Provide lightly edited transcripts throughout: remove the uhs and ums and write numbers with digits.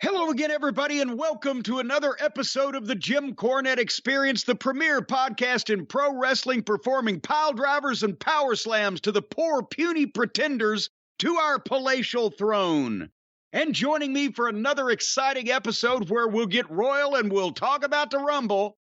Hello again, everybody, and welcome to another episode of the Jim Cornette Experience, the premier podcast in pro wrestling, performing pile drivers and power slams to the poor, puny pretenders to our palatial throne. And joining me for another exciting episode where we'll get royal and we'll talk about the Rumble,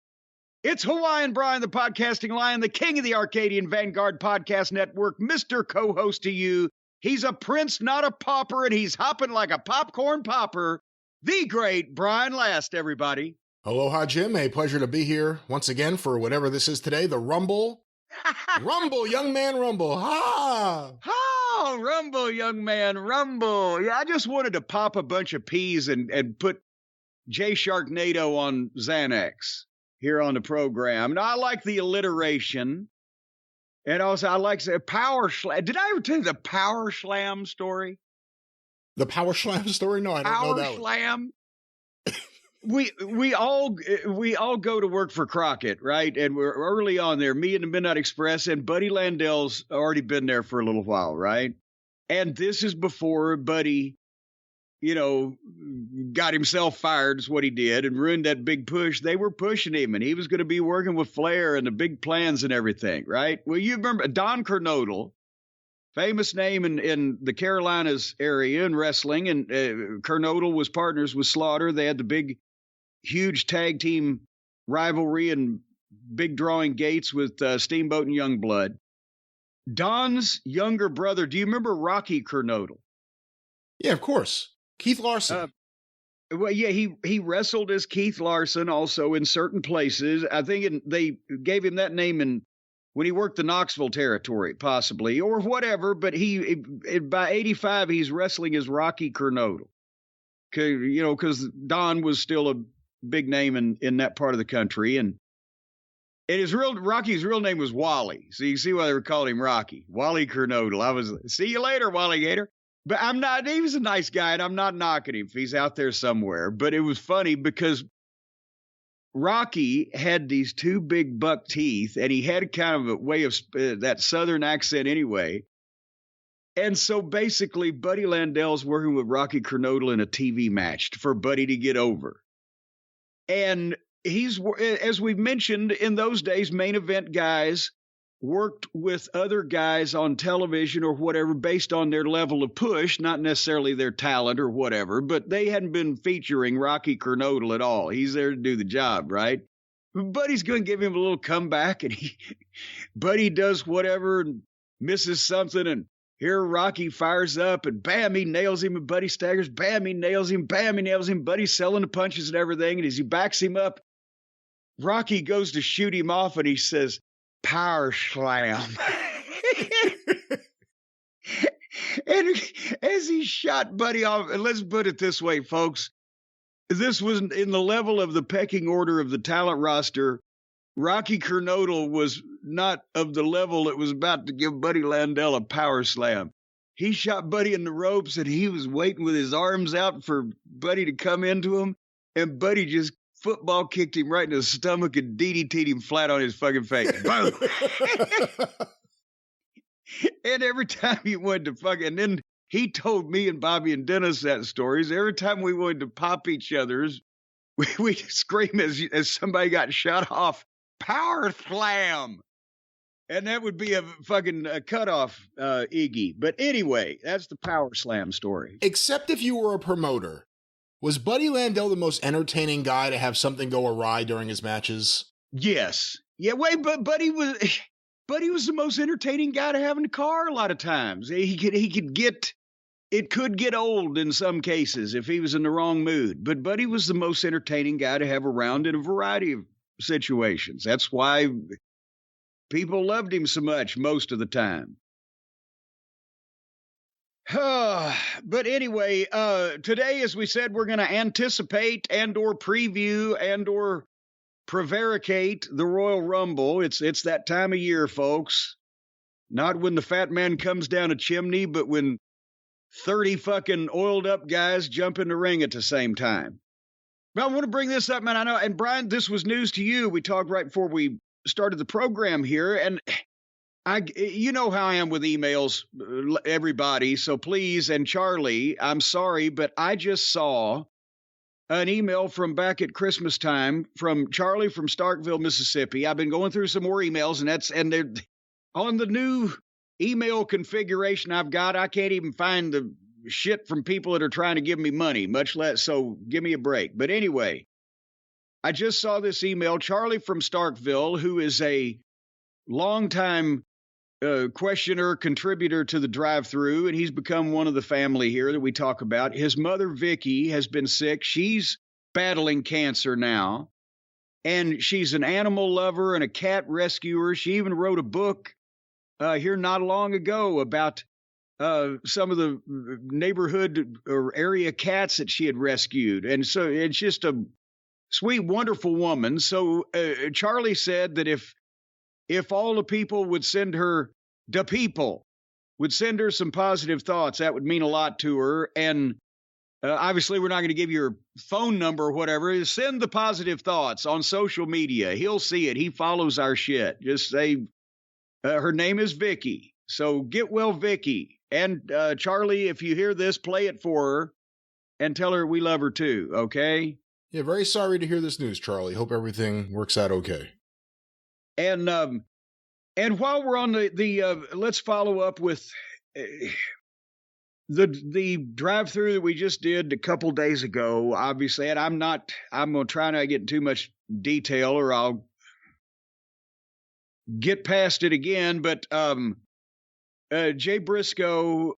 it's Hawaiian Brian, the podcasting lion, the king of the Arcadian Vanguard Podcast Network, Mr. Co-host to you. He's a prince, not a pauper, and he's hopping like a popcorn popper. The great Brian Last, everybody. Aloha, Jim. A pleasure to be here once again for whatever this is today, the Rumble. Rumble, young man, Rumble. Ha! Oh, Rumble, young man, Rumble. Yeah, I just wanted to pop a bunch of peas and put Jay Sharknado on Xanax here on the program. Now, I like the alliteration. And also, I like the power slam. Did I ever tell you the power slam story? The power slam story? No, I don't know that Power slam. we all go to work for Crockett, right? And we're early on there, me and the Midnight Express, and Buddy Landell's already been there for a little while, right? And this is before Buddy, got himself fired is what he did and ruined that big push. They were pushing him and he was going to be working with Flair and the big plans and everything, right? Well, you remember Don Cornette, famous name in the Carolinas area in wrestling, and Cornette was partners with Slaughter. They had the big, huge tag team rivalry and big drawing gates with Steamboat and Youngblood. Don's younger brother, do you remember Rocky Cornette? Yeah, of course. Keith Larson. Well, yeah, he wrestled as Keith Larson also in certain places. I think they gave him that name when he worked the Knoxville territory, possibly, or whatever, but by 85, he's wrestling as Rocky Cornette. Because Don was still a big name in that part of the country. And Rocky's real name was Wally. So you see why they were calling him Rocky. Wally Cornette. See you later, Wally Gator. But he was a nice guy, and I'm not knocking him if he's out there somewhere. But it was funny because Rocky had these two big buck teeth, and he had kind of a way of that Southern accent anyway. And so basically, Buddy Landell's working with Rocky Cornette in a TV match for Buddy to get over. And he's, as we've mentioned, in those days, main event guys worked with other guys on television or whatever based on their level of push, not necessarily their talent or whatever, but they hadn't been featuring Rocky Cornette at all. He's there to do the job, right? Buddy's going to give him a little comeback, and Buddy does whatever and misses something, and here Rocky fires up, and bam, he nails him, and Buddy staggers, bam, he nails him, bam, he nails him. Buddy's selling the punches and everything, and as he backs him up, Rocky goes to shoot him off, and he says, "Power slam." And as he shot Buddy off, and let's put it this way, folks, this was in the level of the pecking order of the talent roster. Rocky Cornette was not of the level that was about to give Buddy Landell a power slam. He shot Buddy in the ropes, and he was waiting with his arms out for Buddy to come into him, and Buddy just football kicked him right in the stomach and DDT'd him flat on his fucking face. Boom. And every time he wanted to and then he told me and Bobby and Dennis that stories. Every time we wanted to pop each other's, we scream as somebody got shot off, "Power slam." And that would be a fucking cutoff, Iggy. But anyway, that's the power slam story. Except if you were a promoter. Was Buddy Landell the most entertaining guy to have something go awry during his matches? Yes. Yeah, but Buddy was the most entertaining guy to have in the car a lot of times. It could get old in some cases if he was in the wrong mood. But Buddy was the most entertaining guy to have around in a variety of situations. That's why people loved him so much most of the time. But anyway, today, as we said, we're going to anticipate and or preview and or prevaricate the Royal Rumble. It's that time of year, folks. Not when the fat man comes down a chimney, but when 30 fucking oiled up guys jump in the ring at the same time. But I want to bring this up, man. I know, and Brian, this was news to you. We talked right before we started the program here, and you know how I am with emails, everybody. So please, and Charlie, I'm sorry, but I just saw an email from back at Christmas time from Charlie from Starkville, Mississippi. I've been going through some more emails, and they're on the new email configuration I've got. I can't even find the shit from people that are trying to give me money, much less, so give me a break. But anyway, I just saw this email. Charlie from Starkville, who is a longtime questioner, contributor to the drive-through, and he's become one of the family here that we talk about. His mother, Vicky, has been sick. She's battling cancer now, and she's an animal lover and a cat rescuer. She even wrote a book here not long ago about some of the neighborhood or area cats that she had rescued. And so it's just a sweet, wonderful woman. So Charlie said that if all the people would send her, would send her some positive thoughts, that would mean a lot to her. And obviously, we're not going to give you her phone number or whatever. Send the positive thoughts on social media. He'll see it. He follows our shit. Just say, her name is Vicky. So get well, Vicky. And Charlie, if you hear this, play it for her and tell her we love her too, okay? Yeah, very sorry to hear this news, Charlie. Hope everything works out okay. And while we're on the let's follow up with the drive-through that we just did a couple days ago, obviously, and I'm going to try not to get too much detail or I'll get past it again, but Jay Briscoe,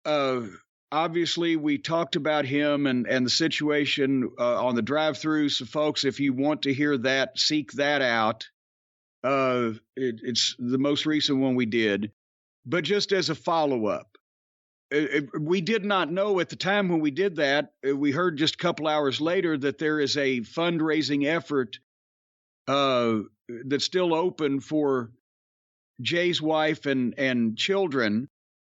obviously we talked about him and the situation on the drive-through. So folks, if you want to hear that, seek that out. It's the most recent one we did. But just as a follow-up, we did not know at the time when we did that, we heard just a couple hours later that there is a fundraising effort that's still open for Jay's wife and children.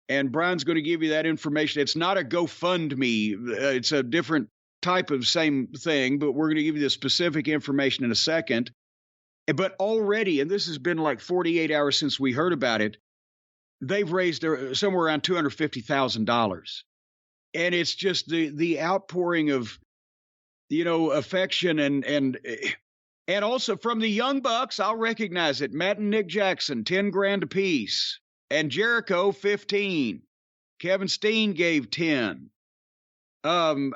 And Brian's going to give you that information. It's not a GoFundMe. It's a different type of same thing, but we're going to give you the specific information in a second. But already, and this has been like 48 hours since we heard about it, they've raised somewhere around $250,000. And it's just the outpouring of, affection and also from the Young Bucks, I'll recognize it. Matt and Nick Jackson, 10 grand apiece. And Jericho, 15. Kevin Steen gave 10. I'm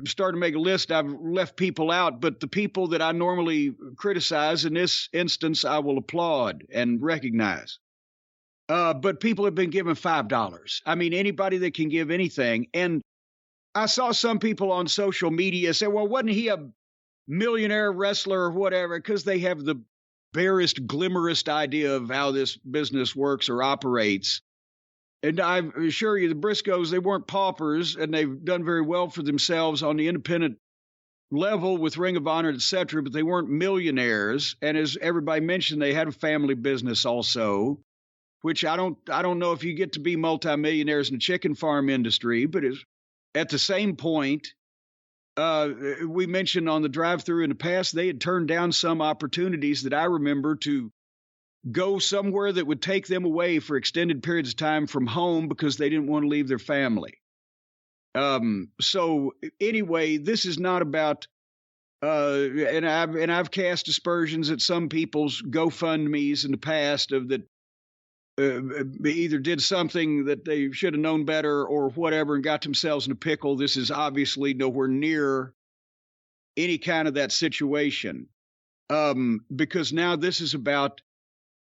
starting to make a list. I've left people out, but the people that I normally criticize in this instance, I will applaud and recognize. But people have been given $5. I mean, anybody that can give anything. And I saw some people on social media say, well, wasn't he a millionaire wrestler or whatever? Because they have the barest, glimmerest idea of how this business works or operates. And I assure you, the Briscoes, they weren't paupers, and they've done very well for themselves on the independent level with Ring of Honor, etc., but they weren't millionaires. And as everybody mentioned, they had a family business also, which I don't know if you get to be multimillionaires in the chicken farm industry, but at the same point, we mentioned on the drive-through in the past, they had turned down some opportunities that I remember to go somewhere that would take them away for extended periods of time from home because they didn't want to leave their family. So anyway, this is not about, and I've cast aspersions at some people's GoFundMes in the past of that either did something that they should have known better or whatever and got themselves in a pickle. This is obviously nowhere near any kind of that situation. Because now this is about,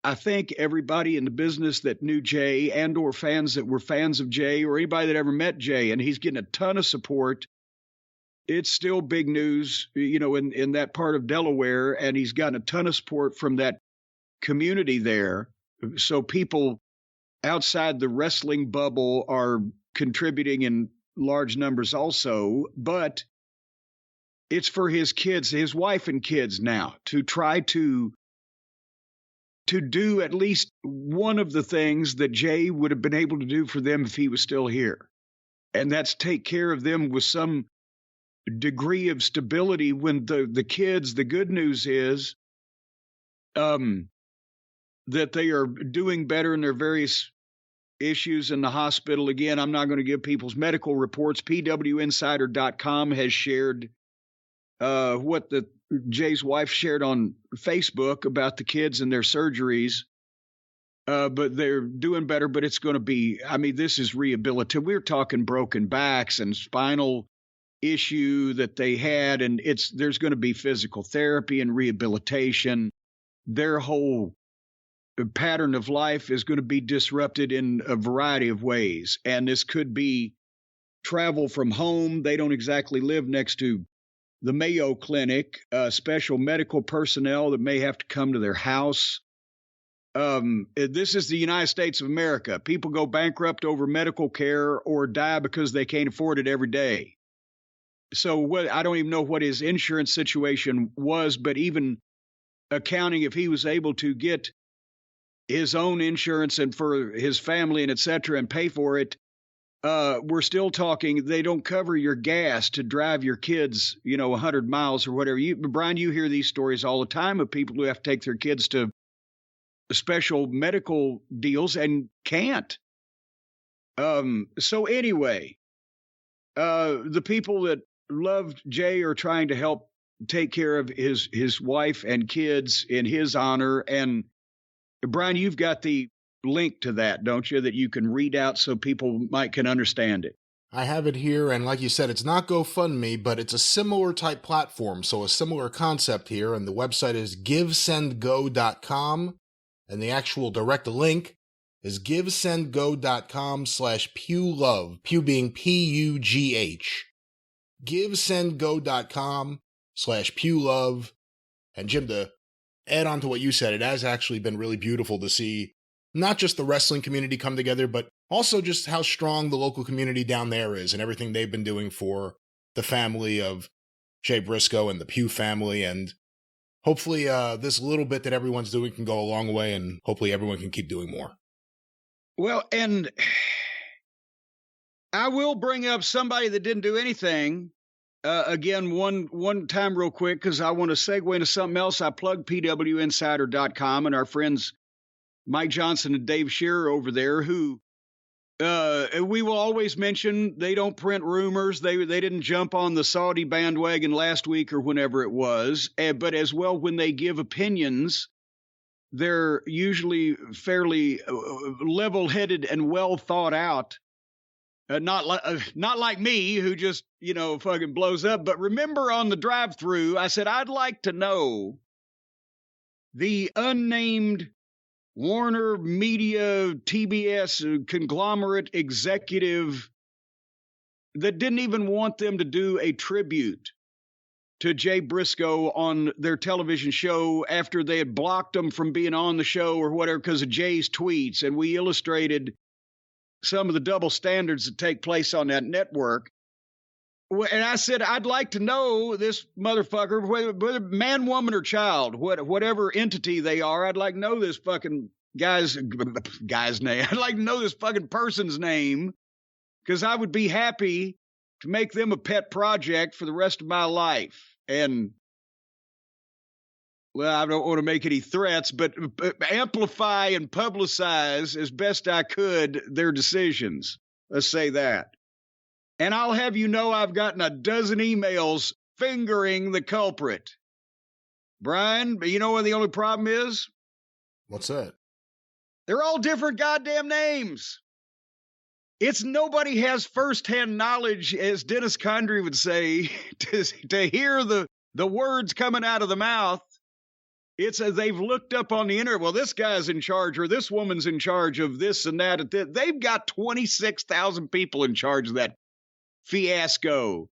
I think, everybody in the business that knew Jay and or fans that were fans of Jay or anybody that ever met Jay, and he's getting a ton of support. It's still big news, in that part of Delaware, and he's gotten a ton of support from that community there. So people outside the wrestling bubble are contributing in large numbers also, but it's for his kids, his wife and kids now to try to do at least one of the things that Jay would have been able to do for them if he was still here. And that's take care of them with some degree of stability when the kids, the good news is, that they are doing better in their various issues in the hospital. Again, I'm not going to give people's medical reports. PWInsider.com has shared what Jay's wife shared on Facebook about the kids and their surgeries. But they're doing better, but it's going to be, I mean, this is rehabilitative. We're talking broken backs and spinal issue that they had, and there's going to be physical therapy and rehabilitation. Their whole pattern of life is going to be disrupted in a variety of ways. And this could be travel from home. They don't exactly live next to the Mayo Clinic, special medical personnel that may have to come to their house. This is the United States of America. People go bankrupt over medical care or die because they can't afford it every day. So I don't even know what his insurance situation was, but even accounting if he was able to get his own insurance and for his family and et cetera and pay for it, we're still talking, they don't cover your gas to drive your kids, 100 miles or whatever. Brian, you hear these stories all the time of people who have to take their kids to special medical deals and can't. So anyway, the people that loved Jay are trying to help take care of his wife and kids in his honor. And Brian, you've got the link to that, don't you, that you can read out so people can understand it? I have it here, and like you said, it's not GoFundMe, but it's a similar type platform, so a similar concept here, and the website is givesendgo.com. And the actual direct link is givesendgo.com/pewlove, pew being P-U-G-H. Givesendgo.com/pewlove. And Jim, to add on to what you said, it has actually been really beautiful to see not just the wrestling community come together, but also just how strong the local community down there is and everything they've been doing for the family of Jay Briscoe and the Pugh family. And hopefully this little bit that everyone's doing can go a long way, and hopefully everyone can keep doing more. Well, and I will bring up somebody that didn't do anything. Again, one time real quick, because I want to segue into something else. I plugged PWInsider.com and our friends Mike Johnson and Dave Shearer over there, who we will always mention they don't print rumors. They didn't jump on the Saudi bandwagon last week or whenever it was. But as well, when they give opinions, they're usually fairly level-headed and well thought out. Not like me, who just, fucking blows up. But remember on the drive-through, I said, I'd like to know the unnamed Warner Media TBS conglomerate executive that didn't even want them to do a tribute to Jay Briscoe on their television show after they had blocked them from being on the show or whatever because of Jay's tweets. And we illustrated some of the double standards that take place on that network. And I said, I'd like to know this motherfucker, whether man, woman, or child, whatever entity they are, I'd like to know this fucking guy's name. I'd like to know this fucking person's name, because I would be happy to make them a pet project for the rest of my life. And, well, I don't want to make any threats, but amplify and publicize as best I could their decisions. Let's say that. And I'll have you know I've gotten a dozen emails fingering the culprit. Brian, you know what the only problem is? What's that? They're all different goddamn names. It's nobody has firsthand knowledge, as Dennis Condrey would say, to hear the words coming out of the mouth. It's as they've looked up on the internet. Well, this guy's in charge, or this woman's in charge of this and that. They've got 26,000 people in charge of that fiasco.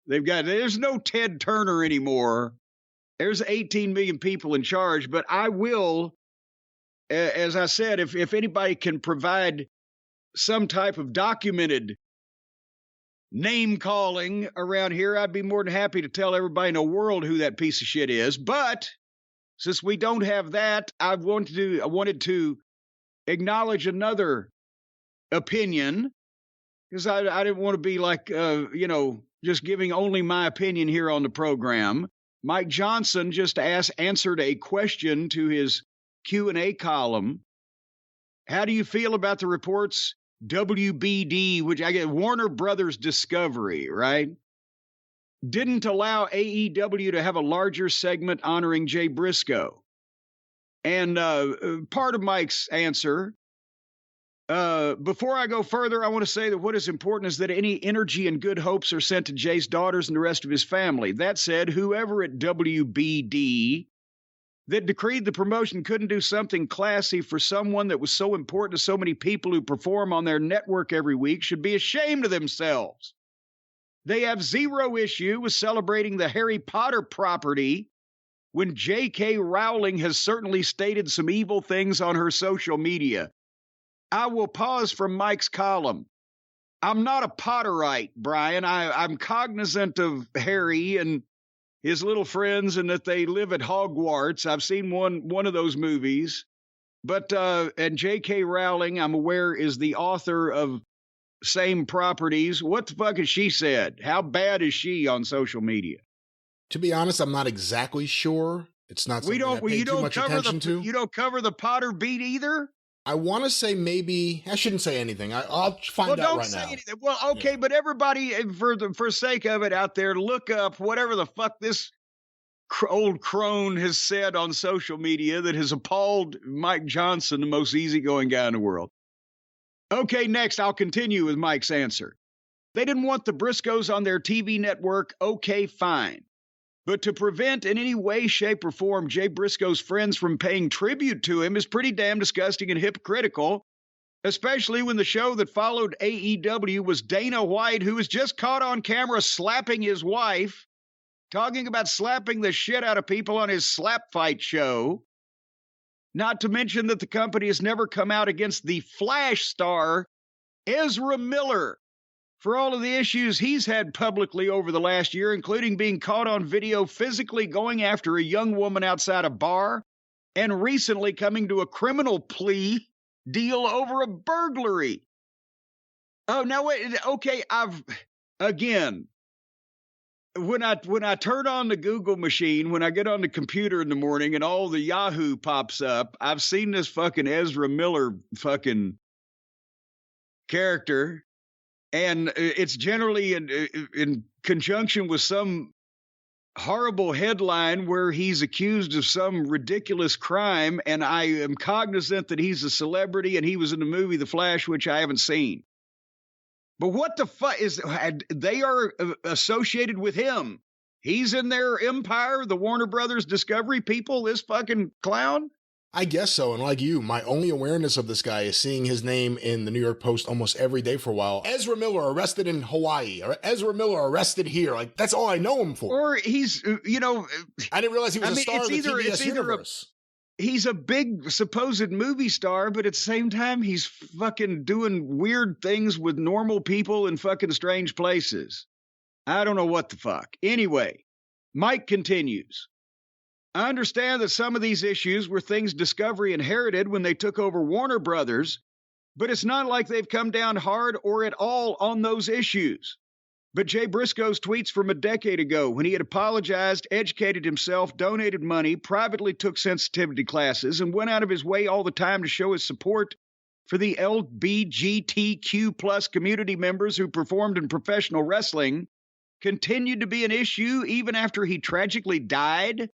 There's no Ted Turner anymore. There's 18 million people in charge. But I will, as I said, if anybody can provide some type of documented name calling around here, I'd be more than happy to tell everybody in the world who that piece of shit is. But since we don't have that, I wanted to acknowledge another opinion, because I didn't want to be like, just giving only my opinion here on the program. Mike Johnson just answered a question to his Q&A column How do you feel about the reports WBD, which I get Warner Brothers Discovery, right? Didn't allow AEW to have a larger segment honoring Jay Briscoe. And part of Mike's answer, before I go further, I want to say that what is important is that any energy and good hopes are sent to Jay's daughters and the rest of his family. That said, whoever at WBD that decreed the promotion couldn't do something classy for someone that was so important to so many people who perform on their network every week should be ashamed of themselves. They have zero issue with celebrating the Harry Potter property when J.K. Rowling has certainly stated some evil things on her social media. I will pause from Mike's column. I'm not a Potterite, Brian. I'm cognizant of Harry and his little friends and that they live at Hogwarts. I've seen one of those movies. But and J.K. Rowling, I'm aware, is the author of same properties. What the fuck has she said? How bad is she on social media? To be honest, I'm not exactly sure. It's not something I pay too much attention to. You don't cover the Potter beat either? I want to say maybe I shouldn't say anything. I'll find out right now. Anything. Well, okay, yeah. But everybody, for sake of it out there, look up whatever the fuck this old crone has said on social media that has appalled Mike Johnson, the most easygoing guy in the world. Okay, next, I'll continue with Mike's answer. They didn't want the Briscoes on their TV network. Okay, fine. But to prevent in any way, shape, or form Jay Briscoe's friends from paying tribute to him is pretty damn disgusting and hypocritical, especially when the show that followed AEW was Dana White, who was just caught on camera slapping his wife, talking about slapping the shit out of people on his slap fight show. Not to mention that the company has never come out against the Flash star, Ezra Miller, for all of the issues he's had publicly over the last year, including being caught on video physically going after a young woman outside a bar and recently coming to a criminal plea deal over a burglary. Oh, no, wait. Okay, when I turn on the Google machine, when I get on the computer in the morning and all the Yahoo pops up, I've seen this fucking Ezra Miller fucking character. And it's generally in conjunction with some horrible headline where he's accused of some ridiculous crime. And I am cognizant that he's a celebrity and he was in the movie The Flash, which I haven't seen. But what the fuck is they are associated with him? He's in their empire, the Warner Brothers Discovery people, this fucking clown? I guess so. And like you, my only awareness of this guy is seeing his name in the New York Post almost every day for a while. Ezra Miller arrested in Hawaii, or Ezra Miller arrested here. Like, that's all I know him for. Or he's, I didn't realize he was a star of the TBS universe. He's a big supposed movie star, but at the same time, he's fucking doing weird things with normal people in fucking strange places. I don't know what the fuck. Anyway, Mike continues. I understand that some of these issues were things Discovery inherited when they took over Warner Brothers, but it's not like they've come down hard or at all on those issues. But Jay Briscoe's tweets from a decade ago, when he had apologized, educated himself, donated money, privately took sensitivity classes, and went out of his way all the time to show his support for the LGBTQ plus community members who performed in professional wrestling, continued to be an issue even after he tragically died.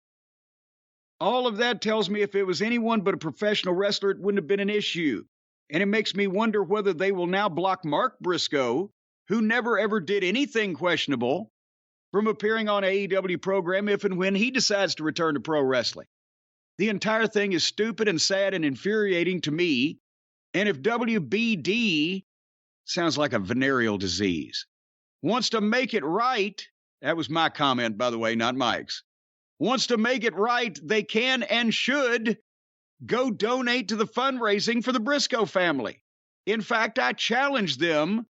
All of that tells me if it was anyone but a professional wrestler, it wouldn't have been an issue. And it makes me wonder whether they will now block Mark Briscoe, who never ever did anything questionable, from appearing on AEW program if and when he decides to return to pro wrestling. The entire thing is stupid and sad and infuriating to me. And if WBD, sounds like a venereal disease, wants to make it right, that was my comment, by the way, not Mike's, wants to make it right, they can and should go donate to the fundraising for the Briscoe family. In fact, I challenge them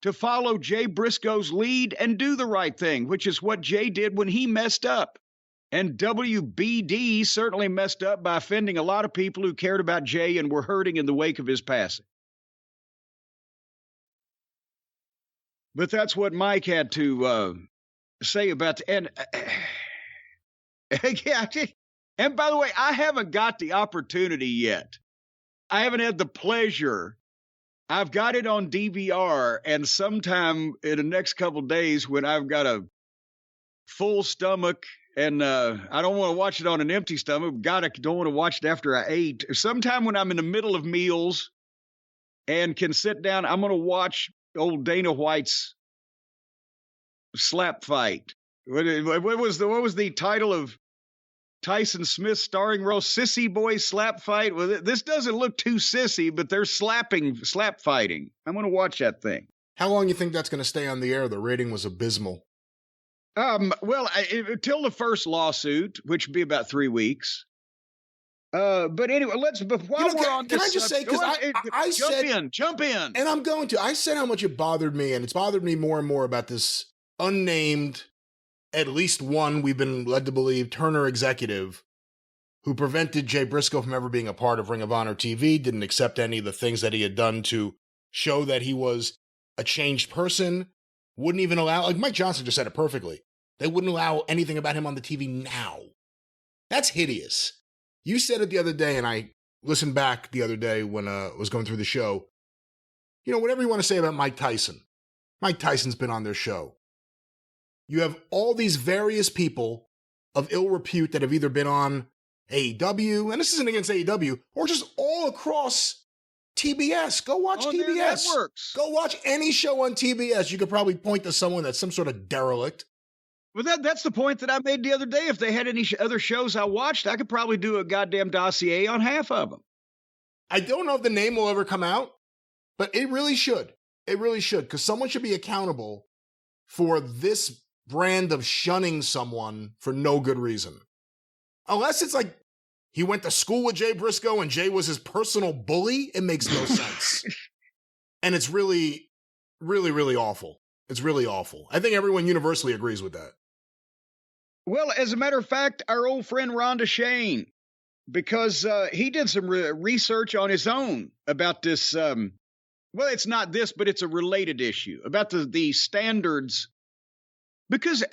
to follow Jay Briscoe's lead and do the right thing, which is what Jay did when he messed up. And WBD certainly messed up by offending a lot of people who cared about Jay and were hurting in the wake of his passing. But that's what Mike had to say about and yeah, and by the way, I haven't got the opportunity yet. I haven't had the pleasure. I've got it on DVR, and sometime in the next couple of days when I've got a full stomach and I don't want to watch it on an empty stomach. God, I don't want to watch it after I ate. Sometime when I'm in the middle of meals and can sit down, I'm going to watch old Dana White's slap fight. What was the title of Tyson Smith's starring role? Sissy Boy slap fight. Well, this doesn't look too sissy, but they're slap fighting. I'm going to watch that thing. How long do you think that's going to stay on the air? The rating was abysmal. Well, till the first lawsuit, which would be about 3 weeks. But anyway, while we're on this, can I just say, because I said, jump in. And I'm going to. I said how much it bothered me, and it's bothered me more and more about this unnamed, at least one, we've been led to believe, Turner executive who prevented Jay Briscoe from ever being a part of Ring of Honor TV, didn't accept any of the things that he had done to show that he was a changed person, wouldn't even allow, like Mike Johnson just said it perfectly, they wouldn't allow anything about him on the TV now. That's hideous. You said it the other day, and I listened back the other day when I was going through the show. You know, whatever you want to say about Mike Tyson, Mike Tyson's been on their show. You have all these various people of ill repute that have either been on AEW, and this isn't against AEW, or just all across TBS. Go watch TBS. Go watch any show on TBS. You could probably point to someone that's some sort of derelict. Well, that's the point that I made the other day. If they had any other shows I watched, I could probably do a goddamn dossier on half of them. I don't know if the name will ever come out, but it really should. It really should, because someone should be accountable for this brand of shunning someone for no good reason. Unless it's like he went to school with Jay Briscoe and Jay was his personal bully, it makes no sense. And it's really, really, really awful. It's really awful. I think everyone universally agrees with that. Well, as a matter of fact, our old friend Rhonda Shane, because he did some research on his own about this. Well, it's not this, but it's a related issue about the standards. Because,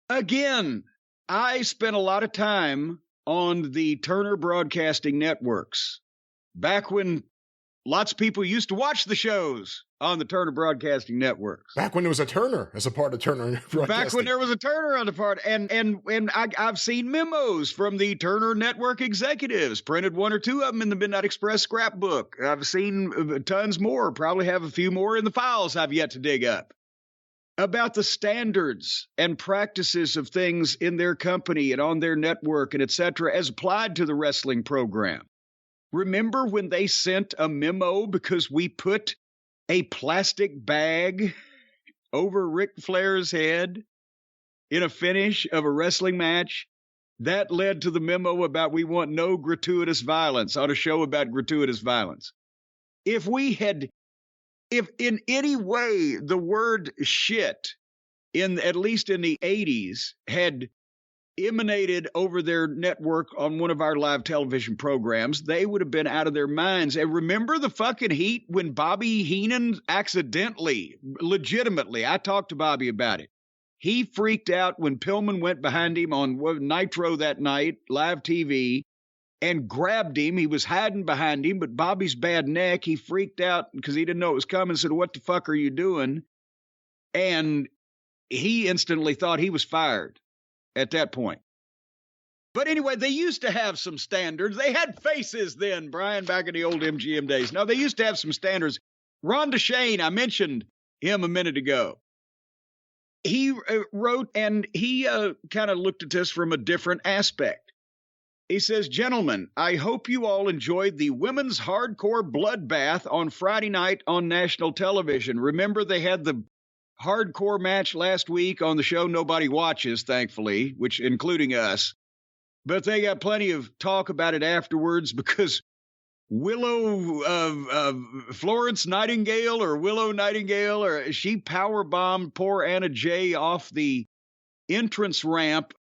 again, I spent a lot of time on the Turner Broadcasting Networks back when lots of people used to watch the shows on the Turner Broadcasting Networks. Back when there was a Turner as a part of Turner Broadcasting. Back when there was a Turner on the part. And I've seen memos from the Turner Network executives, printed one or two of them in the Midnight Express scrapbook. I've seen tons more, probably have a few more in the files I've yet to dig up, about the standards and practices of things in their company and on their network and et cetera, as applied to the wrestling program. Remember when they sent a memo because we put a plastic bag over Ric Flair's head in a finish of a wrestling match? That led to the memo about we want no gratuitous violence on a show about gratuitous violence. If in any way the word shit, at least in the 80s, had emanated over their network on one of our live television programs, they would have been out of their minds. And remember the fucking heat when Bobby Heenan legitimately, I talked to Bobby about it. He freaked out when Pillman went behind him on Nitro that night, live TV, and grabbed him. He was hiding behind him, but Bobby's bad neck, he freaked out because he didn't know it was coming, said, "What the fuck are you doing?" And he instantly thought he was fired at that point. But anyway, they used to have some standards. They had faces then, Brian, back in the old MGM days. No, they used to have some standards. Rhonda Shane, I mentioned him a minute ago. He wrote, and he kind of looked at this from a different aspect. He says, "Gentlemen, I hope you all enjoyed the women's hardcore bloodbath on Friday night on national television. Remember, they had the hardcore match last week on the show nobody watches, thankfully, which including us. But they got plenty of talk about it afterwards because Florence Nightingale or Willow Nightingale, or she powerbombed poor Anna Jay off the entrance ramp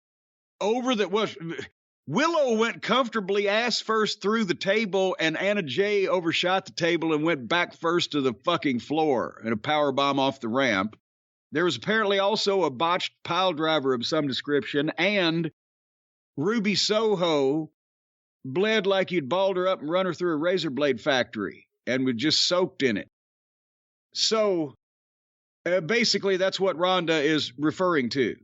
over the... Willow went comfortably ass first through the table, and Anna Jay overshot the table and went back first to the fucking floor in a powerbomb off the ramp. There was apparently also a botched pile driver of some description, and Ruby Soho bled like you'd balled her up and run her through a razor blade factory and was just soaked in it. So, basically, that's what Rhonda is referring to.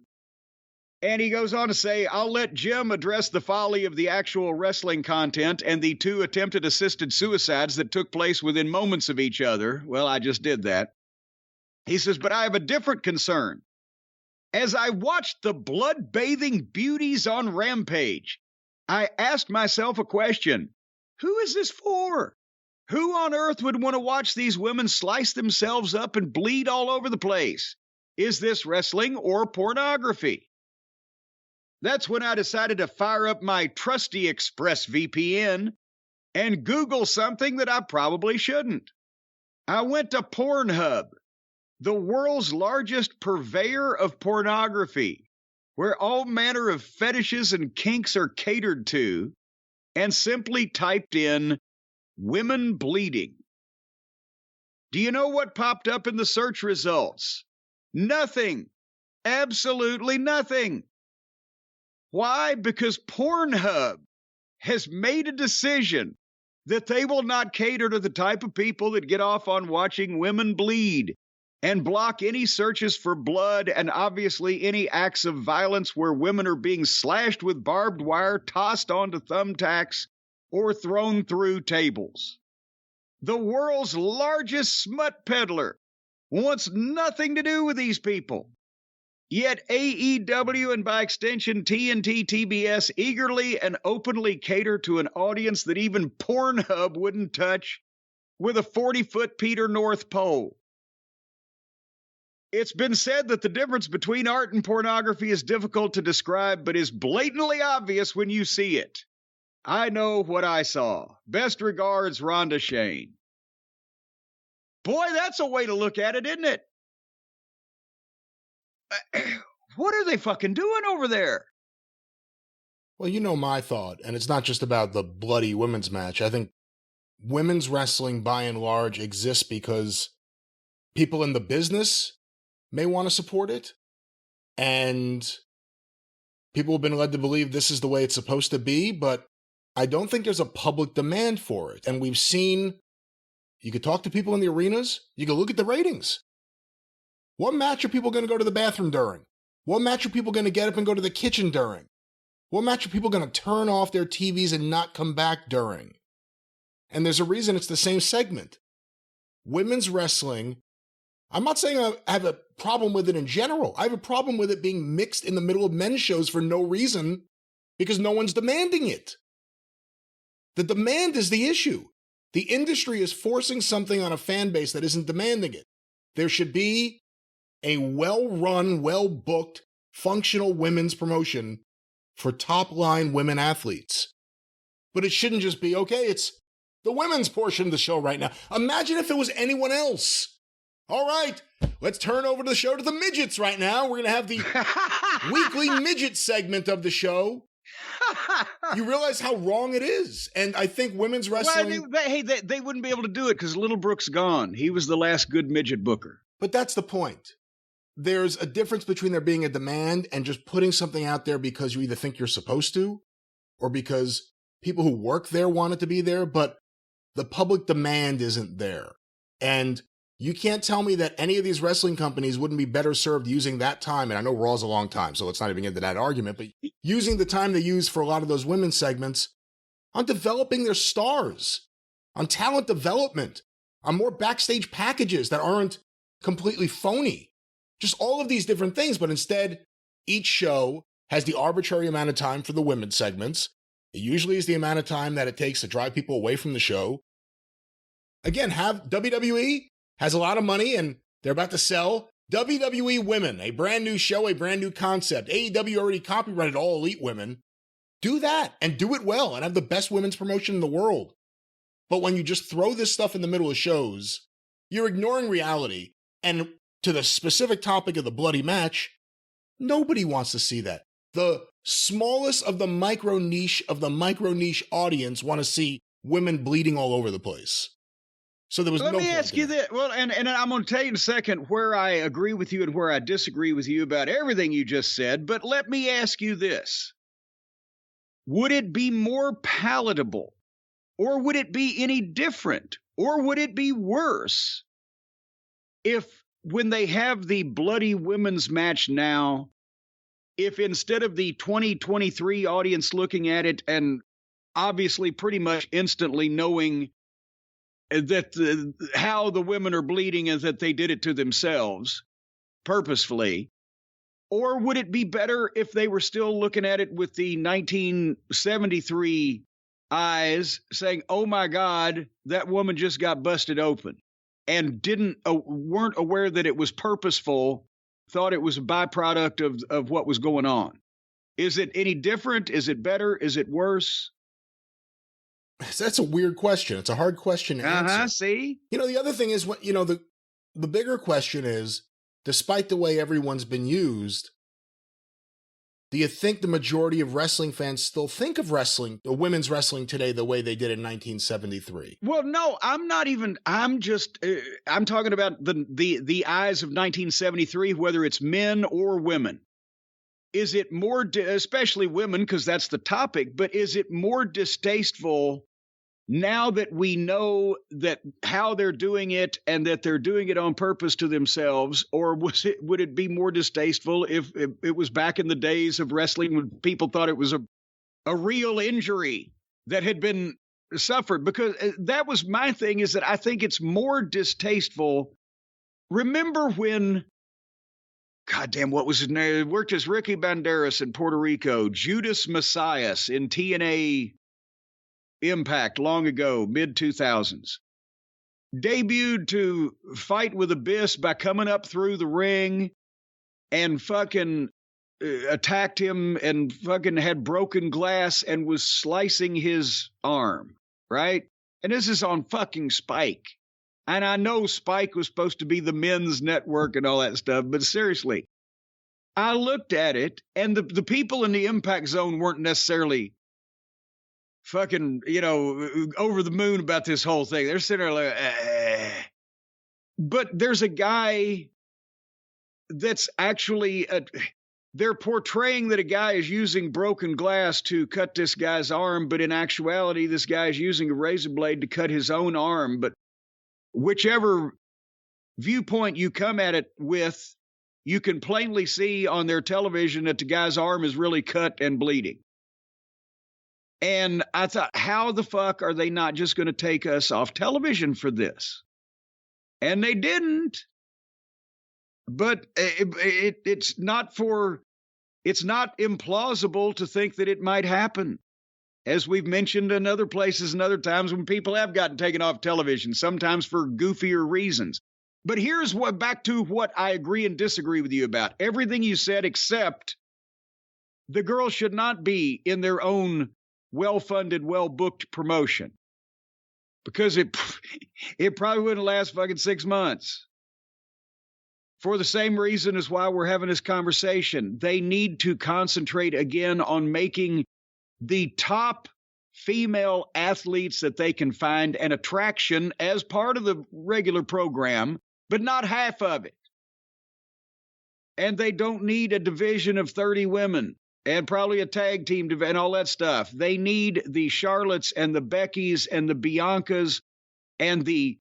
And he goes on to say, I'll let Jim address the folly of the actual wrestling content and the 2 attempted assisted suicides that took place within moments of each other. Well, I just did that. He says, but I have a different concern. As I watched the blood-bathing beauties on Rampage, I asked myself a question. Who is this for? Who on earth would want to watch these women slice themselves up and bleed all over the place? Is this wrestling or pornography? That's when I decided to fire up my trusty ExpressVPN and Google something that I probably shouldn't. I went to Pornhub, the world's largest purveyor of pornography, where all manner of fetishes and kinks are catered to, and simply typed in women bleeding. Do you know what popped up in the search results? Nothing. Absolutely nothing. Why? Because Pornhub has made a decision that they will not cater to the type of people that get off on watching women bleed and block any searches for blood and obviously any acts of violence where women are being slashed with barbed wire, tossed onto thumbtacks, or thrown through tables. The world's largest smut peddler wants nothing to do with these people. Yet AEW and by extension TNT TBS eagerly and openly cater to an audience that even Pornhub wouldn't touch with a 40-foot Peter North pole. It's been said that the difference between art and pornography is difficult to describe, but is blatantly obvious when you see it. I know what I saw. Best regards, Rhonda Shane. Boy, that's a way to look at it, isn't it? What are they fucking doing over there? Well, you know my thought, and it's not just about the bloody women's match. I think women's wrestling, by and large, exists because people in the business may want to support it, and people have been led to believe this is the way it's supposed to be, but I don't think there's a public demand for it. And we've seen, you could talk to people in the arenas, you can look at the ratings. What match are people going to go to the bathroom during? What match are people going to get up and go to the kitchen during? What match are people going to turn off their TVs and not come back during? And there's a reason it's the same segment. Women's wrestling, I'm not saying I have a problem with it in general. I have a problem with it being mixed in the middle of men's shows for no reason because no one's demanding it. The demand is the issue. The industry is forcing something on a fan base that isn't demanding it. There should be a well-run, well-booked, functional women's promotion for top-line women athletes. But it shouldn't just be, okay, it's the women's portion of the show right now. Imagine if it was anyone else. All right, let's turn over the show to the midgets right now. We're going to have the weekly midget segment of the show. You realize how wrong it is. And I think women's wrestling... Well, they wouldn't be able to do it because Little Brooks gone. He was the last good midget booker. But that's the point. There's a difference between there being a demand and just putting something out there because you either think you're supposed to or because people who work there want it to be there, but the public demand isn't there. And you can't tell me that any of these wrestling companies wouldn't be better served using that time, and I know Raw's a long time, so let's not even get into that argument, but using the time they use for a lot of those women's segments on developing their stars, on talent development, on more backstage packages that aren't completely phony. Just all of these different things, but instead, each show has the arbitrary amount of time for the women's segments. It usually is the amount of time that it takes to drive people away from the show. Again, have WWE has a lot of money and they're about to sell WWE Women, a brand new show, a brand new concept. AEW already copyrighted All Elite Women. Do that and do it well and have the best women's promotion in the world. But when you just throw this stuff in the middle of shows, you're ignoring reality. And to the specific topic of the bloody match, nobody wants to see that. The smallest of the micro niche audience want to see women bleeding all over the place. So there was Let me ask you this. Well, and I'm going to tell you in a second where I agree with you and where I disagree with you about everything you just said. But let me ask you this. would it be more palatable? Or would it be any different? Or would it be worse if, when they have the bloody women's match now, if instead of the 2023 audience looking at it and obviously pretty much instantly knowing that how the women are bleeding and that they did it to themselves purposefully, or would it be better if they were still looking at it with the 1973 eyes, saying, oh my God, that woman just got busted open, and weren't aware that it was purposeful, thought it was a byproduct of what was going on? Is it any different? Is it better? Is it worse? That's a weird question. It's a hard question to answer. See? The other thing is, the bigger question is, despite the way everyone's been used, do you think the majority of wrestling fans still think of wrestling, the women's wrestling today, the way they did in 1973? Well, no, I'm talking about the eyes of 1973, whether it's men or women. Is it more, especially women, because that's the topic, but is it more distasteful now that we know that how they're doing it and that they're doing it on purpose to themselves? Or would it be more distasteful if it was back in the days of wrestling when people thought it was a real injury that had been suffered? Because that was my thing, is that I think it's more distasteful. Remember when, goddamn, what was his name? Worked as Ricky Banderas in Puerto Rico, Judas Messias in TNA Impact long ago, mid-2000s. Debuted to fight with Abyss by coming up through the ring and fucking attacked him and fucking had broken glass and was slicing his arm, right? And this is on fucking Spike. And I know Spike was supposed to be the men's network and all that stuff, but seriously, I looked at it, and the people in the Impact Zone weren't necessarily fucking, over the moon about this whole thing. They're sitting there like, But there's a guy that's actually, they're portraying that a guy is using broken glass to cut this guy's arm, but in actuality, this guy is using a razor blade to cut his own arm. But whichever viewpoint you come at it with, you can plainly see on their television that the guy's arm is really cut and bleeding. And I thought, how the fuck are they not just going to take us off television for this? And they didn't. But it's not implausible to think that it might happen. As we've mentioned in other places and other times when people have gotten taken off television, sometimes for goofier reasons. But here's back to what I agree and disagree with you about. Everything you said, except the girls should not be in their own well-funded, well-booked promotion, because it probably wouldn't last fucking 6 months. For the same reason as why we're having this conversation, they need to concentrate again on making the top female athletes that they can find an attraction as part of the regular program, but not half of it. And they don't need a division of 30 women and probably a tag team and all that stuff. They need the Charlottes and the Beckys and the Biancas and the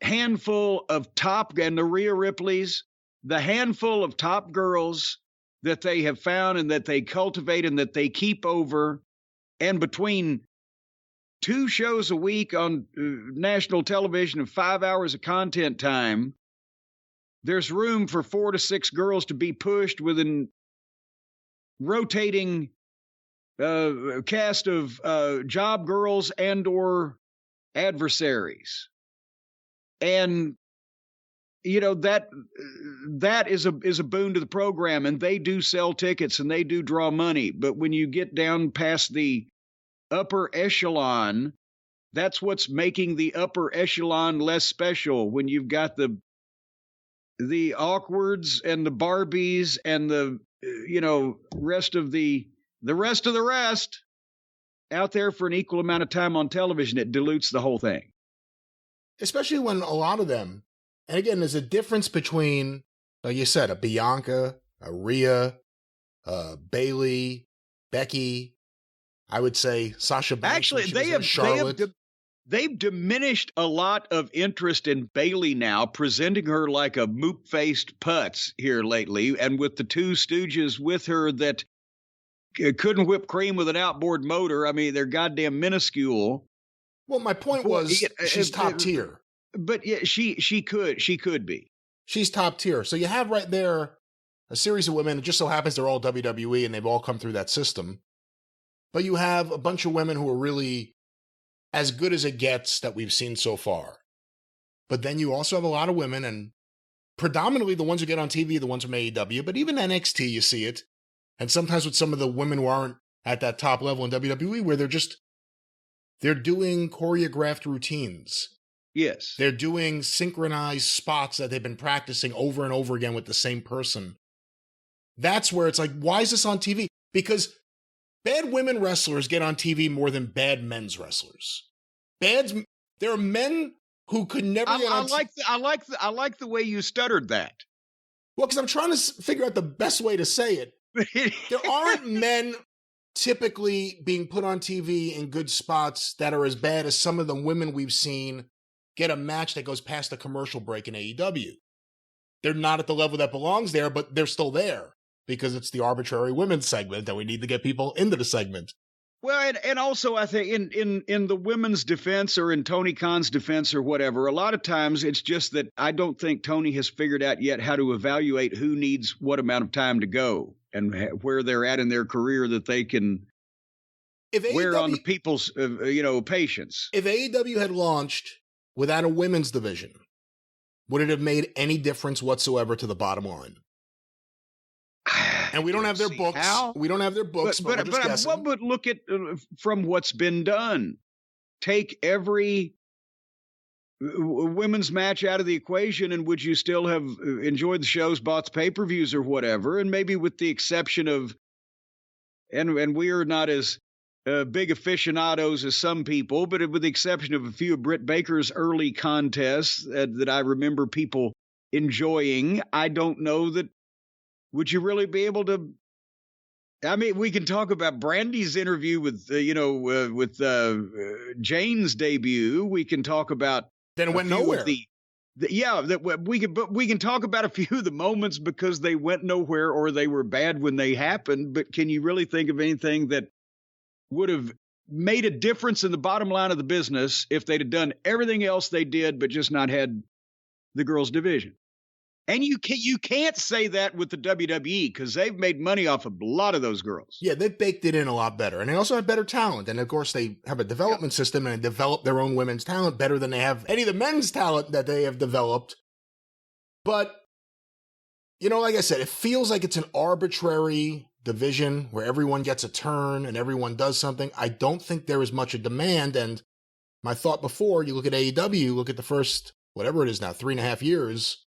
handful of top, and the Rhea Ripleys, the handful of top girls that they have found and that they cultivate and that they keep over. And between 2 shows a week on national television and 5 hours of content time, there's room for 4 to 6 girls to be pushed with an rotating cast of job girls and or adversaries. And that is a boon to the program, and they do sell tickets and they do draw money. But when you get down past the upper echelon, that's what's making the upper echelon less special. When you've got the Awkwards and the Barbies and the rest of the rest out there for an equal amount of time on television, it dilutes the whole thing. Especially when a lot of them, and again, there's a difference between, like you said, a Bianca, a Rhea, Bailey, Becky. I would say Sasha Banks. Actually, Charlotte. They've diminished a lot of interest in Bayley now, presenting her like a moop-faced putz here lately, and with the two stooges with her that couldn't whip cream with an outboard motor. I mean, they're goddamn minuscule. Well, my point was she's top tier. But yeah, she could be. She's top tier. So you have right there a series of women. It just so happens they're all WWE and they've all come through that system. But you have a bunch of women who are really as good as it gets that we've seen so far. But then you also have a lot of women, and predominantly the ones who get on TV, the ones from AEW, but even NXT, you see it. And sometimes with some of the women who aren't at that top level in WWE, where they're doing choreographed routines. Yes. They're doing synchronized spots that they've been practicing over and over again with the same person. That's where it's like, why is this on TV? Because bad women wrestlers get on TV more than bad men's wrestlers. There are men who could never get on TV. I like the way you stuttered that. Well, because I'm trying to figure out the best way to say it. There aren't men typically being put on TV in good spots that are as bad as some of the women we've seen get a match that goes past the commercial break in AEW. They're not at the level that belongs there, but they're still there because it's the arbitrary women's segment that we need to get people into the segment. Well, and also I think in the women's defense or in Tony Khan's defense or whatever, a lot of times it's just that I don't think Tony has figured out yet how to evaluate who needs what amount of time to go and where they're at in their career that they can wear on the people's, patience. If AEW had launched without a women's division, would it have made any difference whatsoever to the bottom line? And we don't have their books. How? We don't have their books, but we're just guessing. But look at from what's been done. Take every women's match out of the equation, and would you still have enjoyed the shows, bought the pay-per-views or whatever? And maybe with the exception of, and we are not as big aficionados as some people, but with the exception of a few of Britt Baker's early contests that I remember people enjoying, I don't know that. Would you really be able to? I mean, we can talk about Brandy's interview with Jane's debut. We can talk about then it went nowhere. But we can talk about a few of the moments because they went nowhere or they were bad when they happened. But can you really think of anything that would have made a difference in the bottom line of the business if they'd have done everything else they did, but just not had the girls' division? And you can't say that with the WWE because they've made money off a lot of those girls. Yeah, they've baked it in a lot better. And they also have better talent. And of course, they have a development system and they develop their own women's talent better than they have any of the men's talent that they have developed. But, like I said, it feels like it's an arbitrary division where everyone gets a turn and everyone does something. I don't think there is much a demand. And my thought before, you look at AEW, look at the first, whatever it is now, 3.5 years.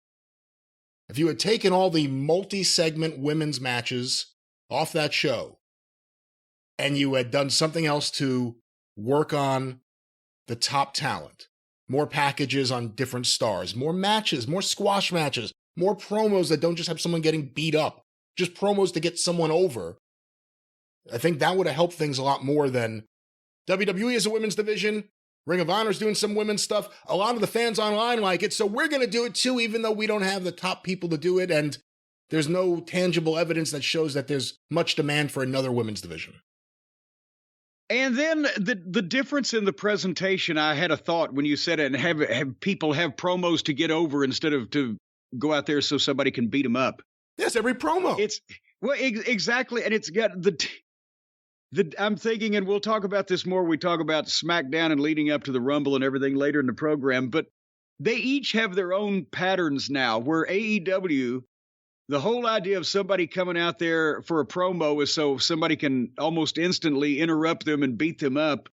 If you had taken all the multi-segment women's matches off that show and you had done something else to work on the top talent, more packages on different stars, more matches, more squash matches, more promos that don't just have someone getting beat up, just promos to get someone over, I think that would have helped things a lot more than WWE as a women's division. Ring of Honor's doing some women's stuff. A lot of the fans online like it, so we're going to do it too, even though we don't have the top people to do it, and there's no tangible evidence that shows that there's much demand for another women's division. And then the difference in the presentation, I had a thought when you said it, and have people have promos to get over instead of to go out there so somebody can beat them up. Yes, every promo. Exactly, and it's got I'm thinking, and we'll talk about this more. We talk about SmackDown and leading up to the Rumble and everything later in the program, but they each have their own patterns now, where AEW, the whole idea of somebody coming out there for a promo is so somebody can almost instantly interrupt them and beat them up.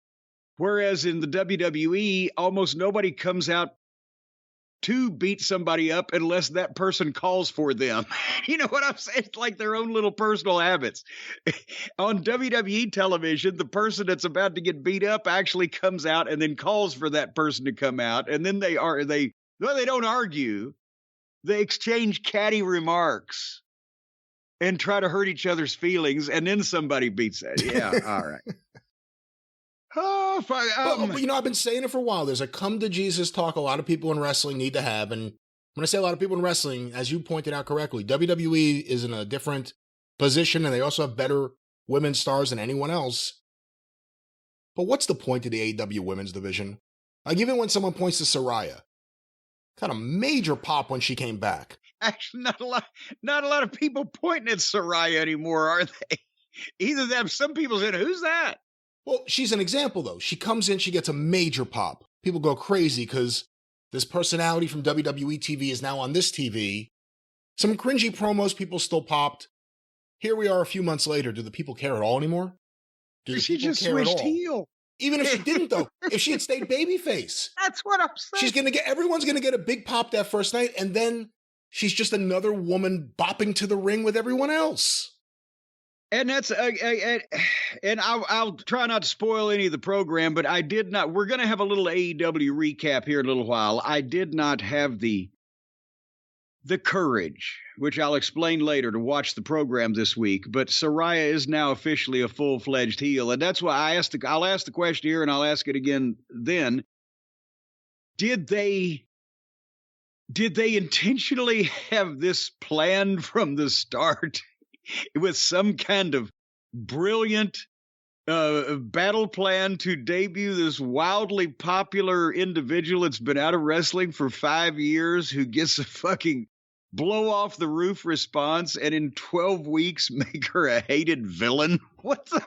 Whereas in the WWE, almost nobody comes out to beat somebody up unless that person calls for them. You know what I'm saying? It's like their own little personal habits. On WWE television, the person that's about to get beat up actually comes out and then calls for that person to come out. And then they don't argue. They exchange catty remarks and try to hurt each other's feelings. And then somebody beats that. Yeah. All right. Oh, fine. But, I've been saying it for a while. There's a come to Jesus talk a lot of people in wrestling need to have. And when I say a lot of people in wrestling, as you pointed out correctly, WWE is in a different position and they also have better women's stars than anyone else. But what's the point of the AEW women's division? Like, even when someone points to Saraya, got a major pop when she came back. Actually, not a lot of people pointing at Saraya anymore, are they? Either them, some people said, "Who's that?" Well, she's an example, though. She comes in, she gets a major pop. People go crazy because this personality from WWE TV is now on this TV. Some cringy promos, people still popped. Here we are a few months later. Do the people care at all anymore? Do the She people just care at switched all? heel. Even if she didn't, though, if she had stayed babyface, That's what I'm saying. Everyone's gonna get a big pop that first night, and then she's just another woman bopping to the ring with everyone else. And that's and I'll try not to spoil any of the program, but I did not. We're going to have a little AEW recap here in a little while. I did not have the courage, which I'll explain later, to watch the program this week. But Saraya is now officially a full-fledged heel, and that's why I'll ask the question here, and I'll ask it again then. Did they intentionally have this planned from the start? With some kind of brilliant battle plan to debut this wildly popular individual that's been out of wrestling for 5 years, who gets a fucking blow off the roof response, and in 12 weeks make her a hated villain? What the?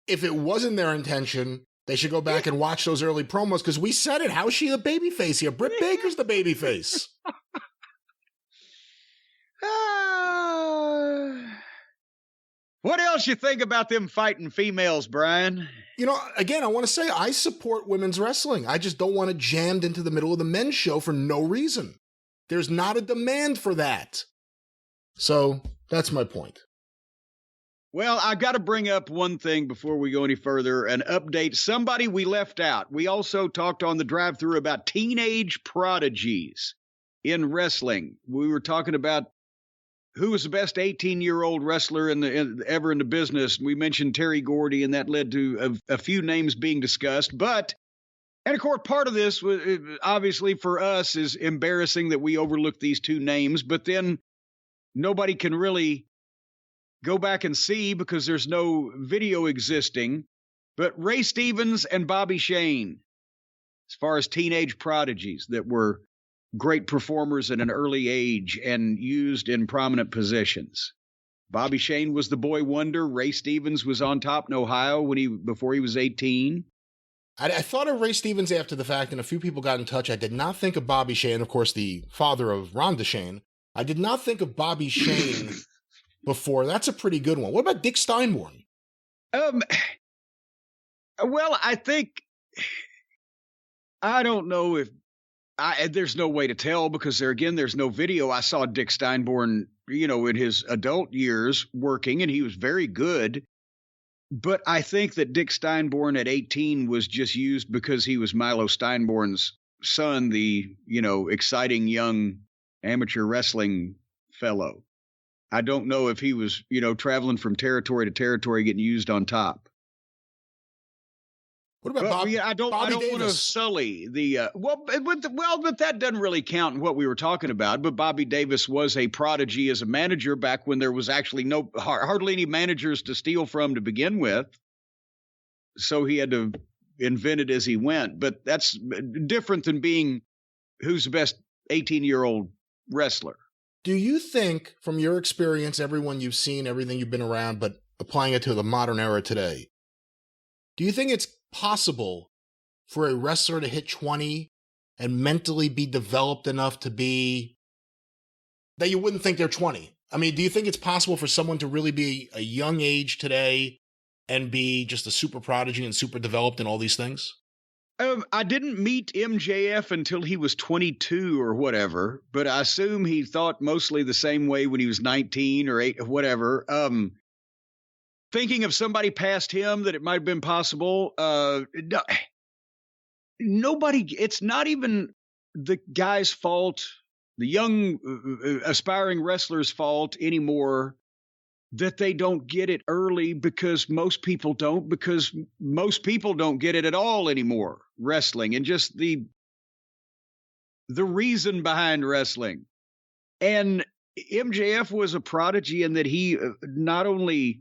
If it wasn't their intention, they should go back and watch those early promos, because we said it. How is she the babyface here? Britt Baker's the babyface. What else you think about them fighting females, Brian? Again, I want to say I support women's wrestling. I just don't want it jammed into the middle of the men's show for no reason. There's not a demand for that. So that's my point. Well, I've got to bring up one thing before we go any further, an update. Somebody we left out. We also talked on the drive-thru about teenage prodigies in wrestling. We were talking about who was the best 18-year-old wrestler ever in the business. We mentioned Terry Gordy, and that led to a few names being discussed. And of course, part of this was obviously for us is embarrassing that we overlooked these two names, but then nobody can really go back and see because there's no video existing. But Ray Stevens and Bobby Shane, as far as teenage prodigies that were great performers at an early age and used in prominent positions. Bobby Shane was the boy wonder. Ray Stevens was on top in Ohio before he was 18. I thought of Ray Stevens after the fact, and a few people got in touch. I did not think of Bobby Shane, of course, the father of Rhonda Shane. I did not think of Bobby Shane before. That's a pretty good one. What about Dick Steinborn? Well, I don't know if there's no way to tell because there's no video. I saw Dick Steinborn, in his adult years working, and he was very good. But I think that Dick Steinborn at 18 was just used because he was Milo Steinborn's son, the, exciting young amateur wrestling fellow. I don't know if he was, traveling from territory to territory getting used on top. What about I don't want to sully the but that doesn't really count in what we were talking about. But Bobby Davis was a prodigy as a manager back when there was actually hardly any managers to steal from to begin with. So he had to invent it as he went. But that's different than being who's the best 18-year-old wrestler. Do you think, from your experience, everyone you've seen, everything you've been around, but applying it to the modern era today, do you think it's possible for a wrestler to hit 20 and mentally be developed enough to be that you wouldn't think they're 20? I mean, do you think it's possible for someone to really be a young age today and be just a super prodigy and super developed in all these things? I didn't meet MJF until he was 22 or whatever, but I assume he thought mostly the same way when he was 19 or 8 or whatever. Thinking of somebody past him that it might have been possible. Nobody, it's not even the guy's fault, the young aspiring wrestler's fault anymore that they don't get it early because most people don't get it at all anymore, wrestling, and just the reason behind wrestling. And MJF was a prodigy in that he not only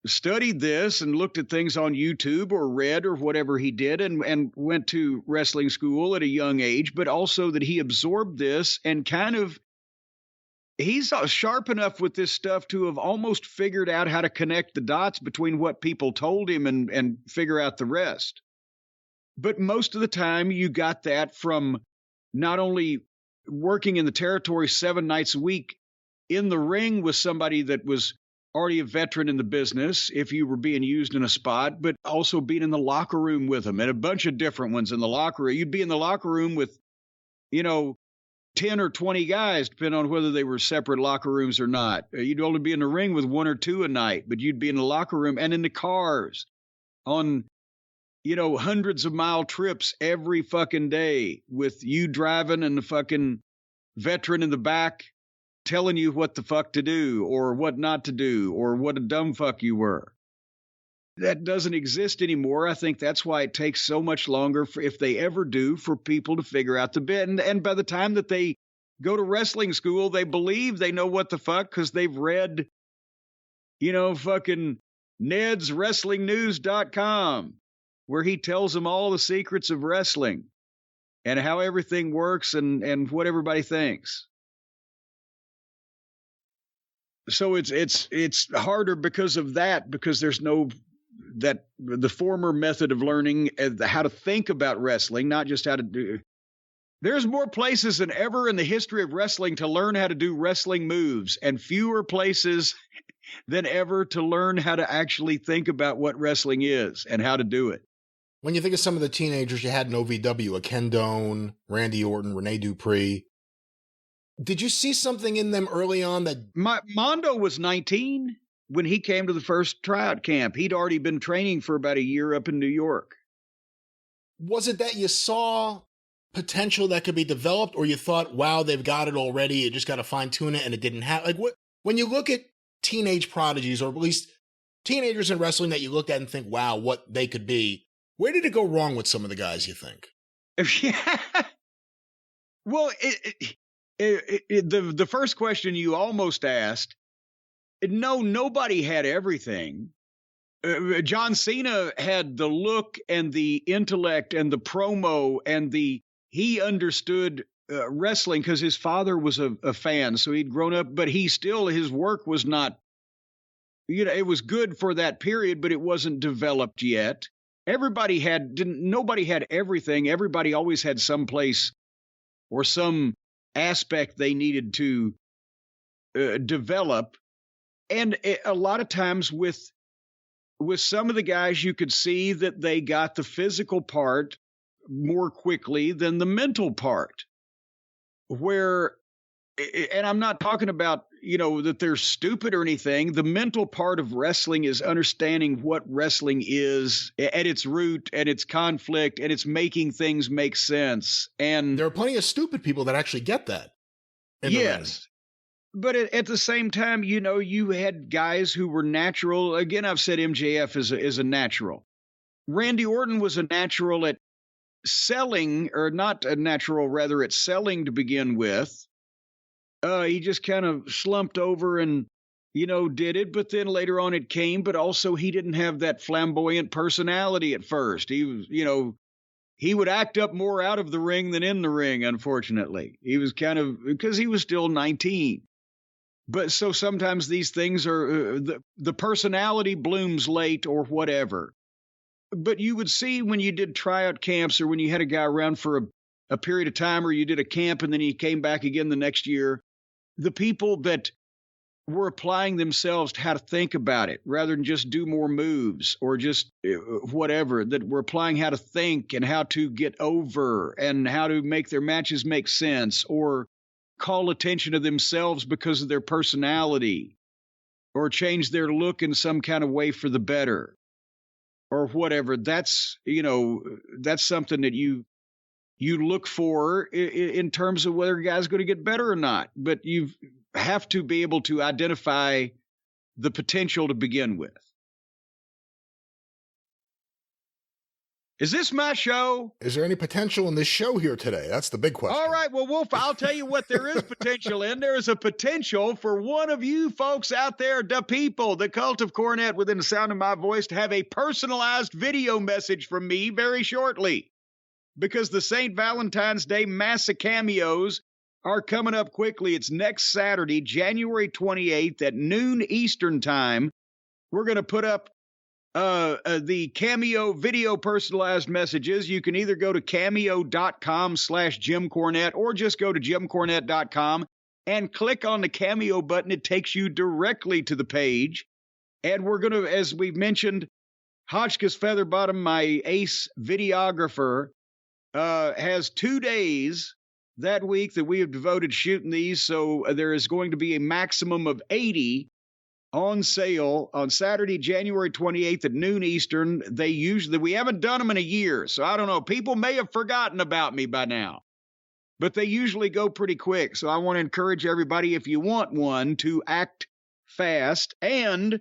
studied this and looked at things on YouTube or read or whatever he did and went to wrestling school at a young age, but also that he absorbed this and kind of, he's sharp enough with this stuff to have almost figured out how to connect the dots between what people told him and figure out the rest. But most of the time you got that from not only working in the territory 7 nights a week in the ring with somebody that was already a veteran in the business, if you were being used in a spot, but also being in the locker room with them, and a bunch of different ones in the locker room. You'd be in the locker room with, 10 or 20 guys, depending on whether they were separate locker rooms or not. You'd only be in the ring with 1 or 2 a night, but you'd be in the locker room and in the cars on, hundreds of mile trips every fucking day with you driving and the fucking veteran in the back telling you what the fuck to do or what not to do or what a dumb fuck you were. That doesn't exist anymore. I think that's why it takes so much longer, if they ever do, for people to figure out the bit. And by the time that they go to wrestling school, they believe they know what the fuck because they've read, fucking nedswrestlingnews.com, where he tells them all the secrets of wrestling and how everything works and what everybody thinks. So it's harder because of that, because there's the former method of learning how to think about wrestling, not just how to do. There's more places than ever in the history of wrestling to learn how to do wrestling moves, and fewer places than ever to learn how to actually think about what wrestling is and how to do it. When you think of some of the teenagers you had in OVW, a Ken Doane, Randy Orton, Rene Dupree, did you see something in them early on that... Mondo was 19 when he came to the first tryout camp. He'd already been training for about a year up in New York. Was it that you saw potential that could be developed, or you thought, wow, they've got it already, you just got to fine-tune it, and it didn't have... When you look at teenage prodigies, or at least teenagers in wrestling that you look at and think, wow, what they could be, where did it go wrong with some of the guys, you think? Yeah. Well, the first question you almost asked, no, nobody had everything. John Cena had the look and the intellect and the promo and he understood wrestling because his father was a fan, so he'd grown up, but his work was not, it was good for that period, but it wasn't developed yet. Nobody had everything. Everybody always had some place or some aspect they needed to develop. And a lot of times with some of the guys, you could see that they got the physical part more quickly than the mental part. And I'm not talking about, that they're stupid or anything. The mental part of wrestling is understanding what wrestling is at its root and its conflict, and it's making things make sense. And there are plenty of stupid people that actually get that. Yes. But at the same time, you had guys who were natural. Again, I've said MJF is a natural. Randy Orton was a natural at selling, or not a natural, rather at selling to begin with. He just kind of slumped over and, did it. But then later on it came. But also he didn't have that flamboyant personality at first. He was, he would act up more out of the ring than in the ring, unfortunately. He was because he was still 19. But so sometimes these things are, the personality blooms late or whatever. But you would see when you did tryout camps, or when you had a guy around for a period of time, or you did a camp and then he came back again the next year, the people that were applying themselves to how to think about it rather than just do more moves or just whatever, that were applying how to think and how to get over and how to make their matches make sense, or call attention to themselves because of their personality, or change their look in some kind of way for the better, or whatever. That's something that you look for in terms of whether a guy's going to get better or not. But you have to be able to identify the potential to begin with. Is this my show? Is there any potential in this show here today? That's the big question. All right, well, Wolf, I'll tell you what there is potential in. There is a potential for one of you folks out there, the people, the cult of Cornette within the sound of my voice, to have a personalized video message from me very shortly. Because the St. Valentine's Day Massa cameos are coming up quickly. It's next Saturday, January 28th at noon Eastern time. We're going to put up the cameo video personalized messages. You can either go to cameo.com/Jim Cornette or just go to jimcornette.com and click on the cameo button. It takes you directly to the page. And we're going to, as we've mentioned, Hotchkiss Featherbottom, my ace videographer, has 2 days that week that we have devoted shooting these. So there is going to be a maximum of 80 on sale on Saturday, January 28th at noon Eastern. We haven't done them in a year, so I don't know. People may have forgotten about me by now, but they usually go pretty quick. So I want to encourage everybody, if you want one, to act fast and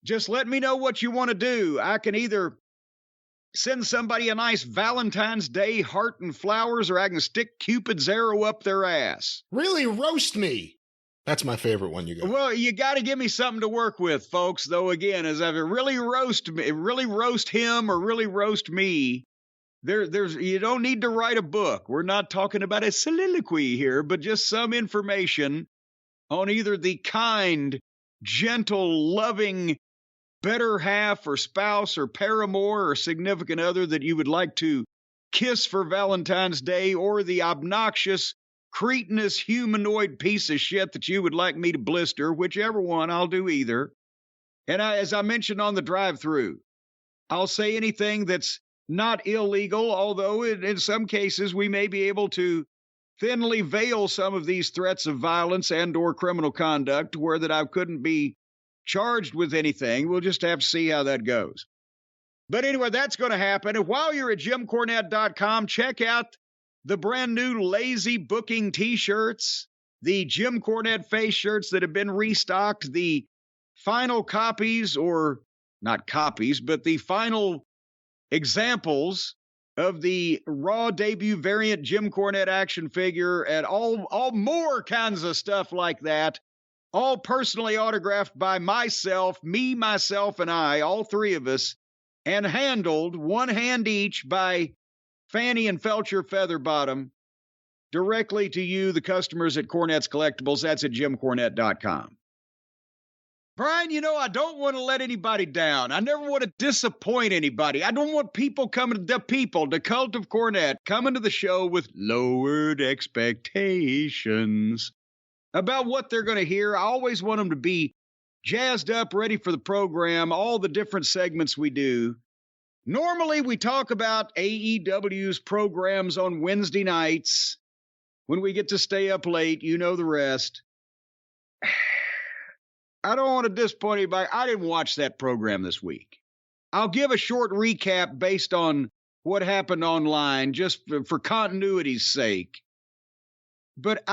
just let me know what you want to do. I can either send somebody a nice Valentine's Day heart and flowers, or I can stick Cupid's arrow up their ass. Really roast me. That's my favorite one you got. Well, you got to give me something to work with, folks. Though, again, as I've really roast him or really roast me, there's you don't need to write a book. We're not talking about a soliloquy here, but just some information on either the kind, gentle, loving better half or spouse or paramour or significant other that you would like to kiss for Valentine's Day, or the obnoxious, cretinous, humanoid piece of shit that you would like me to blister. Whichever one, I'll do either. And as I mentioned on the drive-thru, I'll say anything that's not illegal, although in some cases we may be able to thinly veil some of these threats of violence and or criminal conduct where that I couldn't be charged with anything. We'll just have to see how that goes. But anyway, that's going to happen. And while you're at JimCornette.com, check out the brand new Lazy Booking t-shirts, the Jim Cornette face shirts that have been restocked, the final copies, or not copies, but the final examples of the Raw debut variant Jim Cornette action figure, and all more kinds of stuff like that, all personally autographed by myself, myself, and I, all three of us, and handled, one hand each, by Fanny and Felcher Featherbottom, directly to you, the customers at Cornette's Collectibles. That's at JimCornette.com. Brian, I don't want to let anybody down. I never want to disappoint anybody. I don't want people the cult of Cornette, coming to the show with lowered expectations about what they're going to hear. I always want them to be jazzed up, ready for the program, all the different segments we do. Normally, we talk about AEW's programs on Wednesday nights when we get to stay up late. You know the rest. I don't want to disappoint anybody. I didn't watch that program this week. I'll give a short recap based on what happened online, just for continuity's sake. But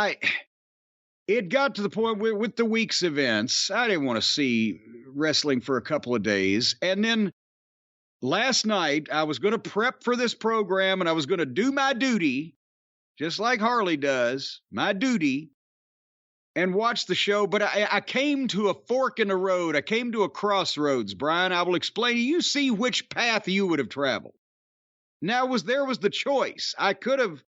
it got to the point where, with the week's events, I didn't want to see wrestling for a couple of days. And then last night, I was going to prep for this program, and I was going to do my duty, just like Harley does, my duty, and watch the show. But I came to a fork in the road. I came to a crossroads, Brian. I will explain to you. You see which path you would have traveled. Now, there was the choice. I could have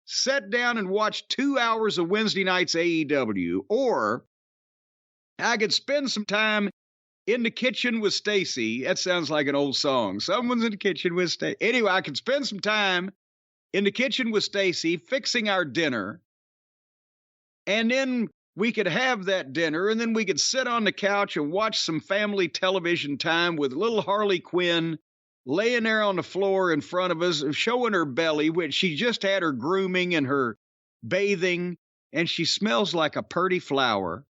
sat down and watched 2 hours of Wednesday night's AEW, or I could spend some time in the kitchen with Stacy. That sounds like an old song. Someone's in the kitchen with Stacy. Anyway, I could spend some time in the kitchen with Stacy fixing our dinner, and then we could have that dinner, and then we could sit on the couch and watch some family television time with little Harley Quinn laying there on the floor in front of us, showing her belly, which she just had her grooming and her bathing, and she smells like a purty flower,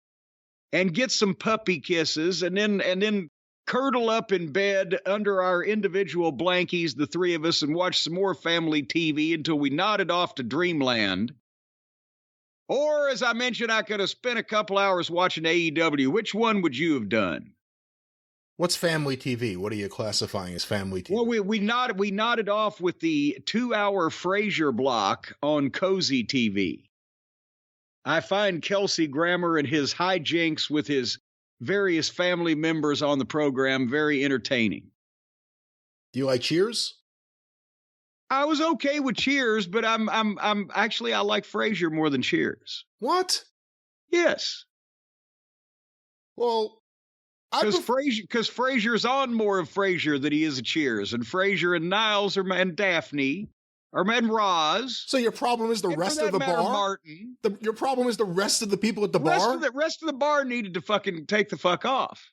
and get some puppy kisses, and then curdle up in bed under our individual blankies, the three of us, and watch some more family TV until we nodded off to dreamland. Or, as I mentioned, I could have spent a couple hours watching AEW. Which one would you have done? What's family TV? What are you classifying as family TV? Well, we nodded off with the 2-hour Frasier block on Cozy TV. I find Kelsey Grammer and his hijinks with his various family members on the program very entertaining. Do you like Cheers? I was okay with Cheers, but I'm actually I like Frasier more than Cheers. What? Yes. Well, because Frasier's on more of Frasier than he is of Cheers, and Frasier and Niles and Daphne and Roz. So your problem is the rest of the bar? Martin. Your problem is the rest of the people at the bar? The rest of the bar needed to fucking take the fuck off.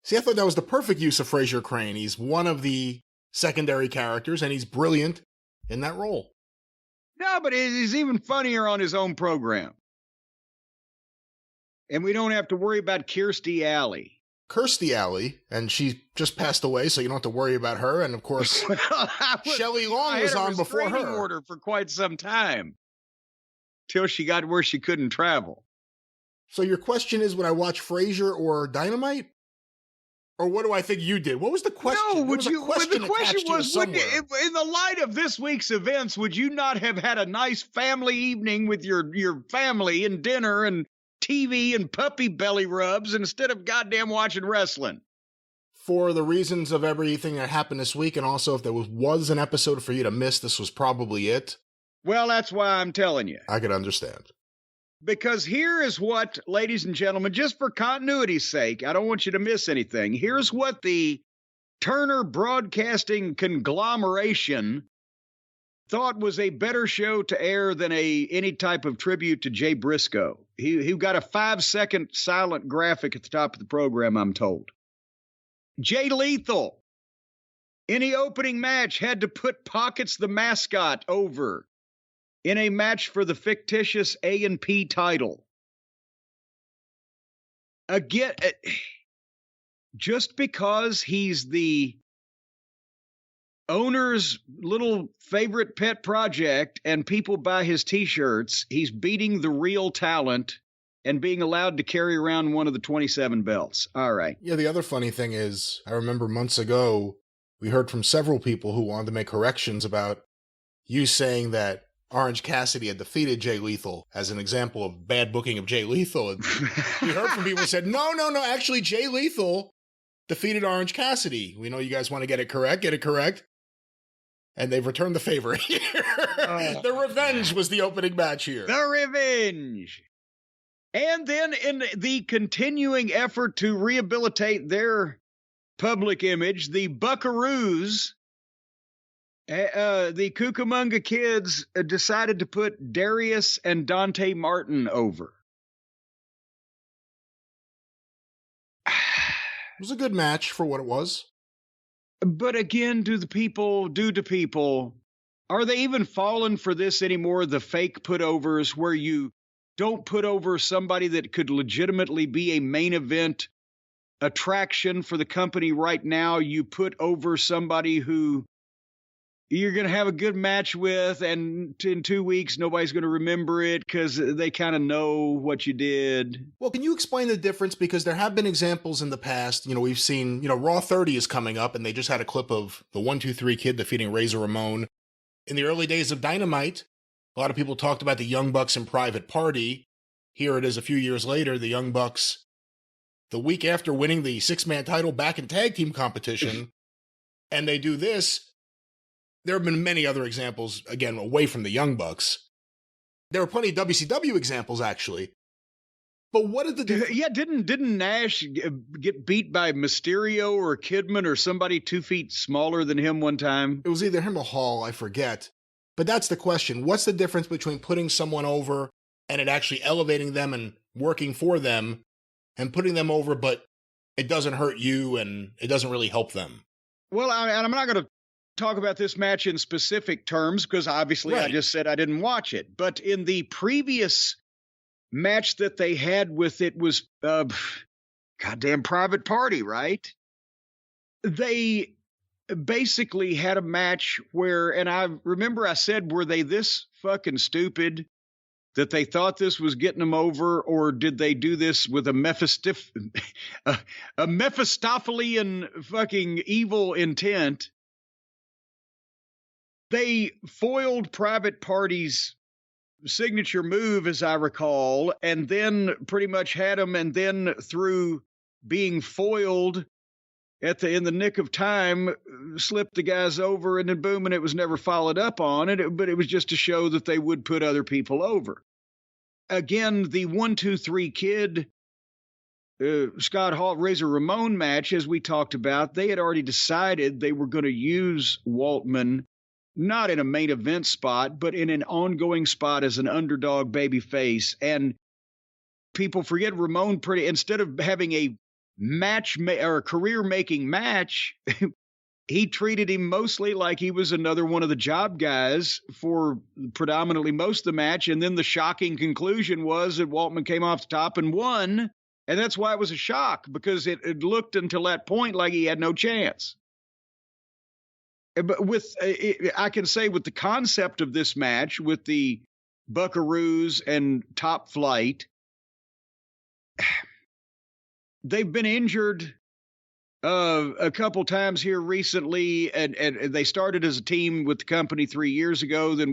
See, I thought that was the perfect use of Frasier Crane. He's one of the secondary characters, and he's brilliant in that role. No, but he's even funnier on his own program. And we don't have to worry about Kirstie Alley. Kirstie Alley, and she just passed away, so you don't have to worry about her. And of course, Shelley Long was on before her. I had a restraining order for quite some time, till she got where she couldn't travel. So your question is, would I watch Frasier or Dynamite? Or what do I think you did? What was the question? No, the question was, in the light of this week's events, would you not have had a nice family evening with your family and dinner and TV and puppy belly rubs instead of goddamn watching wrestling? For the reasons of everything that happened this week, and also if there was an episode for you to miss, this was probably it. Well, that's why I'm telling you. I could understand. Because here is what, ladies and gentlemen, just for continuity's sake, I don't want you to miss anything. Here's what the Turner Broadcasting conglomeration thought was a better show to air than any type of tribute to Jay Briscoe. He got a 5-second silent graphic at the top of the program, I'm told. Jay Lethal, in the opening match, had to put Pockets the mascot over in a match for the fictitious A&P title. Again, just because he's the owner's little favorite pet project and people buy his T-shirts, he's beating the real talent and being allowed to carry around one of the 27 belts. All right. Yeah, the other funny thing is, I remember months ago, we heard from several people who wanted to make corrections about you saying that Orange Cassidy had defeated Jay Lethal as an example of bad booking of Jay Lethal. And we heard from people who said, no, actually Jay Lethal defeated Orange Cassidy. We know you guys want to get it correct. And they've returned the favor here. The Revenge was the opening match here. The Revenge. And then in the continuing effort to rehabilitate their public image, the Buckaroos, the Cucamonga Kids, decided to put Darius and Dante Martin over. It was a good match for what it was. But again, do to people, are they even falling for this anymore? The fake putovers where you don't put over somebody that could legitimately be a main event attraction for the company right now. You put over somebody who you're going to have a good match with, and in 2 weeks, nobody's going to remember it because they kind of know what you did. Well, can you explain the difference? Because there have been examples in the past. We've seen, Raw 30 is coming up, and they just had a clip of the 1-2-3 Kid defeating Razor Ramon. In the early days of Dynamite, a lot of people talked about the Young Bucks and Private Party. Here it is a few years later, the Young Bucks, the week after winning the 6-man title back in tag team competition, and they do this. There have been many other examples, again, away from the Young Bucks. There are plenty of WCW examples, actually. But what did the... Yeah, didn't Nash get beat by Mysterio or Kidman or somebody 2 feet smaller than him one time? It was either him or Hall, I forget. But that's the question. What's the difference between putting someone over and it actually elevating them and working for them, and putting them over, but it doesn't hurt you and it doesn't really help them? Well, I'm not going to talk about this match in specific terms because obviously right. I just said I didn't watch it. But in the previous match that they had with it was goddamn Private Party, right? They basically had a match where, and I remember I said, were they this fucking stupid that they thought this was getting them over, or did they do this with a Mephistophelian fucking evil intent? They foiled Private Party's signature move, as I recall, and then pretty much had him, and then through being foiled in the nick of time, slipped the guys over, and then boom, and it was never followed up on it. But it was just to show that they would put other people over. Again, the 1, 2, 3 Kid Scott Hall Razor Ramon match, as we talked about, they had already decided they were going to use Waltman not in a main event spot, but in an ongoing spot as an underdog babyface. And people forget Ramon instead of having a or a career-making match, he treated him mostly like he was another one of the job guys for predominantly most of the match. And then the shocking conclusion was that Waltman came off the top and won. And that's why it was a shock, because it looked until that point like he had no chance. But I can say with the concept of this match, with the Buckaroos and Top Flight, they've been injured a couple times here recently, and they started as a team with the company 3 years ago. Then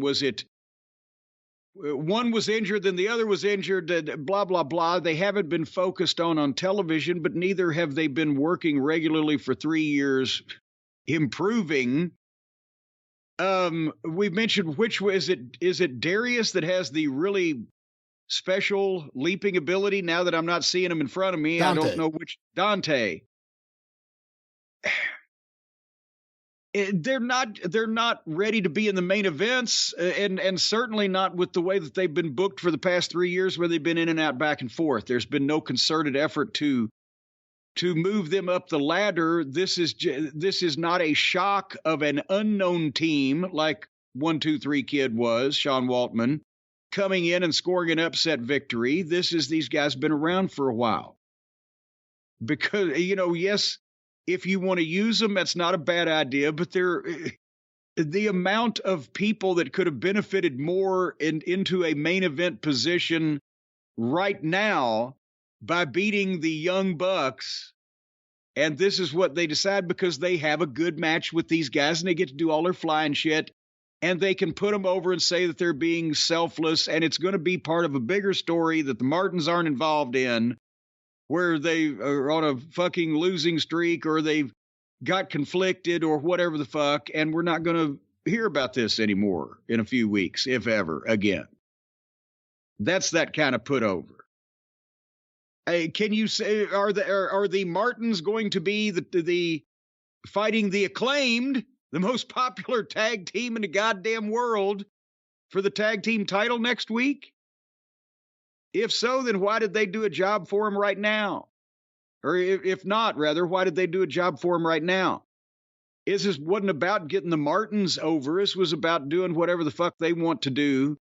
one was injured, then the other was injured, blah, blah, blah. They haven't been focused on television, but neither have they been working regularly for 3 years, improving. We've mentioned is it Darius that has the really special leaping ability? Now that I'm not seeing him in front of me, Dante. I don't know which. Dante. They're not ready to be in the main events, and certainly not with the way that they've been booked for the past 3 years, where they've been in and out, back and forth. There's been no concerted effort to move them up the ladder. This is not a shock of an unknown team like 1, 2, 3 Kid was, Sean Waltman, coming in and scoring an upset victory. These guys been around for a while. Because, yes, if you want to use them, that's not a bad idea, but the amount of people that could have benefited more into a main event position right now by beating the Young Bucks, and this is what they decide because they have a good match with these guys and they get to do all their flying shit, and they can put them over and say that they're being selfless, and it's going to be part of a bigger story that the Martins aren't involved in, where they are on a fucking losing streak or they've got conflicted or whatever the fuck, and we're not going to hear about this anymore in a few weeks, if ever, again. That's that kind of put over. Can you say, are the Martins going to be the fighting the Acclaimed, the most popular tag team in the goddamn world, for the tag team title next week? If so, then why did they do a job for him right now? Or if not, rather, why did they do a job for him right now? This wasn't about getting the Martins over. This was about doing whatever the fuck they want to do.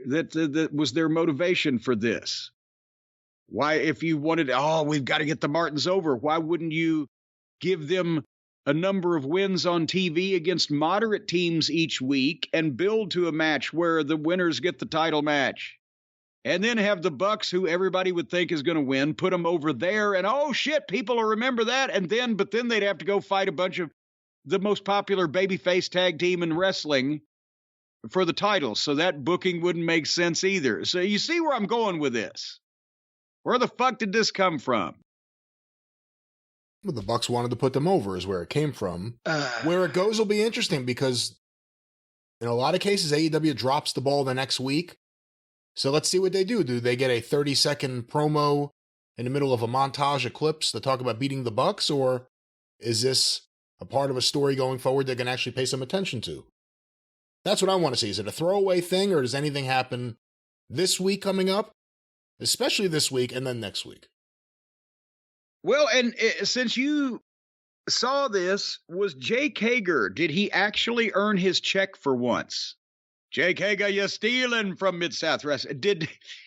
That was their motivation for this. Why, if you wanted, we've got to get the Martins over, why wouldn't you give them a number of wins on TV against moderate teams each week and build to a match where the winners get the title match? And then have the Bucks, who everybody would think is going to win, put them over there, and oh shit, people will remember that. But then they'd have to go fight a bunch of the most popular babyface tag team in wrestling for the title. So that booking wouldn't make sense either. So you see where I'm going with this. Where the fuck did this come from? Well, the Bucks wanted to put them over is where it came from. Where it goes will be interesting because in a lot of cases, AEW drops the ball the next week. So let's see what they do. Do they get a 30-second promo in the middle of a montage of clips that talk about beating the Bucks, or is this a part of a story going forward they're going to actually pay some attention to? That's what I want to see. Is it a throwaway thing, or does anything happen this week coming up? Especially this week and then next week. Well, and since you saw this, was Jake Hager, did he actually earn his check for once? Jake Hager, you're stealing from Mid-South Wrestling.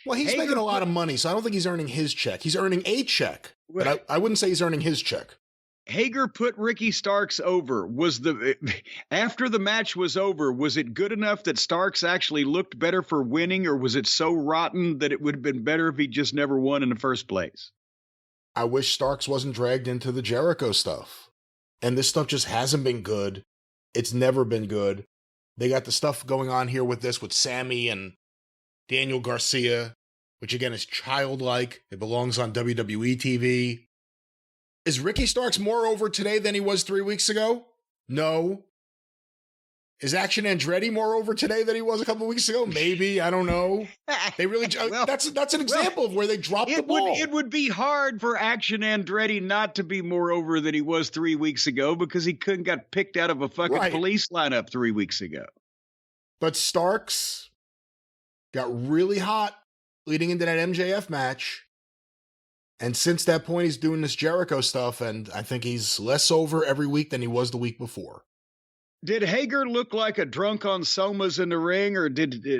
Well, he's making a lot of money, so I don't think he's earning his check. He's earning a check. But I wouldn't say he's earning his check. Hager put Ricky Starks over. After the match was over, was it good enough that Starks actually looked better for winning, or was it so rotten that it would have been better if he just never won in the first place? I wish Starks wasn't dragged into the Jericho stuff. And this stuff just hasn't been good. It's never been good. They got the stuff going on here with Sammy and Daniel Garcia, which again is childlike. It belongs on WWE TV. Is Ricky Starks more over today than he was 3 weeks ago? No. Is Action Andretti more over today than he was a couple of weeks ago? Maybe. I don't know. They really that's an example of where they dropped the ball. It would be hard for Action Andretti not to be more over than he was 3 weeks ago because he couldn't got picked out of a fucking police lineup 3 weeks ago. But Starks got really hot leading into that MJF match. And since that point, he's doing this Jericho stuff, and I think he's less over every week than he was the week before. Did Hager look like a drunk on somas in the ring, or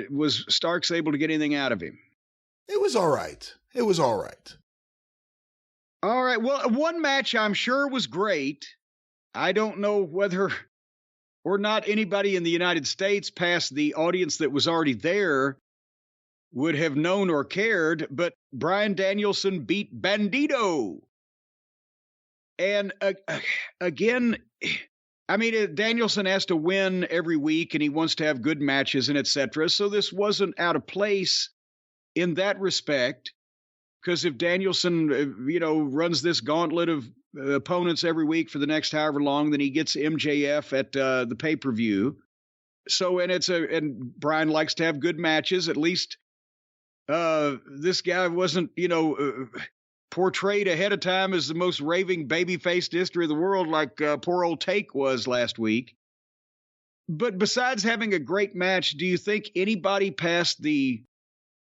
was Starks able to get anything out of him? It was all right. All right. Well, one match I'm sure was great. I don't know whether or not anybody in the United States past the audience that was already there would have known or cared, but Bryan Danielson beat Bandito. And again, I mean, Danielson has to win every week, and he wants to have good matches and etc. So this wasn't out of place in that respect, because if Danielson, runs this gauntlet of opponents every week for the next however long, then he gets MJF at the pay-per-view. So, and Bryan likes to have good matches. At least this guy wasn't, portrayed ahead of time as the most raving babyface in history of the world, like poor old Take was last week. But besides having a great match, do you think anybody past the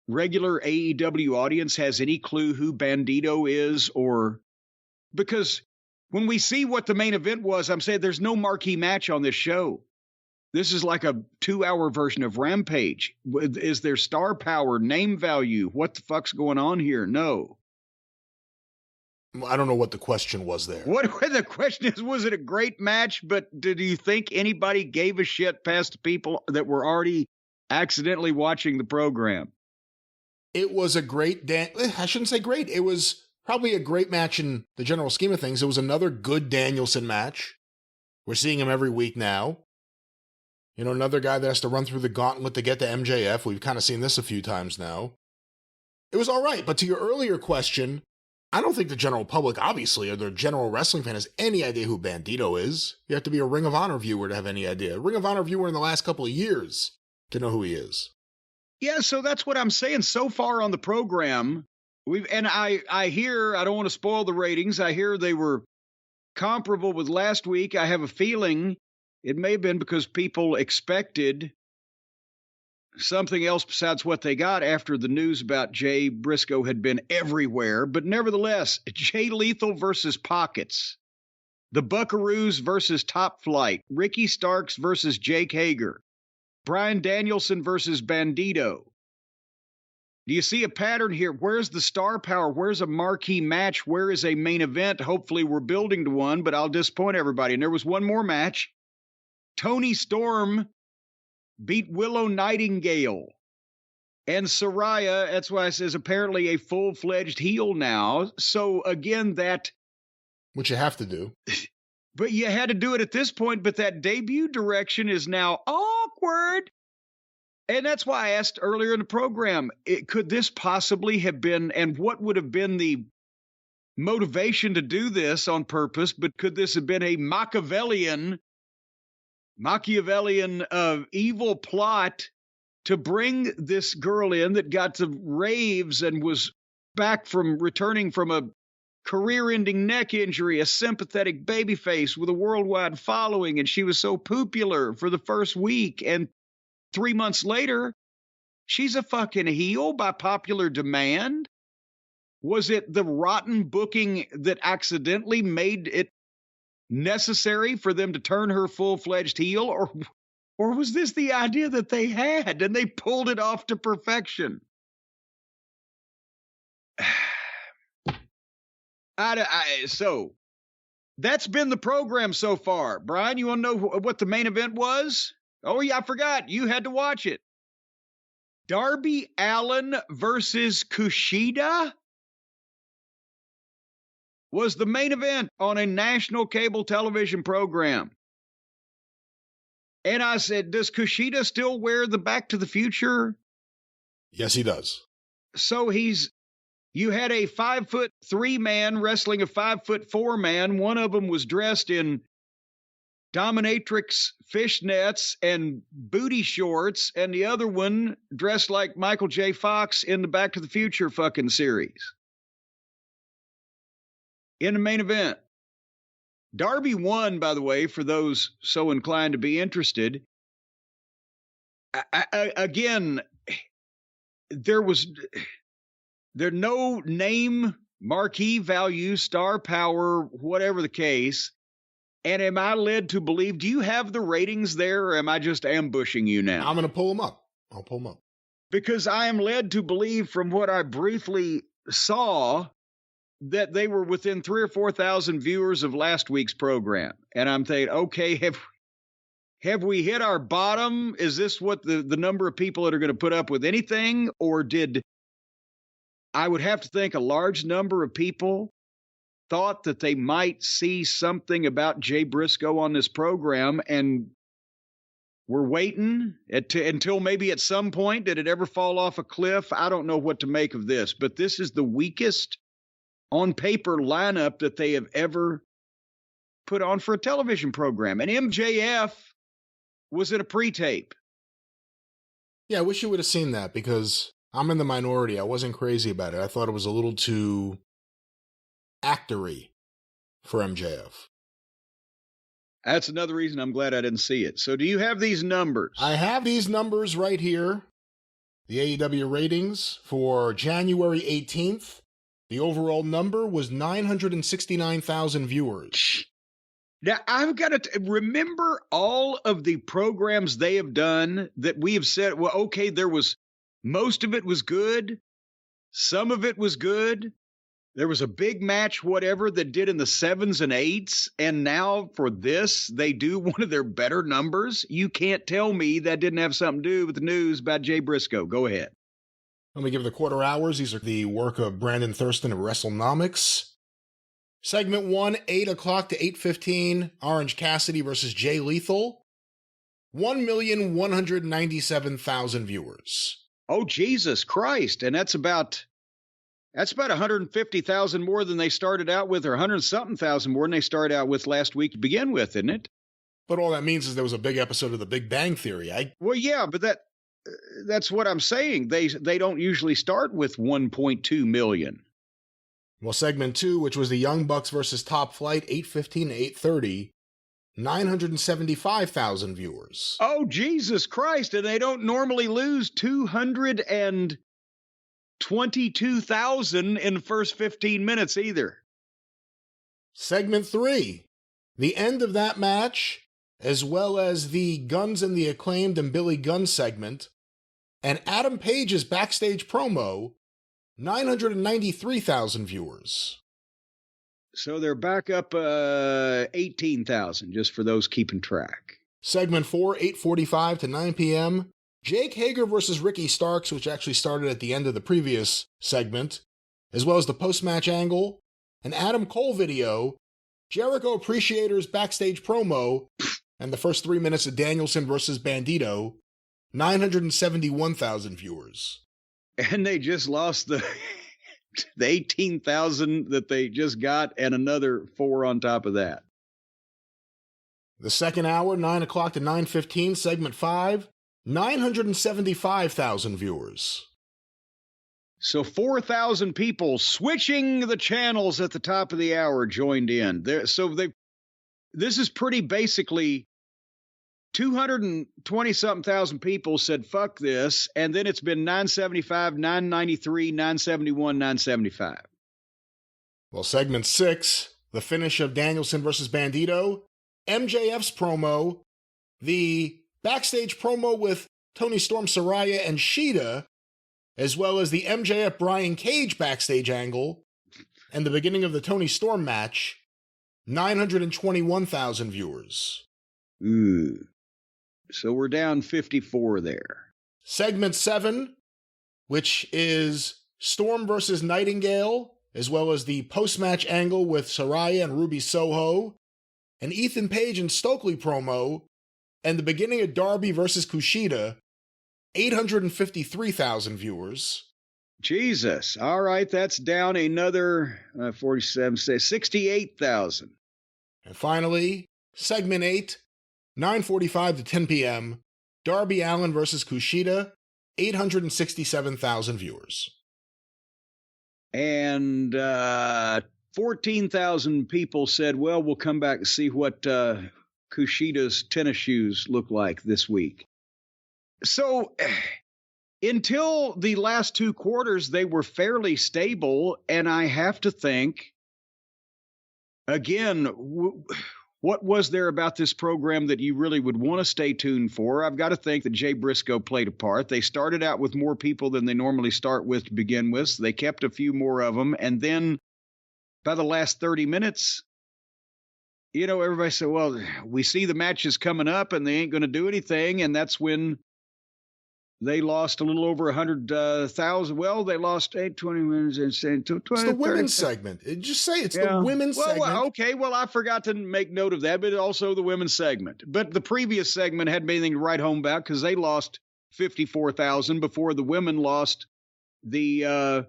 regular AEW audience has any clue who Bandito is? Or because when we see what the main event was, I'm saying there's no marquee match on this show. This is like a 2-hour version of Rampage. Is there star power, name value? What the fuck's going on here? No. I don't know what the question was there. What the question is, was it a great match? But do you think anybody gave a shit past the people that were already accidentally watching the program? It was a great, I shouldn't say great. It was probably a great match in the general scheme of things. It was another good Danielson match. We're seeing him every week now. Another guy that has to run through the gauntlet to get to MJF. We've kind of seen this a few times now. It was all right, but to your earlier question, I don't think the general public, obviously, or the general wrestling fan has any idea who Bandito is. You have to be a Ring of Honor viewer to have any idea. A Ring of Honor viewer in the last couple of years to know who he is. Yeah, so that's what I'm saying. So far on the program, I hear, I don't want to spoil the ratings, I hear they were comparable with last week. I have a feeling it may have been because people expected something else besides what they got after the news about Jay Briscoe had been everywhere. But nevertheless, Jay Lethal versus Pockets, the Buckaroos versus Top Flight, Ricky Starks versus Jake Hager, Bryan Danielson versus Bandito. Do you see a pattern here? Where's the star power? Where's a marquee match? Where is a main event? Hopefully we're building to one, but I'll disappoint everybody. And there was one more match. Tony Storm beat Willow Nightingale. And Saraya, that's why it says apparently a full-fledged heel now. So again, which you have to do. But you had to do it at this point, but that debut direction is now awkward. And that's why I asked earlier in the program, could this possibly have been, and what would have been the motivation to do this on purpose, but could this have been a Machiavellian evil plot to bring this girl in that got to raves and was returning from a career-ending neck injury, a sympathetic babyface with a worldwide following, and she was so popular for the first week, and 3 months later, she's a fucking heel by popular demand? Was it the rotten booking that accidentally made it necessary for them to turn her full-fledged heel, or was this the idea that they had and they pulled it off to perfection? So That's been the program so far. Brian, you want to know what the main event was? Oh, yeah, I forgot. You had to watch it. Darby Allin versus Kushida was the main event on a national cable television program. And I said, does Kushida still wear the Back to the Future? Yes, he does. So you had a 5'3" man wrestling a 5'4" man. One of them was dressed in dominatrix fishnets and booty shorts, and the other one dressed like Michael J. Fox in the Back to the Future fucking series. In the main event. Darby won, by the way, for those so inclined to be interested. Again, there's no name, marquee value, star power, whatever the case. And am I led to believe, do you have the ratings there, or am I just ambushing you now? I'm going to pull them up. I'll pull them up. Because I am led to believe from what I briefly saw that they were within 3,000 or 4,000 viewers of last week's program. And I'm thinking, okay, have we hit our bottom? Is this what the number of people that are going to put up with anything? Or I would have to think a large number of people thought that they might see something about Jay Briscoe on this program, and we're waiting until maybe at some point. Did it ever fall off a cliff? I don't know what to make of this, but this is the weakest on paper lineup that they have ever put on for a television program. And MJF was in a pre-tape. Yeah, I wish you would have seen that, because I'm in the minority. I wasn't crazy about it. I thought it was a little too actory for MJF. That's another reason I'm glad I didn't see it. So do you have these numbers? I have these numbers right here. The AEW ratings for January 18th. The overall number was 969,000 viewers. Now, I've got to remember all of the programs they have done that we have said, well, okay, most of it was good. Some of it was good. There was a big match, whatever, that did in the 7s and 8s. And now for this, they do one of their better numbers. You can't tell me that didn't have something to do with the news about Jay Briscoe. Go ahead. Let me give the quarter hours. These are the work of Brandon Thurston of WrestleNomics. Segment 1, 8 o'clock to 8:15, Orange Cassidy versus Jay Lethal. 1,197,000 viewers. Oh, Jesus Christ. And that's about 150,000 more than they started out with, or 100-something thousand more than they started out with last week to begin with, isn't it? But all that means is there was a big episode of The Big Bang Theory. Well, yeah, but that's what I'm saying. They don't usually start with 1.2 million. Well, segment 2, which was the Young Bucks versus Top Flight, 8:15 to 8:30, 975,000 viewers. Oh, Jesus Christ. And they don't normally lose 222,000 in the first 15 minutes either. Segment 3, the end of that match, as well as the Guns and the Acclaimed and Billy Gunn segment, and Adam Page's backstage promo, 993,000 viewers. So they're back up 18,000, just for those keeping track. Segment 4, 8:45 to 9 p.m., Jake Hager versus Ricky Starks, which actually started at the end of the previous segment, as well as the post-match angle, an Adam Cole video, Jericho Appreciators backstage promo, and the first 3 minutes of Danielson versus Bandito, 971,000 viewers. And they just lost the 18,000 that they just got, and another 4 on top of that. The second hour, 9 o'clock to 9:15, segment 5, 975,000 viewers. So 4,000 people switching the channels at the top of the hour joined in. This is pretty basically 220-something thousand people said, fuck this. And then it's been 975, 993, 971, 975. Well, segment 6, the finish of Danielson versus Bandito, MJF's promo, the backstage promo with Tony Storm, Saraya, and Shida, as well as the MJF Brian Cage backstage angle, and the beginning of the Tony Storm match, 921,000 viewers. Ooh. So we're down 54 there. Segment 7, which is Storm versus Nightingale, as well as the post-match angle with Saraya and Ruby Soho, an Ethan Page and Stokely promo, and the beginning of Darby versus Kushida, 853,000 viewers. Jesus. All right, that's down another 47, 68,000. And finally, segment 8, 9:45 to 10 p.m., Darby Allin versus Kushida, 867,000 viewers. And 14,000 people said, well, we'll come back and see what Kushida's tennis shoes look like this week. So until the last 2 quarters, they were fairly stable. And I have to think, again, what was there about this program that you really would want to stay tuned for? I've got to think that Jay Briscoe played a part. They started out with more people than they normally start with to begin with. So they kept a few more of them. And then by the last 30 minutes, you know, everybody said, well, we see the matches coming up and they ain't going to do anything. And that's when they lost a little over 100,000. Well, they lost 20 minutes and 20. It's the women's segment. Just say it's the women's segment. Okay, well, I forgot to make note of that, but also the women's segment. But the previous segment hadn't anything to write home about because they lost 54,000 before the women lost the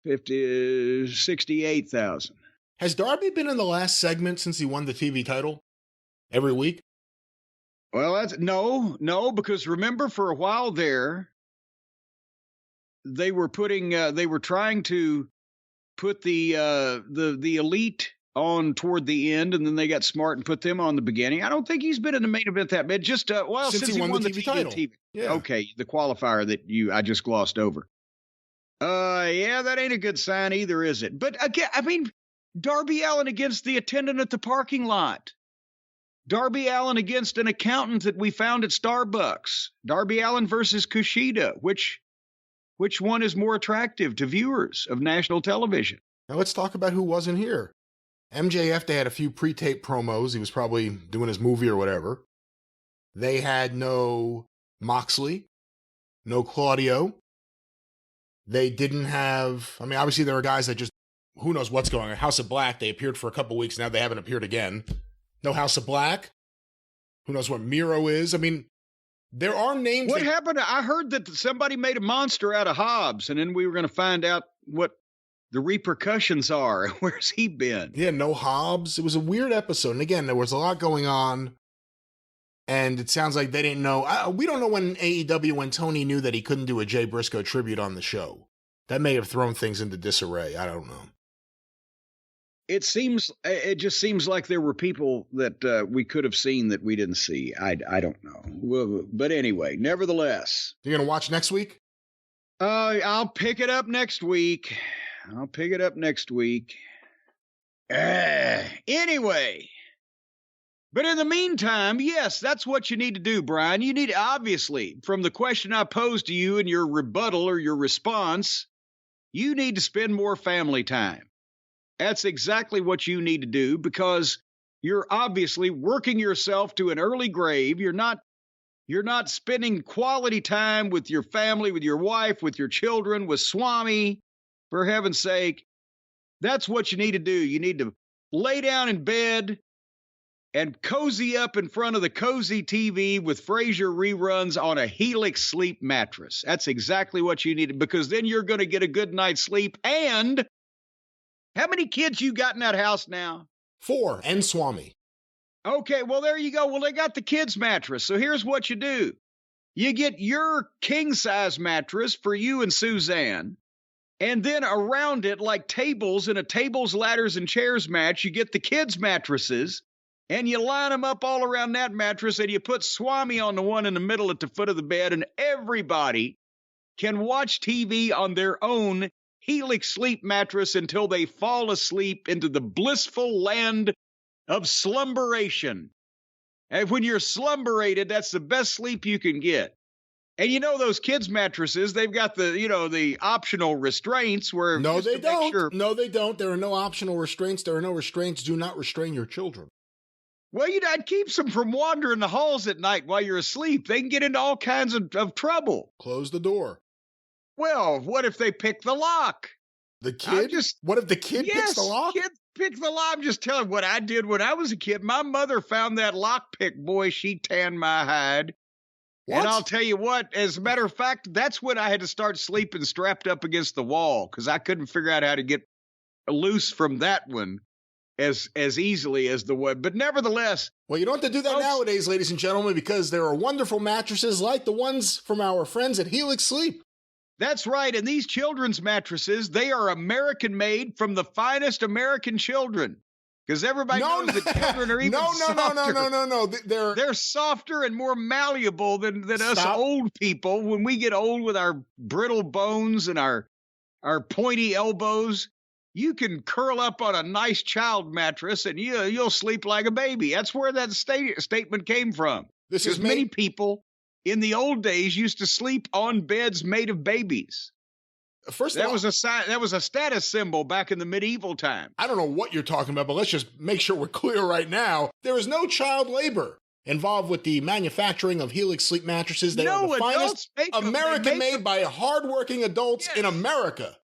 68,000. Has Darby been in the last segment since he won the TV title? Every week? Well, that's no, because remember for a while there, they were trying to put the elite on toward the end, and then they got smart and put them on the beginning. I don't think he's been in the main event that bit. Just since he won the TV title. Yeah. Okay, the qualifier that I just glossed over. Yeah, that ain't a good sign either, is it? But again, I mean, Darby Allin against the attendant at the parking lot. Darby Allin against an accountant that we found at Starbucks. Darby Allin versus Kushida. Which one is more attractive to viewers of national television? Now let's talk about who wasn't here. MJF, they had a few pre-tape promos. He was probably doing his movie or whatever. They had no Moxley, no Claudio. They didn't have, I mean, obviously there are guys that just, who knows what's going on. House of Black, they appeared for a couple weeks. Now they haven't appeared again. No House of Black. Who knows what Miro is? I mean, there are names. What happened? I heard that somebody made a monster out of Hobbs, and then we were going to find out what the repercussions are. Where's he been? Yeah, no Hobbs. It was a weird episode. And again, there was a lot going on. And it sounds like they didn't know. We don't know when AEW, when Tony knew that he couldn't do a Jay Briscoe tribute on the show. That may have thrown things into disarray. I don't know. It just seems like there were people that we could have seen that we didn't see. I don't know. But anyway, nevertheless. You're going to watch next week? I'll pick it up next week. Anyway. But in the meantime, yes, that's what you need to do, Brian. You need, obviously, from the question I posed to you in your rebuttal or your response, you need to spend more family time. That's exactly what you need to do because you're obviously working yourself to an early grave. You're not spending quality time with your family, with your wife, with your children, with Swami, for heaven's sake. That's what you need to do. You need to lay down in bed and cozy up in front of the cozy TV with Frasier reruns on a Helix sleep mattress. That's exactly what you need, because then you're going to get a good night's sleep. And how many kids you got in that house now? 4, and Swami. Okay, well, there you go. Well, they got the kids' mattress. So here's what you do. You get your king-size mattress for you and Suzanne, and then around it, like tables in a tables, ladders, and chairs match, you get the kids' mattresses, and you line them up all around that mattress, and you put Swami on the one in the middle at the foot of the bed, and everybody can watch TV on their own Helix sleep mattress until they fall asleep into the blissful land of slumberation. And when you're slumberated, that's the best sleep you can get. And you know those kids' mattresses, they've got the optional restraints where No, they don't. Sure. No, they don't. There are no optional restraints. There are no restraints. Do not restrain your children. Well, that keeps them from wandering the halls at night while you're asleep. They can get into all kinds of trouble. Close the door. Well, what if they pick the lock? The kid? What if the kid picks the lock? Yes, kid pick the lock. I'm just telling what I did when I was a kid. My mother found that lock pick. Boy, she tanned my hide. What? And I'll tell you what, as a matter of fact, that's when I had to start sleeping strapped up against the wall because I couldn't figure out how to get loose from that one as easily as the one. But nevertheless. Well, you don't have to do that nowadays, ladies and gentlemen, because there are wonderful mattresses like the ones from our friends at Helix Sleep. That's right. And these children's mattresses, they are American made from the finest American children. Because everybody knows that children are even softer. No. They're softer and more malleable than us old people. When we get old with our brittle bones and our pointy elbows, you can curl up on a nice child mattress and you'll sleep like a baby. That's where that statement came from. Because many people in the old days used to sleep on beds made of babies. That was a status symbol back in the medieval time. I don't know what you're talking about, but let's just make sure we're clear right now. There is no child labor involved with the manufacturing of Helix Sleep mattresses. They are the finest American-made by hardworking adults in America.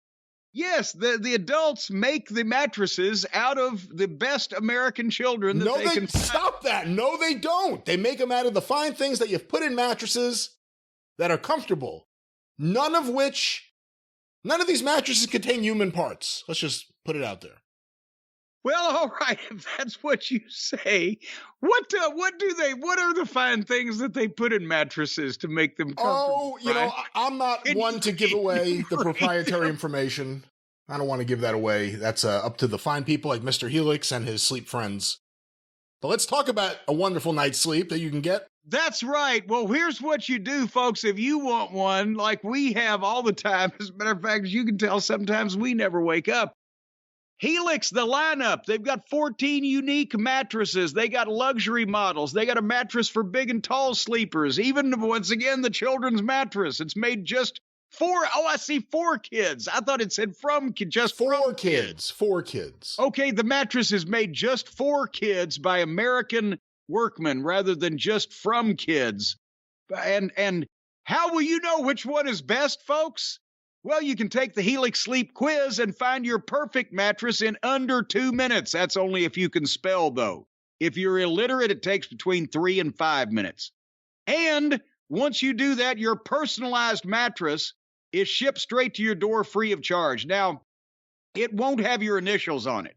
Yes, the adults make the mattresses out of the best American children that they can. Stop that. No, they don't. They make them out of the fine things that you've put in mattresses that are comfortable. None of these mattresses contain human parts. Let's just put it out there. Well, all right, if that's what you say. What are the fine things that they put in mattresses to make them comfortable? Oh, I'm not one to give away the proprietary information. I don't want to give that away. That's up to the fine people like Mr. Helix and his sleep friends. But let's talk about a wonderful night's sleep that you can get. That's right. Well, here's what you do, folks. If you want one like we have all the time, as a matter of fact, as you can tell, sometimes we never wake up. Helix, the lineup, they've got 14 unique mattresses. They got luxury models. They got a mattress for big and tall sleepers. Even, once again, the children's mattress. It's made just for, I see 4 kids. I thought it said just 4 kids. 4 kids. Okay, the mattress is made just for kids by American workmen rather than just from kids. And how will you know which one is best, folks? Well, you can take the Helix Sleep quiz and find your perfect mattress in under 2 minutes. That's only if you can spell, though. If you're illiterate, it takes between 3 and 5 minutes. And once you do that, your personalized mattress is shipped straight to your door free of charge. Now, it won't have your initials on it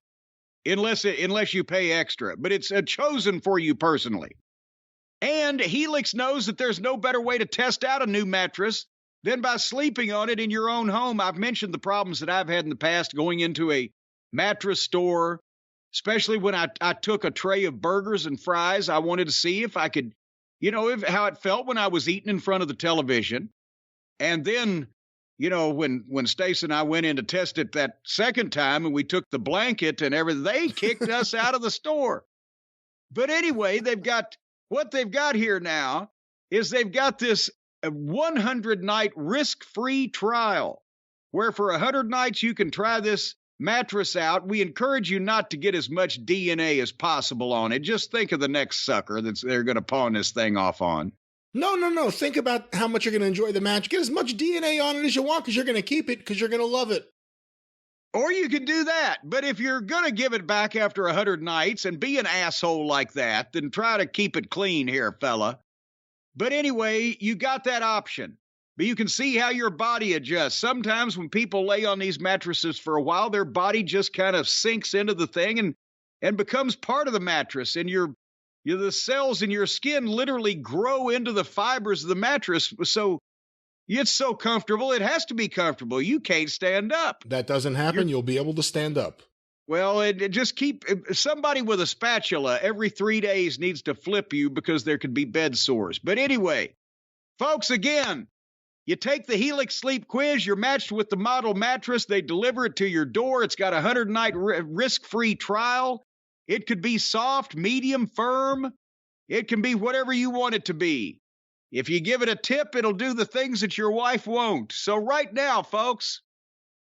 unless you pay extra, but it's chosen for you personally. And Helix knows that there's no better way to test out a new mattress than by sleeping on it in your own home. I've mentioned the problems that I've had in the past going into a mattress store, especially when I took a tray of burgers and fries. I wanted to see if I could, how it felt when I was eating in front of the television. And then, when Stace and I went in to test it that second time and we took the blanket and everything, they kicked us out of the store. But anyway, what they've got here now is they've got this 100-night risk-free trial where for 100 nights you can try this mattress out. We encourage you not to get as much DNA as possible on it. Just think of the next sucker they're going to pawn this thing off on. No. Think about how much you're going to enjoy the match. Get as much DNA on it as you want because you're going to keep it because you're going to love it. Or you can do that. But if you're going to give it back after 100 nights and be an asshole like that, then try to keep it clean here, fella. But anyway, you got that option. But you can see how your body adjusts. Sometimes when people lay on these mattresses for a while, their body just kind of sinks into the thing and becomes part of the mattress. And the cells in your skin literally grow into the fibers of the mattress. So it's so comfortable, it has to be comfortable. You can't stand up. That doesn't happen. You'll be able to stand up. Well, somebody with a spatula every 3 days needs to flip you because there could be bed sores. But anyway, folks, again, you take the Helix Sleep quiz, you're matched with the model mattress, they deliver it to your door. It's got a 100-night risk-free trial. It could be soft, medium, firm. It can be whatever you want it to be. If you give it a tip, it'll do the things that your wife won't. So right now, folks,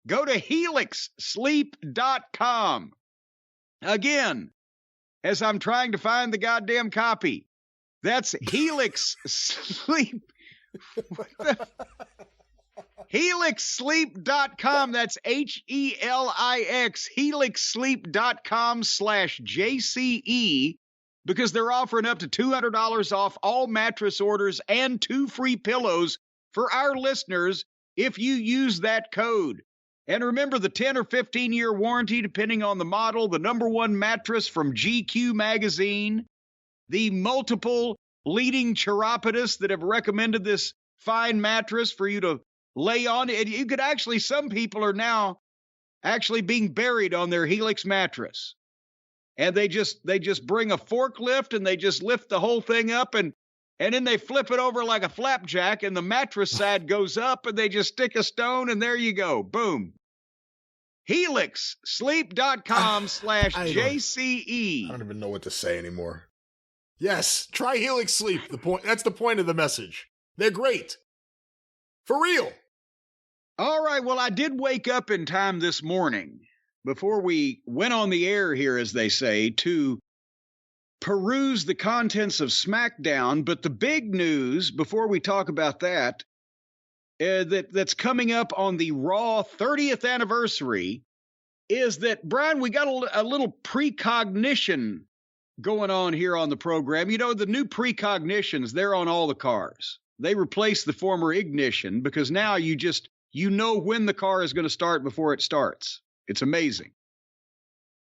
go to helixsleep.com. Again, as I'm trying to find the goddamn copy, that's Helix Sleep. HelixSleep.com. That's HELIX. HelixSleep.com/JCE. Because they're offering up to $200 off all mattress orders and 2 free pillows for our listeners if you use that code. And remember the 10 or 15-year warranty, depending on the model, the #1 mattress from GQ magazine, the multiple leading chiropodists that have recommended this fine mattress for you to lay on. And you could actually, some people are now actually being buried on their Helix mattress. And they just bring a forklift and they just lift the whole thing up and then they flip it over like a flapjack and the mattress side goes up and they just stick a stone and there you go. Boom. HelixSleep.com/JCE. I don't even know what to say anymore. Yes, try Helix Sleep. That's the point of the message. They're great. For real. All right. Well, I did wake up in time this morning before we went on the air here, as they say, to peruse the contents of Smackdown. But the big news, before we talk about that, that's coming up on the Raw 30th anniversary, is that, Brian, we got a little precognition going on here on the program. You know, the new precognitions, they're on all the cars. They replace the former ignition because now you know when the car is going to start before it starts. It's amazing.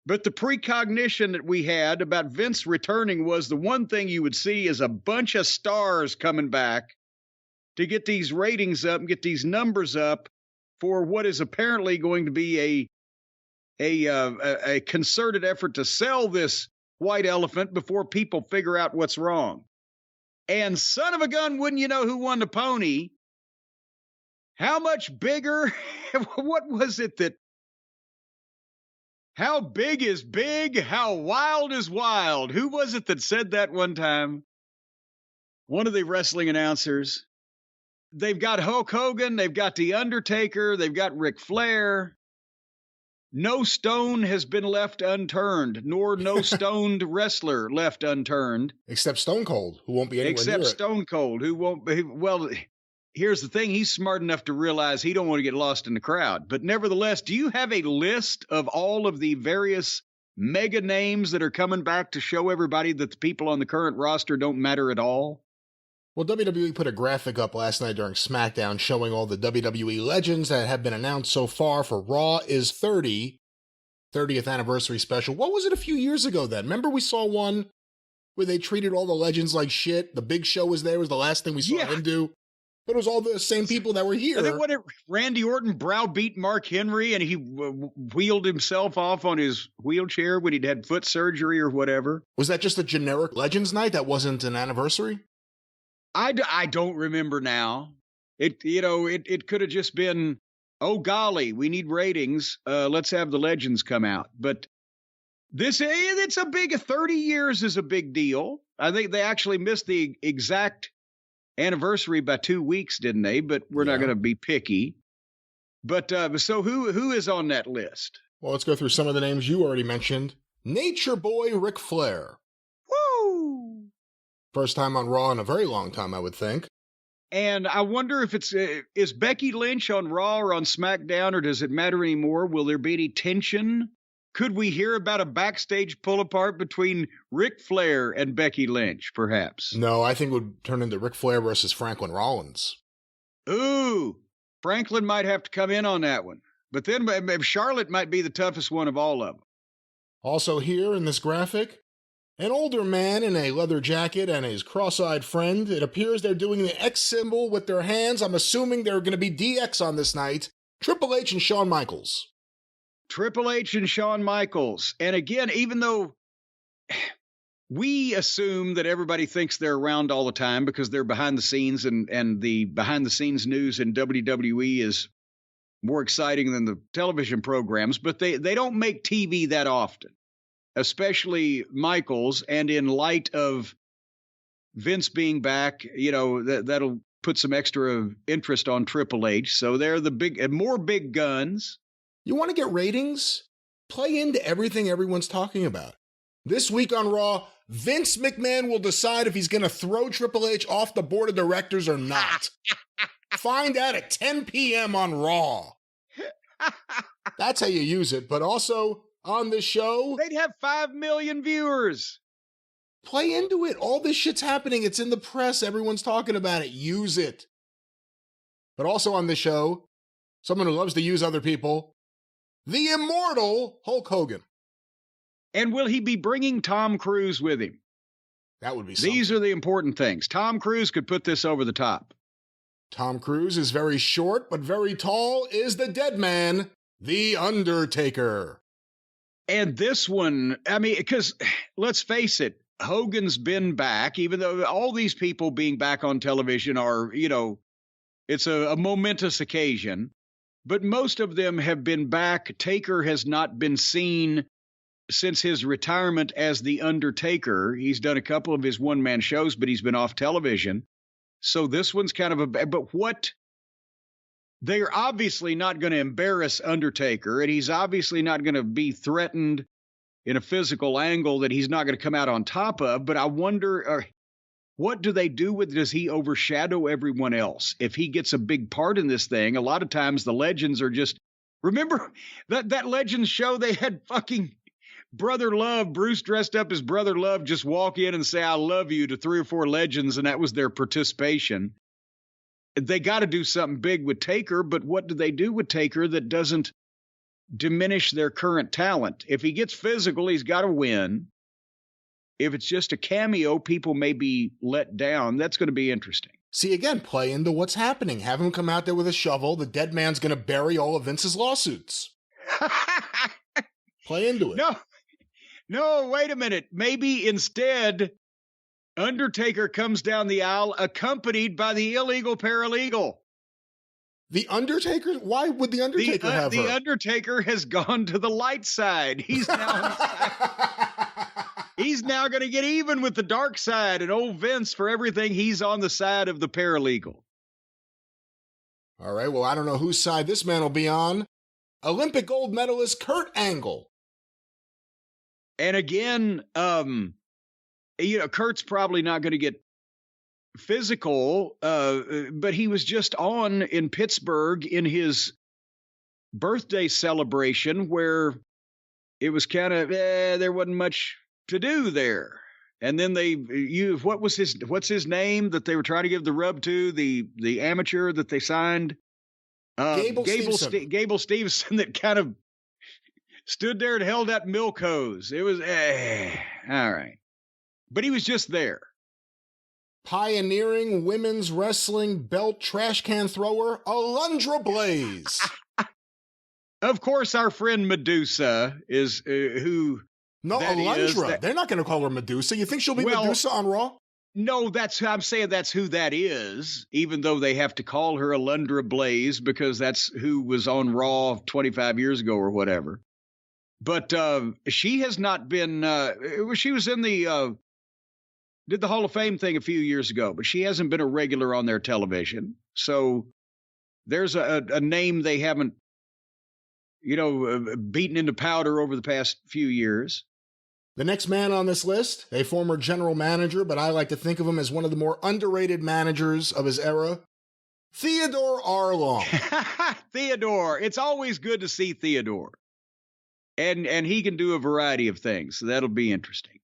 But the precognition that we had about Vince returning was the one thing you would see is a bunch of stars coming back to get these ratings up and get these numbers up for what is apparently going to be a concerted effort to sell this white elephant before people figure out what's wrong. And son of a gun, wouldn't you know who won the pony? How much bigger? What was it that? How big is big? How wild is wild? Who was it that said that one time? One of the wrestling announcers. They've got Hulk Hogan. They've got The Undertaker. They've got Ric Flair. No stone has been left unturned, nor no stoned wrestler left unturned. Except Stone Cold, who won't be anywhere near it. Except Stone Cold, who won't be. Well, here's the thing. He's smart enough to realize he don't want to get lost in the crowd. But nevertheless, do you have a list of all of the various mega names that are coming back to show everybody that the people on the current roster don't matter at all? Well, WWE put a graphic up last night during Smackdown showing all the WWE legends that have been announced so far for Raw is 30, 30th anniversary special. What was it a few years ago then? Remember we saw one where they treated all the legends like shit? The Big Show was there, was the last thing we saw him do. But it was all the same people that were here. And then when Randy Orton browbeat Mark Henry and he wheeled himself off on his wheelchair when he'd had foot surgery or whatever. Was that just a generic Legends night? That wasn't an anniversary? I don't remember now. It could have just been, oh golly, we need ratings. Let's have the legends come out. But it's a big 30 years is a big deal. I think they actually missed the exact anniversary by 2 weeks, didn't they? But we're not going to be picky. But so who is on that list? Well, let's go through some of the names you already mentioned. Nature Boy Ric Flair. Woo! First time on Raw in a very long time, I would think. And I wonder if is Becky Lynch on Raw or on SmackDown, or does it matter anymore? Will there be any tension? Could we hear about a backstage pull-apart between Ric Flair and Becky Lynch, perhaps? No, I think it would turn into Ric Flair versus Franklin Rollins. Ooh, Franklin might have to come in on that one. But then Charlotte might be the toughest one of all of them. Also here in this graphic, an older man in a leather jacket and his cross-eyed friend. It appears they're doing the X symbol with their hands. I'm assuming they're going to be DX on this night. Triple H and Shawn Michaels. Triple H and Shawn Michaels. And again, even though we assume that everybody thinks they're around all the time because they're behind the scenes and the behind the scenes news in WWE is more exciting than the television programs, but they don't make TV that often, especially Michaels. And in light of Vince being back, that'll put some extra interest on Triple H. So they're the more big guns. You want to get ratings? Play into everything everyone's talking about. This week on Raw, Vince McMahon will decide if he's going to throw Triple H off the board of directors or not. Find out at 10 p.m. on Raw. That's how you use it. But also on the show, they'd have 5 million viewers. Play into it. All this shit's happening. It's in the press. Everyone's talking about it. Use it. But also on the show, someone who loves to use other people, the immortal Hulk Hogan. And will he be bringing Tom Cruise with him? That would be something. These are the important things. Tom Cruise could put this over the top. Tom Cruise is very short, but very tall is the dead man, The Undertaker. And this one, I mean, because let's face it, Hogan's been back, even though all these people being back on television are, it's a momentous occasion. But most of them have been back. Taker has not been seen since his retirement as The Undertaker. He's done a couple of his one-man shows, but he's been off television. So this one's kind of but what? They're obviously not going to embarrass Undertaker, and he's obviously not going to be threatened in a physical angle that he's not going to come out on top of. But I wonder, what do they do with, does he overshadow everyone else? If he gets a big part in this thing, a lot of times the legends are just, remember that Legends show, they had fucking Brother Love, Bruce dressed up as Brother Love, just walk in and say, I love you to 3 or 4 legends, and that was their participation. They got to do something big with Taker, but what do they do with Taker that doesn't diminish their current talent? If he gets physical, he's got to win. If it's just a cameo, people may be let down. That's going to be interesting. See, again, play into what's happening. Have him come out there with a shovel. The dead man's going to bury all of Vince's lawsuits. Play into it. No, wait a minute. Maybe instead, Undertaker comes down the aisle accompanied by the illegal paralegal. The Undertaker? Why would the Undertaker have her? The Undertaker has gone to the light side. He's now he's now going to get even with the dark side and old Vince for everything. He's on the side of the paralegal. All right, well, I don't know whose side this man will be on. Olympic gold medalist Kurt Angle. And again, Kurt's probably not going to get physical, but he was just on in Pittsburgh in his birthday celebration where it was kind of, there wasn't much to do there. And then what's his name that they were trying to give the rub to, the amateur that they signed? Gable Steveson. Gable Steveson, that kind of stood there and held that milk hose. It was, all right. But he was just there. Pioneering women's wrestling belt trash can thrower, Alundra Blaze. Of course, our friend Medusa is who. No, Alundra. They're not going to call her Medusa. You think she'll be Medusa on Raw? No, I'm saying that's who that is, even though they have to call her Alundra Blaze because that's who was on Raw 25 years ago or whatever. But she has not been, she was in did the Hall of Fame thing a few years ago, but she hasn't been a regular on their television. So there's a name they haven't, beaten into powder over the past few years. The next man on this list, a former general manager, but I like to think of him as one of the more underrated managers of his era, Theodore Arlong. Theodore. It's always good to see Theodore. And he can do a variety of things, so that'll be interesting.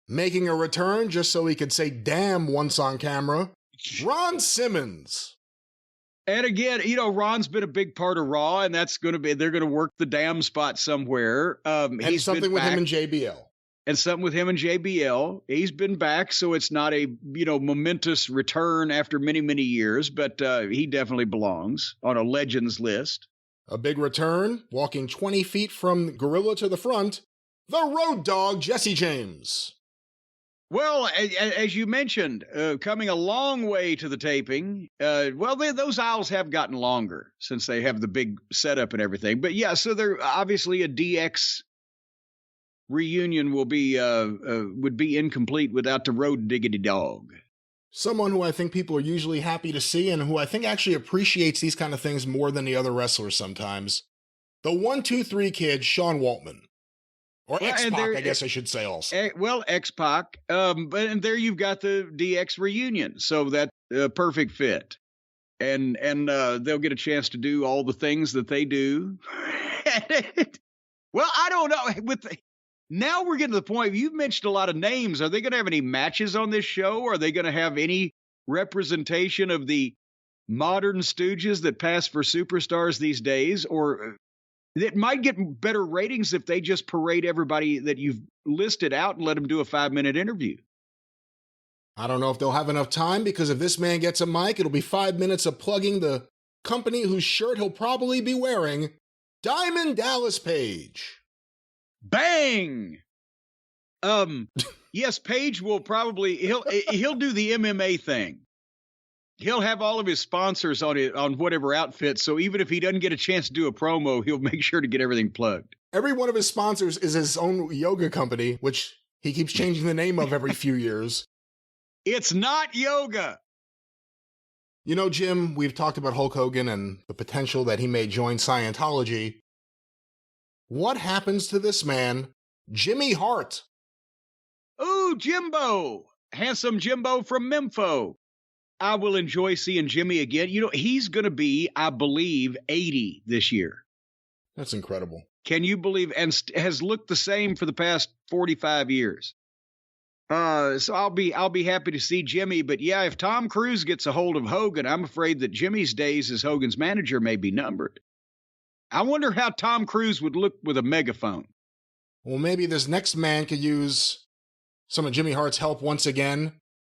Making a return just so he could say damn once on camera, Ron Simmons. And again, Ron's been a big part of Raw, and that's going to be, they're going to work the damn spot somewhere. And something with him and JBL. And something with him and JBL. He's been back, so it's not a, momentous return after many, many years, but he definitely belongs on a Legends list. A big return, walking 20 feet from Gorilla to the front, the Road Dogg, Jesse James. Well, as you mentioned, coming a long way to the taping. Those aisles have gotten longer since they have the big setup and everything. But yeah, so they're obviously a DX reunion would be incomplete without the Road Diggity Dog. Someone who I think people are usually happy to see and who I think actually appreciates these kind of things more than the other wrestlers sometimes. The 1-2-3 Kid, Sean Waltman. Or X-Pac, I guess I should say also. Well, X-Pac. And there you've got the DX reunion. So that's a perfect fit. And they'll get a chance to do all the things that they do. Well, I don't know. Now we're getting to the point, you've mentioned a lot of names. Are they going to have any matches on this show? Are they going to have any representation of the modern stooges that pass for superstars these days? Or it might get better ratings if they just parade everybody that you've listed out and let them do a 5-minute interview. I don't know if they'll have enough time, because if this man gets a mic, it'll be 5 minutes of plugging the company whose shirt he'll probably be wearing, Diamond Dallas Page. Bang! Yes, Page will probably, he'll do the MMA thing. He'll have all of his sponsors on whatever outfit, so even if he doesn't get a chance to do a promo, he'll make sure to get everything plugged. Every one of his sponsors is his own yoga company, which he keeps changing the name of every few years. It's not yoga. You know, Jim, we've talked about Hulk Hogan and the potential that he may join Scientology. What happens to this man, Jimmy Hart? Ooh, Jimbo. Handsome Jimbo from Mempho. I will enjoy seeing Jimmy again. You know, he's going to be, I believe, 80 this year. That's incredible. Can you believe? And has looked the same for the past 45 years. So I'll be happy to see Jimmy. But yeah, if Tom Cruise gets a hold of Hogan, I'm afraid that Jimmy's days as Hogan's manager may be numbered. I wonder how Tom Cruise would look with a megaphone. Well, maybe this next man could use some of Jimmy Hart's help once again.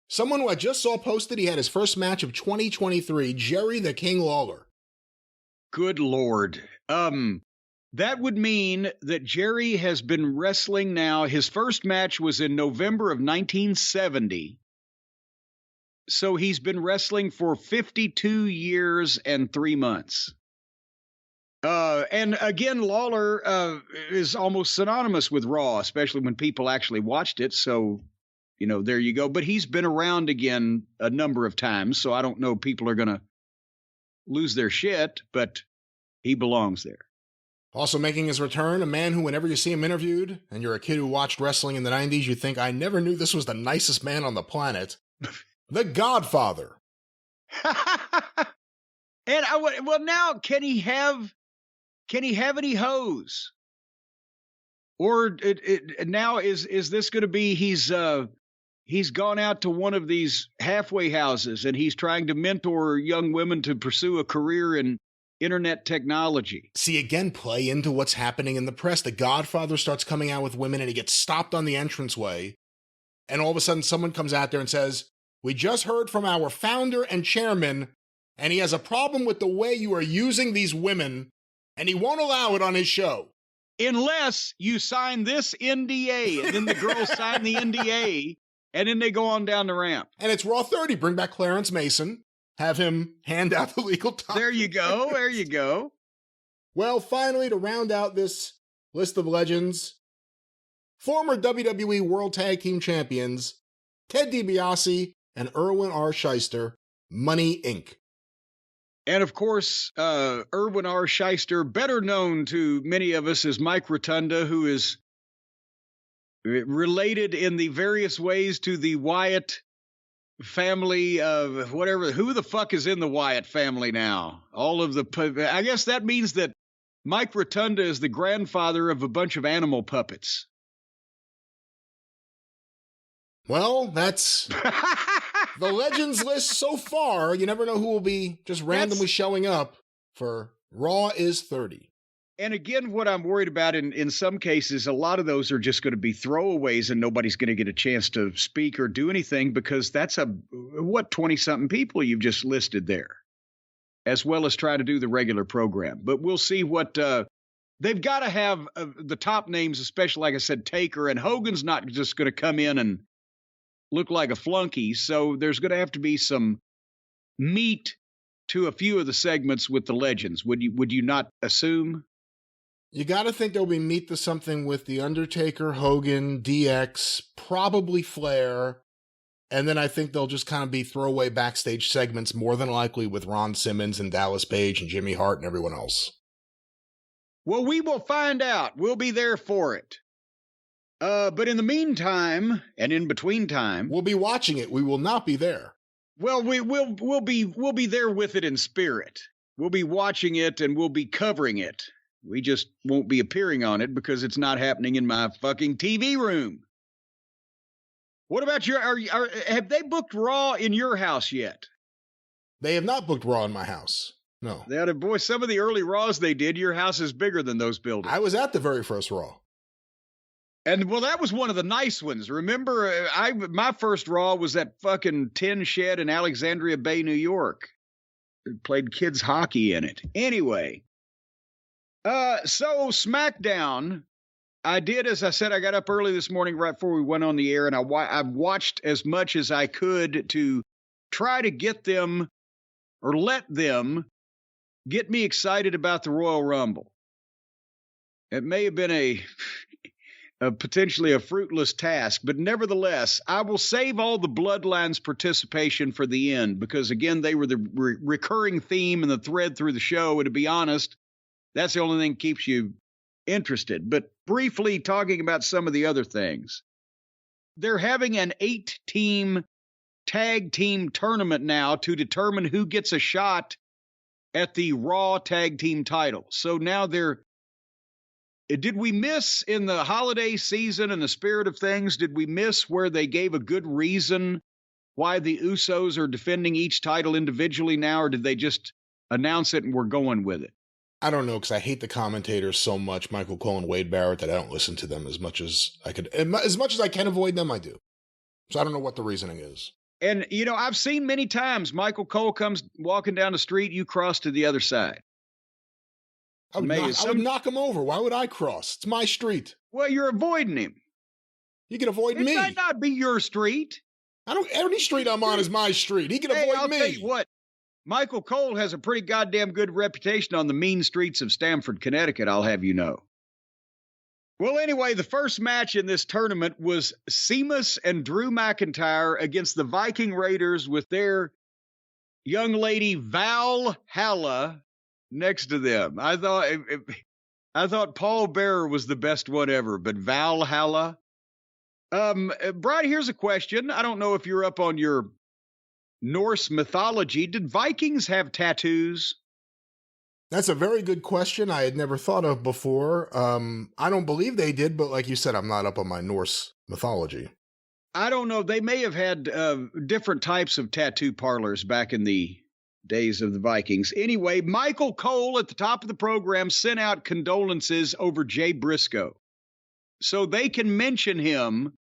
Someone who I just saw posted he had his first match of 2023, Jerry the King Lawler. Good Lord. That would mean that Jerry has been wrestling now. His first match was in November of 1970. So he's been wrestling for 52 years and 3 months. And again, Lawler is almost synonymous with Raw, especially when people actually watched it. So, you know, there you go. But he's been around again a number of times, so I don't know if people are going to lose their shit, but he belongs there. Also making his return, a man who, whenever you see him interviewed, and you're a kid who watched wrestling in the 90s, you think, I never knew this was the nicest man on the planet. The Godfather. And now, can he have any hoes? Or now is this going to be he's gone out to one of these halfway houses and he's trying to mentor young women to pursue a career in internet technology. See, again, play into what's happening in the press. The Godfather starts coming out with women and he gets stopped on the entranceway. And all of a sudden someone comes out there and says, we just heard from our founder and chairman, and he has a problem with the way you are using these women, and he won't allow it on his show. Unless you sign this NDA, and then the girls sign the NDA, and then they go on down the ramp. And it's Raw 30. Bring back Clarence Mason. Have him hand out the legal documents. There you go. There you go. Well, finally, to round out this list of legends, former WWE World Tag Team Champions Ted DiBiase and Erwin R. Shyster, Money Inc. And of course, Erwin R. Shyster, better known to many of us as Mike Rotunda, who is related in the various ways to the Wyatt family of whatever. Who the fuck is in the Wyatt family now? I guess that means that Mike Rotunda is the grandfather of a bunch of animal puppets. Well, that's the legends list so far. You never know who will be just randomly showing up for Raw is 30. And again, what I'm worried about in some cases, a lot of those are just going to be throwaways and nobody's going to get a chance to speak or do anything because that's 20-something people you've just listed there, as well as try to do the regular program. But we'll see what they've got to have the top names, especially, like I said, Taker, and Hogan's not just going to come in and look like a flunky. So there's going to have to be some meat to a few of the segments with the legends. Would you not assume? You got to think there'll be meat to something with The Undertaker, Hogan, DX, probably Flair. And then I think they'll just kind of be throwaway backstage segments, more than likely with Ron Simmons and Dallas Page and Jimmy Hart and everyone else. Well, we will find out. We'll be there for it. But in the meantime, and in between time, we'll be watching it. We will not be there. Well, we'll be there with it in spirit. We'll be watching it and we'll be covering it. We just won't be appearing on it because it's not happening in my fucking TV room. What about have they booked Raw in your house yet? They have not booked Raw in my house. No. Boy, some of the early Raws they did, your house is bigger than those buildings. I was at the very first Raw. And, well, that was one of the nice ones. Remember, my first Raw was that fucking tin shed in Alexandria Bay, New York. It played kids hockey in it. Anyway, so SmackDown, I did, as I said, I got up early this morning right before we went on the air, and I watched as much as I could to try to get them, or let them, get me excited about the Royal Rumble. It may have been a potentially a fruitless task, but nevertheless, I will save all the Bloodlines participation for the end because, again, they were the recurring theme and the thread through the show, and to be honest, that's the only thing that keeps you interested. But briefly talking about some of the other things, they're having an 8-team tag team tournament now to determine who gets a shot at the Raw tag team title. So now did we miss in the holiday season and the spirit of things, did we miss where they gave a good reason why the Usos are defending each title individually now, or did they just announce it and we're going with it? I don't know, because I hate the commentators so much, Michael Cole and Wade Barrett, that I don't listen to them as much as I could. As much as I can avoid them, I do. So I don't know what the reasoning is. And, I've seen many times Michael Cole comes walking down the street, you cross to the other side. I would knock him over. Why would I cross? It's my street. Well, you're avoiding him. He can avoid me. It might not be your street. Any street I'm on is my street. He can avoid me. I'll tell you what. Michael Cole has a pretty goddamn good reputation on the mean streets of Stamford, Connecticut, I'll have you know. Well, anyway, the first match in this tournament was Sheamus and Drew McIntyre against the Viking Raiders with their young lady Valhalla next to them. I thought Paul Bearer was the best one ever, but Valhalla. Brian, here's a question. I don't know if you're up on your Norse mythology. Did Vikings have tattoos? That's a very good question I had never thought of before. I don't believe they did, but like you said, I'm not up on my Norse mythology. I don't know. They may have had different types of tattoo parlors back in the days of the Vikings. Anyway, Michael Cole at the top of the program sent out condolences over Jay Briscoe so they can mention him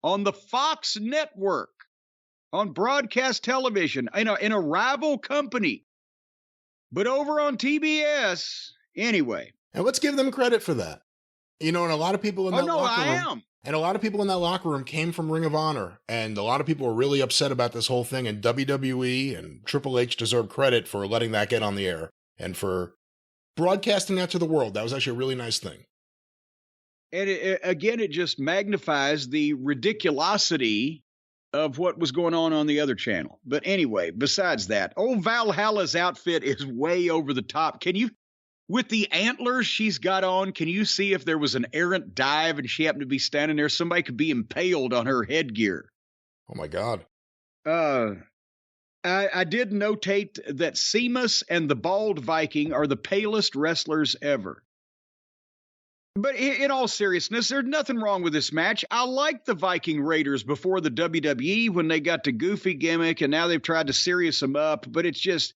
on the Fox network, on broadcast television, in a rival company, but over on TBS anyway. And let's give them credit for that. And a lot of people in that locker room. And a lot of people in that locker room came from Ring of Honor, and a lot of people were really upset about this whole thing, and WWE and Triple H deserve credit for letting that get on the air and for broadcasting that to the world. That was actually a really nice thing. And it just magnifies the ridiculosity of what was going on the other channel. But anyway, besides that, old Valhalla's outfit is way over the top. With the antlers she's got on, can you see if there was an errant dive and she happened to be standing there, somebody could be impaled on her headgear? Oh, my God. I did notate that Sheamus and the Bald Viking are the palest wrestlers ever. But in all seriousness, there's nothing wrong with this match. I liked the Viking Raiders before the WWE when they got to goofy gimmick, and now they've tried to serious them up, but it's just...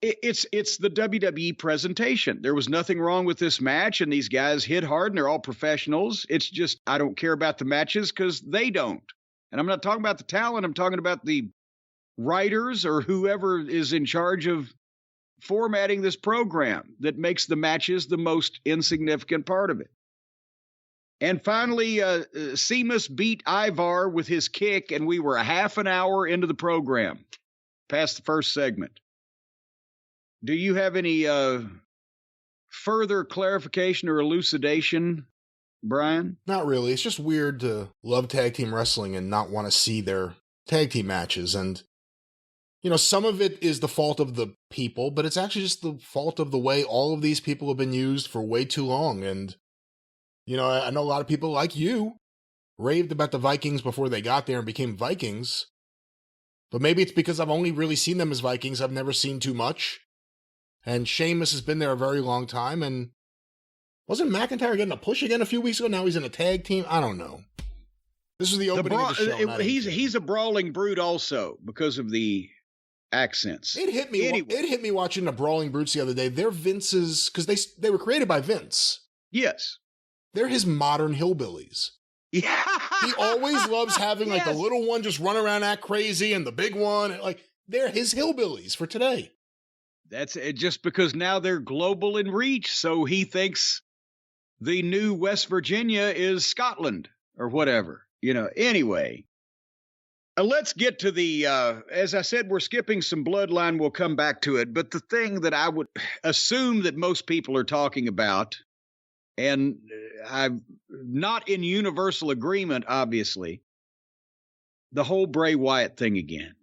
It's the WWE presentation. There was nothing wrong with this match, and these guys hit hard, and they're all professionals. It's just I don't care about the matches because they don't. And I'm not talking about the talent. I'm talking about the writers or whoever is in charge of formatting this program that makes the matches the most insignificant part of it. And finally, Sheamus beat Ivar with his kick, and we were a half an hour into the program, past the first segment. Do you have any further clarification or elucidation, Brian? Not really. It's just weird to love tag team wrestling and not want to see their tag team matches. And, some of it is the fault of the people, but it's actually just the fault of the way all of these people have been used for way too long. And, I know a lot of people like you raved about the Vikings before they got there and became Vikings. But maybe it's because I've only really seen them as Vikings. I've never seen too much. And Sheamus has been there a very long time. And wasn't McIntyre getting a push again a few weeks ago? Now he's in a tag team? I don't know. This is the opening of the show. He's a brawling brute also because of the accents. It hit me. Anyway. It hit me watching the Brawling Brutes the other day. They're Vince's, because they were created by Vince. Yes. They're his modern hillbillies. Yeah. He always loves having like the little one just run around act crazy and the big one. Like, they're his hillbillies for today. That's it, just because now they're global in reach. So he thinks the new West Virginia is Scotland or whatever, Anyway, let's get to the, as I said, we're skipping some bloodline. We'll come back to it. But the thing that I would assume that most people are talking about, and I'm not in universal agreement, obviously, the whole Bray Wyatt thing again.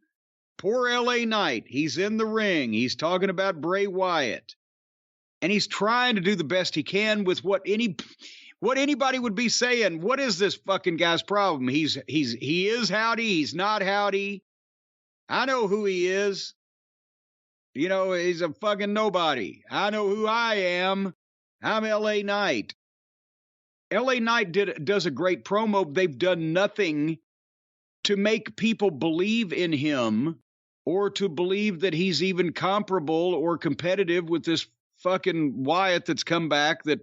Poor LA Knight. He's in the ring. He's talking about Bray Wyatt. And he's trying to do the best he can with what anybody would be saying. What is this fucking guy's problem? He is Howdy. He's not Howdy. I know who he is. He's a fucking nobody. I know who I am. I'm LA Knight. LA Knight does a great promo. They've done nothing to make people believe in him or to believe that he's even comparable or competitive with this fucking Wyatt that's come back that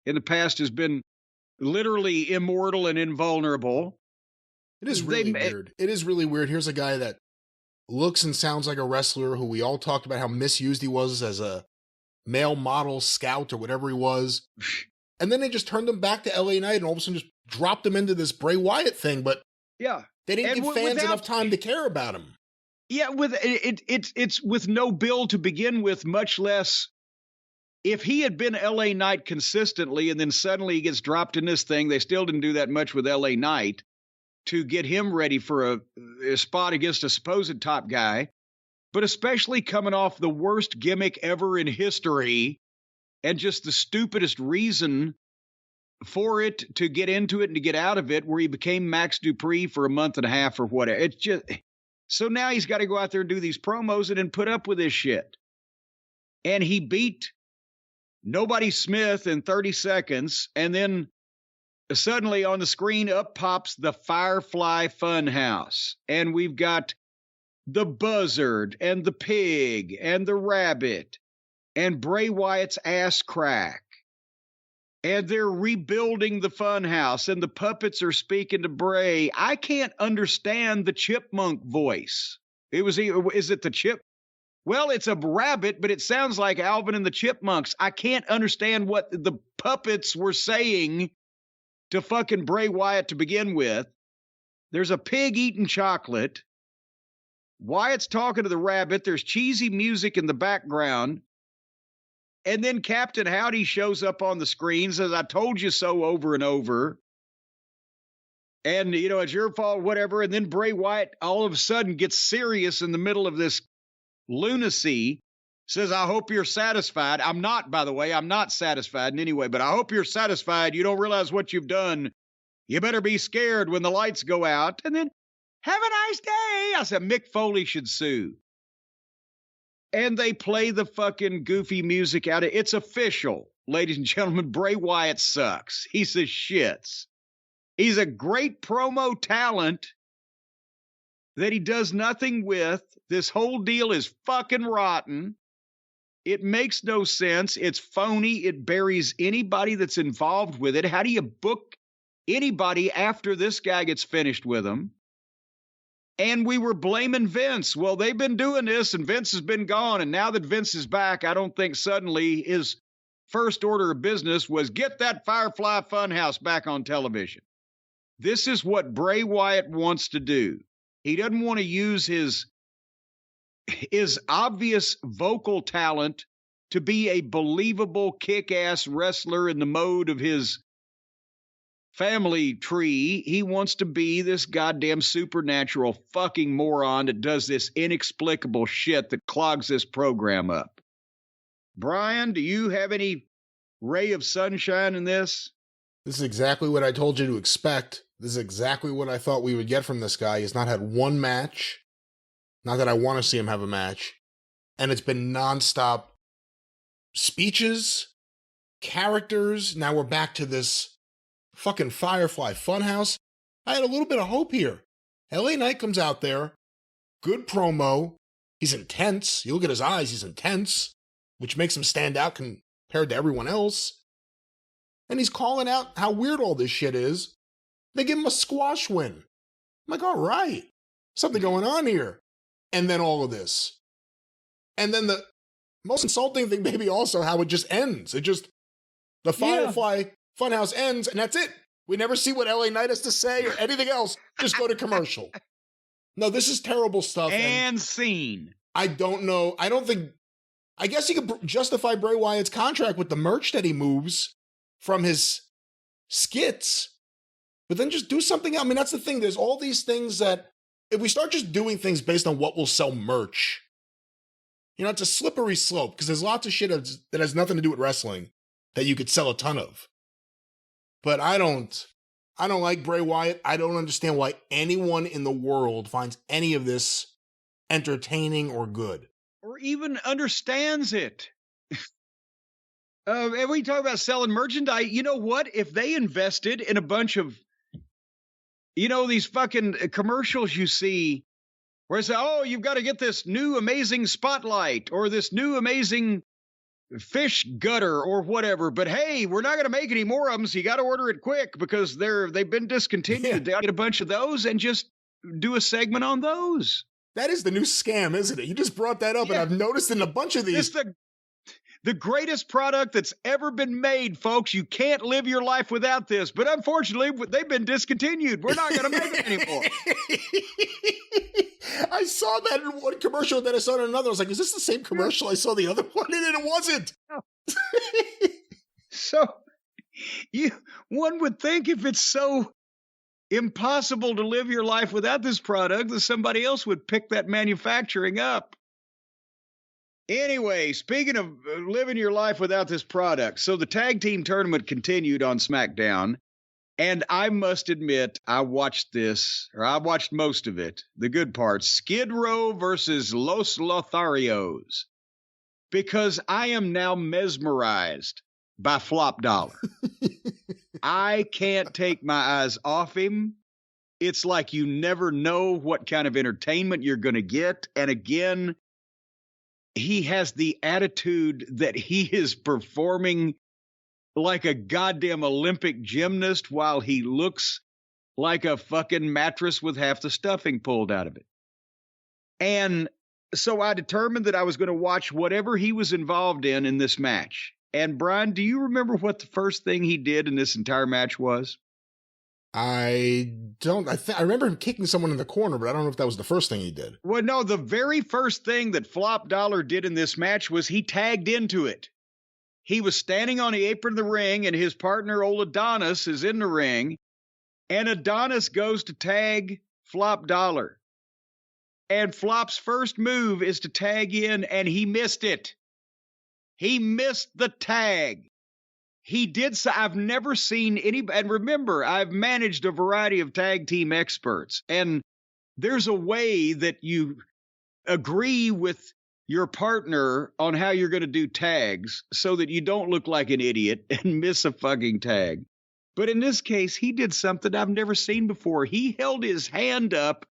in the past has been literally immortal and invulnerable. It is really weird. It is really weird. Here's a guy that looks and sounds like a wrestler who we all talked about how misused he was as a male model scout or whatever he was. And then they just turned him back to LA Knight and all of a sudden just dropped him into this Bray Wyatt thing. But yeah, they didn't give fans enough time to care about him. Yeah, it's with no build to begin with, much less if he had been LA Knight consistently and then suddenly he gets dropped in this thing. They still didn't do that much with LA Knight to get him ready for a spot against a supposed top guy, but especially coming off the worst gimmick ever in history and just the stupidest reason for it to get into it and to get out of it, where he became Max Dupree for a month and a half or whatever. It's just, so now he's got to go out there and do these promos and then put up with this shit. And he beat Nobody Smith in 30 seconds. And then suddenly on the screen up pops the Firefly Funhouse. And we've got the Buzzard and the Pig and the Rabbit and Bray Wyatt's ass crack. And they're rebuilding the Funhouse, and the puppets are speaking to Bray. I can't understand the chipmunk voice. Is it the chip? Well, it's a rabbit, but it sounds like Alvin and the Chipmunks. I can't understand what the puppets were saying to fucking Bray Wyatt to begin with. There's a pig eating chocolate. Wyatt's talking to the rabbit. There's cheesy music in the background. And then Captain Howdy shows up on the screen, says, I told you so over and over. And, it's your fault, whatever. And then Bray Wyatt all of a sudden gets serious in the middle of this lunacy, says, I hope you're satisfied. I'm not, by the way. I'm not satisfied in any way, but I hope you're satisfied. You don't realize what you've done. You better be scared when the lights go out. And then, have a nice day. I said, Mick Foley should sue. And they play the fucking goofy music out of it. It's official, ladies and gentlemen. Bray Wyatt sucks. He says shits. He's a great promo talent that he does nothing with. This whole deal is fucking rotten. It makes no sense. It's phony. It buries anybody that's involved with it. How do you book anybody after this guy gets finished with them? And we were blaming Vince. Well, they've been doing this, and Vince has been gone. And now that Vince is back, I don't think suddenly his first order of business was get that Firefly Funhouse back on television. This is what Bray Wyatt wants to do. He doesn't want to use his obvious vocal talent to be a believable kick-ass wrestler in the mode of his family tree. He wants to be this goddamn supernatural fucking moron that does this inexplicable shit that clogs this program up. Brian, do you have any ray of sunshine in this? This is exactly what I told you to expect. This is exactly what I thought we would get from this guy. He's not had one match. Not that I want to see him have a match. And it's been nonstop speeches, characters. Now we're back to this fucking Firefly Funhouse. I had a little bit of hope here. LA Knight comes out there. Good promo. He's intense. You look at his eyes, he's intense, which makes him stand out compared to everyone else. And he's calling out how weird all this shit is. They give him a squash win. I'm like, all right, something going on here. And then all of this. And then the most insulting thing, maybe also how it just ends. The Firefly Funhouse ends, and that's it. We never see what LA Knight has to say or anything else. Just go to commercial. No, this is terrible stuff. And scene. I don't know. I guess he could justify Bray Wyatt's contract with the merch that he moves from his skits, but then just do something else. I mean, that's the thing. There's all these things that if we start just doing things based on what will sell merch, it's a slippery slope because there's lots of shit that has nothing to do with wrestling that you could sell a ton of. But I don't like Bray Wyatt. I don't understand why anyone in the world finds any of this entertaining or good. Or even understands it. And we talk about selling merchandise. You know what? If they invested in a bunch of, these fucking commercials you see where it's, oh, you've got to get this new amazing spotlight or this new amazing fish gutter or whatever. But hey, we're not going to make any more of them, so you got to order it quick because they've been discontinued. Yeah. They get a bunch of those and just do a segment on those. That is the new scam, isn't it? You just brought that up, and I've noticed in a bunch of these. It's the greatest product that's ever been made, folks. You can't live your life without this. But unfortunately, they've been discontinued. We're not going to make it anymore. I saw that in one commercial, then I saw it in another. I was like, is this the same commercial I saw the other one? And it wasn't. So, one would think if it's so impossible to live your life without this product, that somebody else would pick that manufacturing up. Anyway, speaking of living your life without this product, so the tag team tournament continued on SmackDown, and I must admit, I watched most of it, the good parts, Skid Row versus Los Lotharios, because I am now mesmerized by Flop Dollar. I can't take my eyes off him. It's like you never know what kind of entertainment you're going to get, and again, he has the attitude that he is performing like a goddamn Olympic gymnast while he looks like a fucking mattress with half the stuffing pulled out of it. And so I determined that I was going to watch whatever he was involved in this match. And Brian, do you remember what the first thing he did in this entire match was? I don't. I remember him kicking someone in the corner, but I don't know if that was the first thing he did. Well, no, the very first thing that Flop Dollar did in this match was he tagged into it. He was standing on the apron of the ring, and his partner, old Adonis, is in the ring, and Adonis goes to tag Flop Dollar. And Flop's first move is to tag in, and he missed it. He missed the tag. He did so. I've never seen any, and remember, I've managed a variety of tag team experts, and there's a way that you agree with your partner on how you're going to do tags so that you don't look like an idiot and miss a fucking tag. But in this case, he did something I've never seen before. He held his hand up,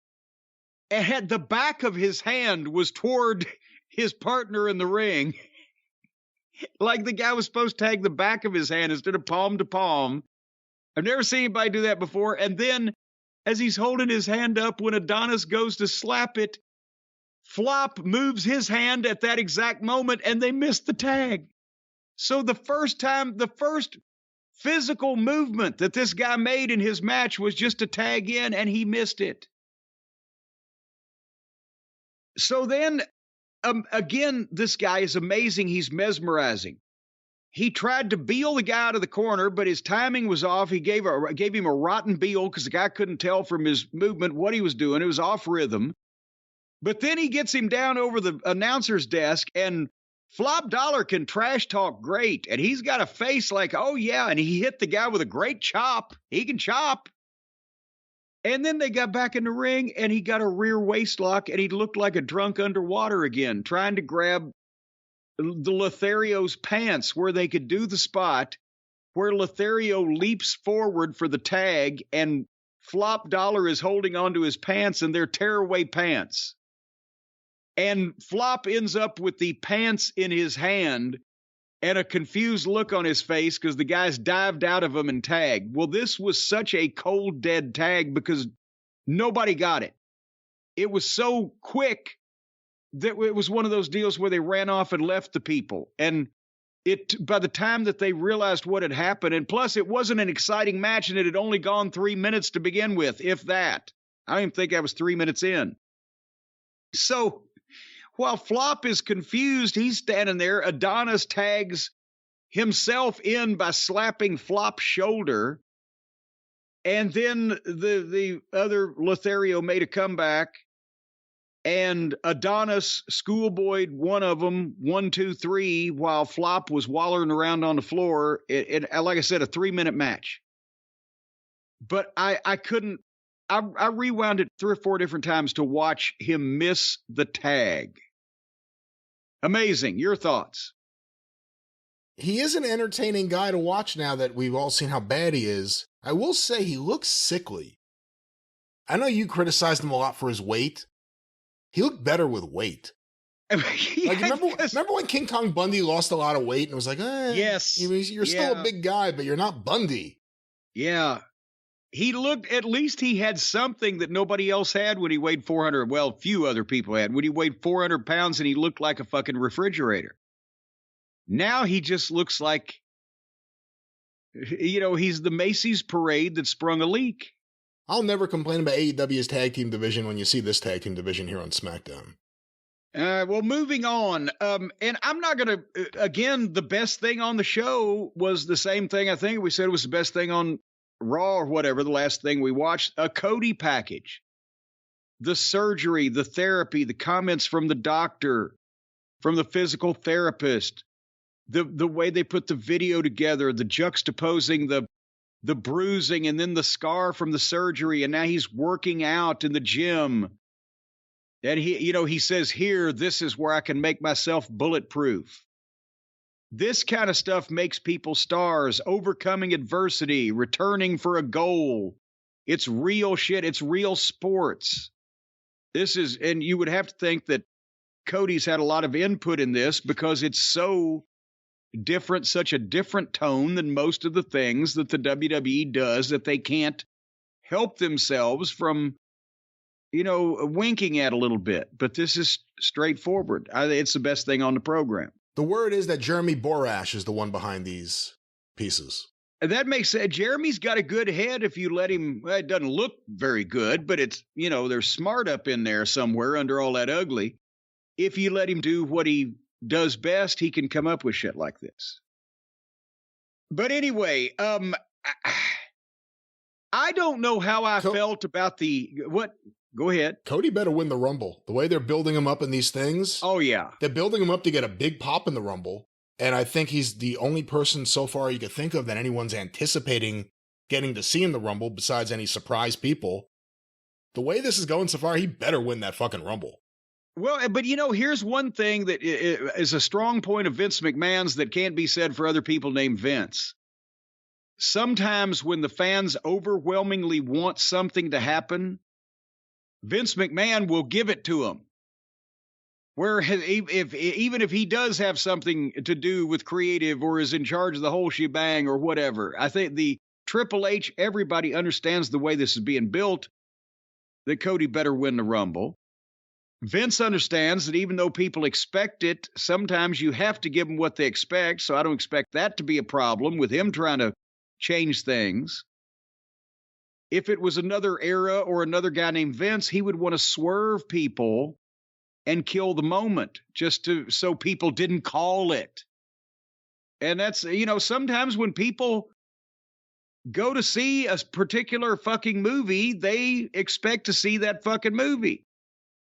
and had the back of his hand was toward his partner in the ring. Like the guy was supposed to tag the back of his hand instead of palm to palm. I've never seen anybody do that before. And then as he's holding his hand up, when Adonis goes to slap it, Flop moves his hand at that exact moment and they miss the tag. So the first physical movement that this guy made in his match was just to tag in, and he missed it. So then again, this guy is amazing. He's mesmerizing. He tried to Beal the guy out of the corner, but his timing was off. He gave him a rotten Beal because the guy couldn't tell from his movement what he was doing. It was off rhythm. But then he gets him down over the announcer's desk, and Flop Dollar can trash talk great. And he's got a face like, oh, yeah. And he hit the guy with a great chop. He can chop. And then they got back in the ring, and he got a rear waist lock, and he looked like a drunk underwater again, trying to grab the Lothario's pants where they could do the spot where Lothario leaps forward for the tag, and Flop Dollar is holding onto his pants, and they're tearaway pants. And Flop ends up with the pants in his hand and a confused look on his face because the guys dived out of him and tagged. Well, this was such a cold, dead tag because nobody got it. It was so quick that it was one of those deals where they ran off and left the people. And by the time that they realized what had happened, and plus it wasn't an exciting match, and it had only gone 3 minutes to begin with, if that. I don't even think I was 3 minutes in. So while Flop is confused, he's standing there. Adonis tags himself in by slapping Flop's shoulder. And then the other Lothario made a comeback. And Adonis schoolboyed one of them, 1, 2, 3, while Flop was wallering around on the floor. Like I said, a 3-minute match. But I couldn't. I rewound it 3 or 4 different times to watch him miss the tag. Amazing. Your thoughts? He is an entertaining guy to watch now that we've all seen how bad he is. I will say he looks sickly. I know you criticized him a lot for his weight. He looked better with weight. Like, remember when King Kong Bundy lost a lot of weight and it was like, yes, you're still a big guy, but you're not Bundy. Yeah. He looked, at least he had something that nobody else had when he weighed 400. Well, few other people had. When he weighed 400 pounds and he looked like a fucking refrigerator. Now he just looks like, he's the Macy's parade that sprung a leak. I'll never complain about AEW's tag team division when you see this tag team division here on SmackDown. Well, moving on. And I'm not going to, again, the best thing on the show was the same thing. I think we said it was the best thing on Raw or whatever, the last thing we watched, a Cody package. The surgery, the therapy, the comments from the doctor, from the physical therapist, the way they put the video together, the juxtaposing the bruising and then the scar from the surgery, and now he's working out in the gym. And he says, here, this is where I can make myself bulletproof. This kind of stuff makes people stars, overcoming adversity, returning for a goal. It's real shit. It's real sports. And you would have to think that Cody's had a lot of input in this because it's so different, such a different tone than most of the things that the WWE does that they can't help themselves from, winking at a little bit. But this is straightforward. It's the best thing on the program. The word is that Jeremy Borash is the one behind these pieces. And that makes sense. Jeremy's got a good head if you let him. Well, it doesn't look very good, but it's, there's smart up in there somewhere under all that ugly. If you let him do what he does best, he can come up with shit like this. But anyway, I don't know how I felt about what. Go ahead. Cody better win the Rumble. The way they're building him up in these things. Oh, yeah. They're building him up to get a big pop in the Rumble. And I think he's the only person so far you could think of that anyone's anticipating getting to see in the Rumble besides any surprise people. The way this is going so far, he better win that fucking Rumble. Well, but here's one thing that is a strong point of Vince McMahon's that can't be said for other people named Vince. Sometimes when the fans overwhelmingly want something to happen, Vince McMahon will give it to him. Where even if he does have something to do with creative or is in charge of the whole shebang or whatever, I think the Triple H, everybody understands the way this is being built, that Cody better win the Rumble. Vince understands that even though people expect it, sometimes you have to give them what they expect, so I don't expect that to be a problem with him trying to change things. If it was another era or another guy named Vince, he would want to swerve people and kill the moment so people didn't call it. And that's, sometimes when people go to see a particular fucking movie, they expect to see that fucking movie.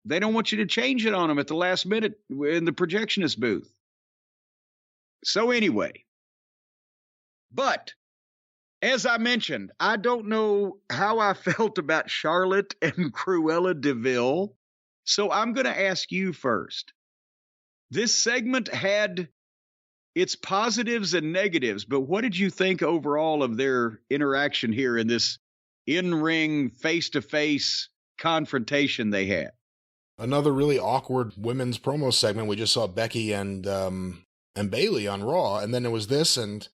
They don't want you to change it on them at the last minute in the projectionist booth. So anyway, but as I mentioned, I don't know how I felt about Charlotte and Cruella de Vil. So I'm going to ask you first. This segment had its positives and negatives, but what did you think overall of their interaction here in this in-ring, face-to-face confrontation they had? Another really awkward women's promo segment. We just saw Becky and Bayley on Raw, and then there was this, and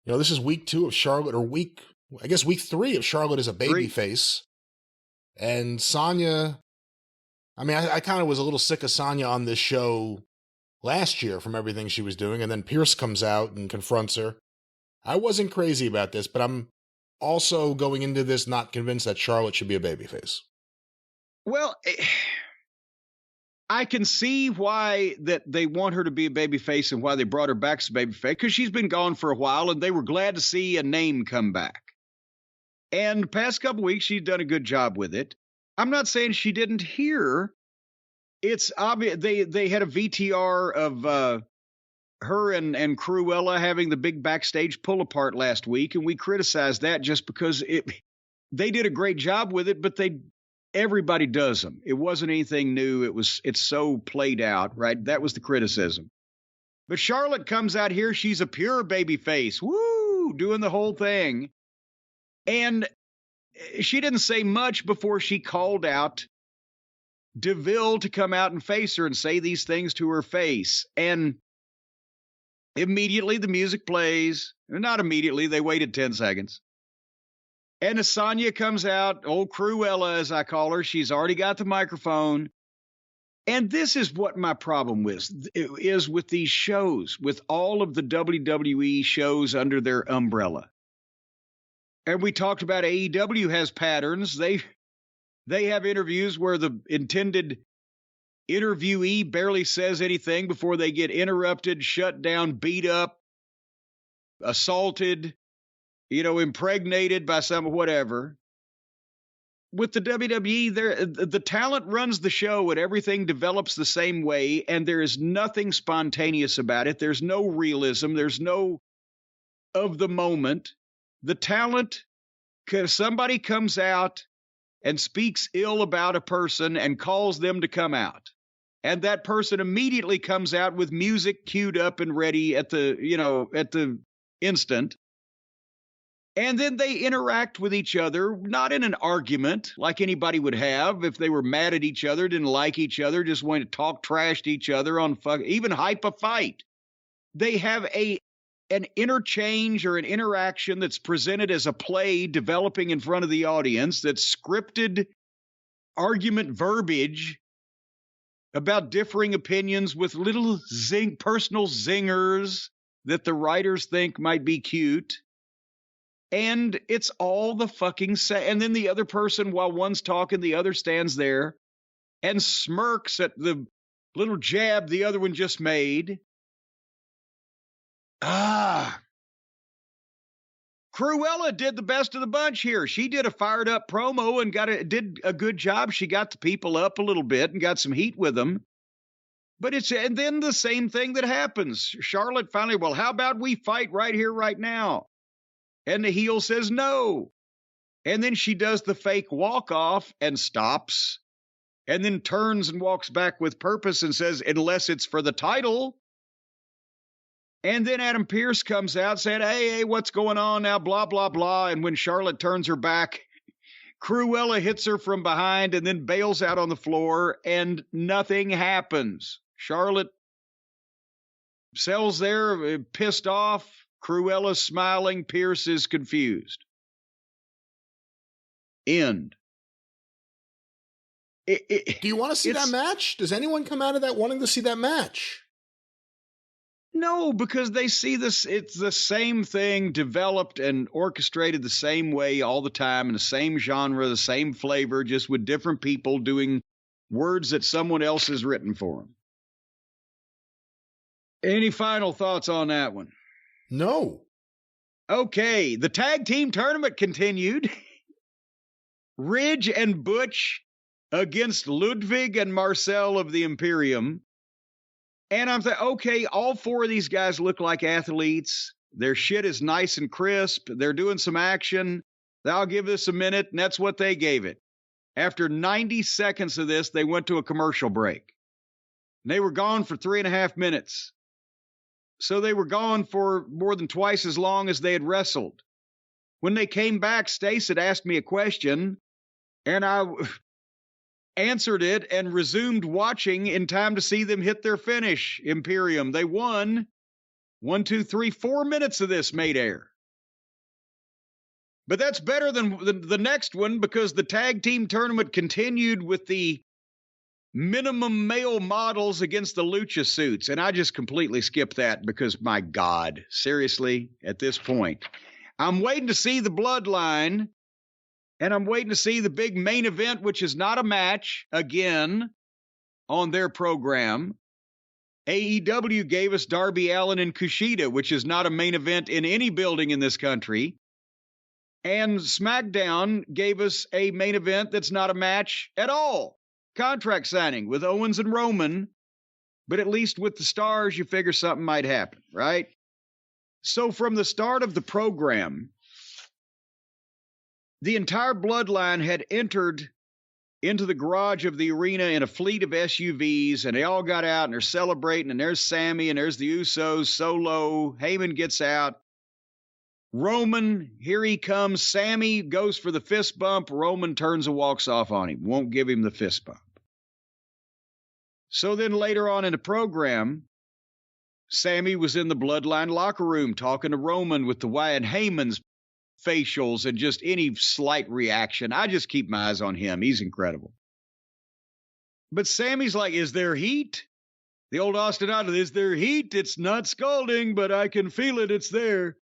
this is week 2 of Charlotte, or week 3 of Charlotte as a babyface, and Sonya. I mean, I kind of was a little sick of Sonya on this show last year from everything she was doing, and then Pierce comes out and confronts her. I wasn't crazy about this, but I'm also going into this not convinced that Charlotte should be a babyface. Well, I can see why that they want her to be a babyface and why they brought her back as a babyface, because she's been gone for a while, and they were glad to see a name come back. And the past couple weeks, she's done a good job with it. I'm not saying she didn't hear. It's obvious they had a VTR of her and Cruella having the big backstage pull apart last week, and we criticized that just because they did a great job with it, but everybody does them. It wasn't anything new. It's so played out, right? That was the criticism. But Charlotte comes out here, she's a pure baby face, woo, doing the whole thing. And she didn't say much before she called out DeVille to come out and face her and say these things to her face. And immediately the music plays. Not immediately, they waited 10 seconds. And as Sonya comes out, old Cruella, as I call her, she's already got the microphone. And this is what my problem is with these shows, with all of the WWE shows under their umbrella. And we talked about AEW has patterns. They have interviews where the intended interviewee barely says anything before they get interrupted, shut down, beat up, assaulted, impregnated by some whatever. With the WWE, the talent runs the show and everything develops the same way, and there is nothing spontaneous about it. There's no realism. There's no of the moment. The talent, because somebody comes out and speaks ill about a person and calls them to come out. And that person immediately comes out with music queued up and ready at the instant. And then they interact with each other, not in an argument like anybody would have if they were mad at each other, didn't like each other, just wanted to talk trash to each other even hype a fight. They have an interchange or an interaction that's presented as a play developing in front of the audience, that's scripted argument verbiage about differing opinions with little personal zingers that the writers think might be cute. And it's all the fucking and then the other person, while one's talking, the other stands there and smirks at the little jab the other one just made. Cruella did the best of the bunch here. She did a fired up promo and did a good job. She got the people up a little bit and got some heat with them. But and then the same thing that happens. Charlotte finally, well, how about we fight right here, right now? And the heel says no. And then she does the fake walk off and stops, and then turns and walks back with purpose and says, unless it's for the title. And then Adam Pearce comes out saying, hey, what's going on now? Blah, blah, blah. And when Charlotte turns her back, Cruella hits her from behind and then bails out on the floor, and nothing happens. Charlotte sells there, pissed off. Cruella's smiling. Pearce is confused. End. Do you want to see that match? Does anyone come out of that wanting to see that match? No, because they see this. It's the same thing developed and orchestrated the same way all the time in the same genre, the same flavor, just with different people doing words that someone else has written for them. Any final thoughts on that one? No. Okay, the tag team tournament continued. Ridge and Butch against Ludwig and Marcel of the Imperium. And I'm thinking, okay, all four of these guys look like athletes. Their shit is nice and crisp. They're doing some action. I'll give this a minute, and that's what they gave it. After 90 seconds of this, they went to a commercial break. And they were gone for 3.5 minutes. So they were gone for more than twice as long as they had wrestled. When they came back, Stace had asked me a question, and I answered it and resumed watching in time to see them hit their finish. Imperium, they won. 1, 2, 3, 4 minutes of this made air. But that's better than the next one, because the tag team tournament continued with the minimum male models against the lucha suits. And I just completely skipped that because, my God, seriously, at this point, I'm waiting to see the bloodline, and I'm waiting to see the big main event, which is not a match, again, on their program. AEW gave us Darby Allin and Kushida, which is not a main event in any building in this country. And SmackDown gave us a main event that's not a match at all. Contract signing with Owens and Roman. But at least with the stars, you figure something might happen, right? So from the start of the program, the entire bloodline had entered into the garage of the arena in a fleet of SUVs, and they all got out, and they're celebrating, and there's Sammy, and there's the Usos, Solo, Heyman gets out. Roman, here he comes. Sammy goes for the fist bump. Roman turns and walks off on him. Won't give him the fist bump. So then later on in the program, Sammy was in the bloodline locker room talking to Roman with the Wyatt Heyman's facials and just any slight reaction. I just keep my eyes on him. He's incredible. But Sammy's like, is there heat? The old Austin Idol, is there heat? It's not scalding, but I can feel it. It's there.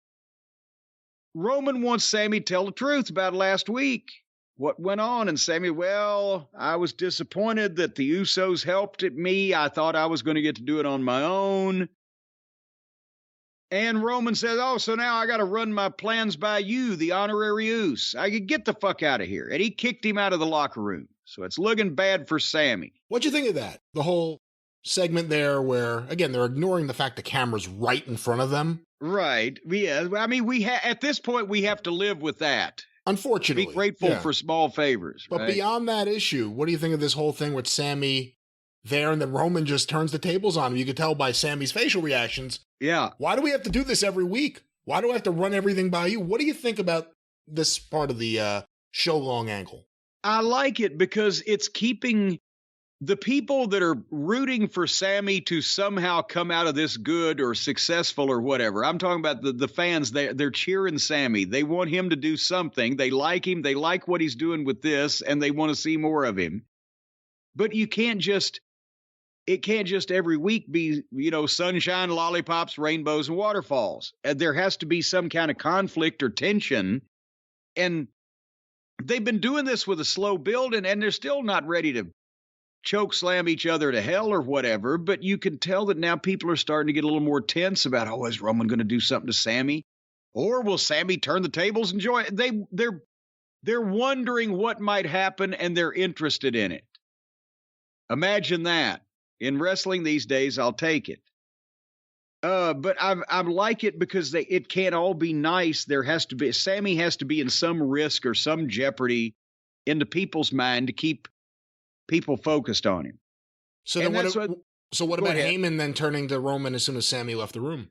Roman wants Sammy to tell the truth about last week. What went on? And Sammy, well, I was disappointed that the Usos helped me. I thought I was going to get to do it on my own. And Roman says, oh, so now I got to run my plans by you, the honorary Us. I could get the fuck out of here. And he kicked him out of the locker room. So it's looking bad for Sammy. What'd you think of that? The whole segment there where, again, they're ignoring the fact the camera's right in front of them. Right. Yeah. I mean, at this point, we have to live with that. Unfortunately. Be grateful for small favors. But right? Beyond that issue, what do you think of this whole thing with Sammy there and then Roman just turns the tables on him? You could tell by Sammy's facial reactions. Yeah. Why do we have to do this every week? Why do I have to run everything by you? What do you think about this part of the show-long angle? I like it because it's keeping the people that are rooting for Sammy to somehow come out of this good or successful or whatever. I'm talking about the fans. They're cheering Sammy. They want him to do something. They like him. They like what he's doing with this, and they want to see more of him. But it can't just every week be, sunshine, lollipops, rainbows, and waterfalls. There has to be some kind of conflict or tension. And they've been doing this with a slow build, and they're still not ready to choke slam each other to hell or whatever. But you can tell that now people are starting to get a little more tense about, oh, is Roman going to do something to Sammy? Or will Sammy turn the tables and join? They're wondering what might happen, and they're interested in it. Imagine that. In wrestling these days, I'll take it. But I like it because it can't all be nice. Sammy has to be in some risk or some jeopardy into people's mind to keep people focused on him. So what about Heyman then turning to Roman as soon as Sammy left the room?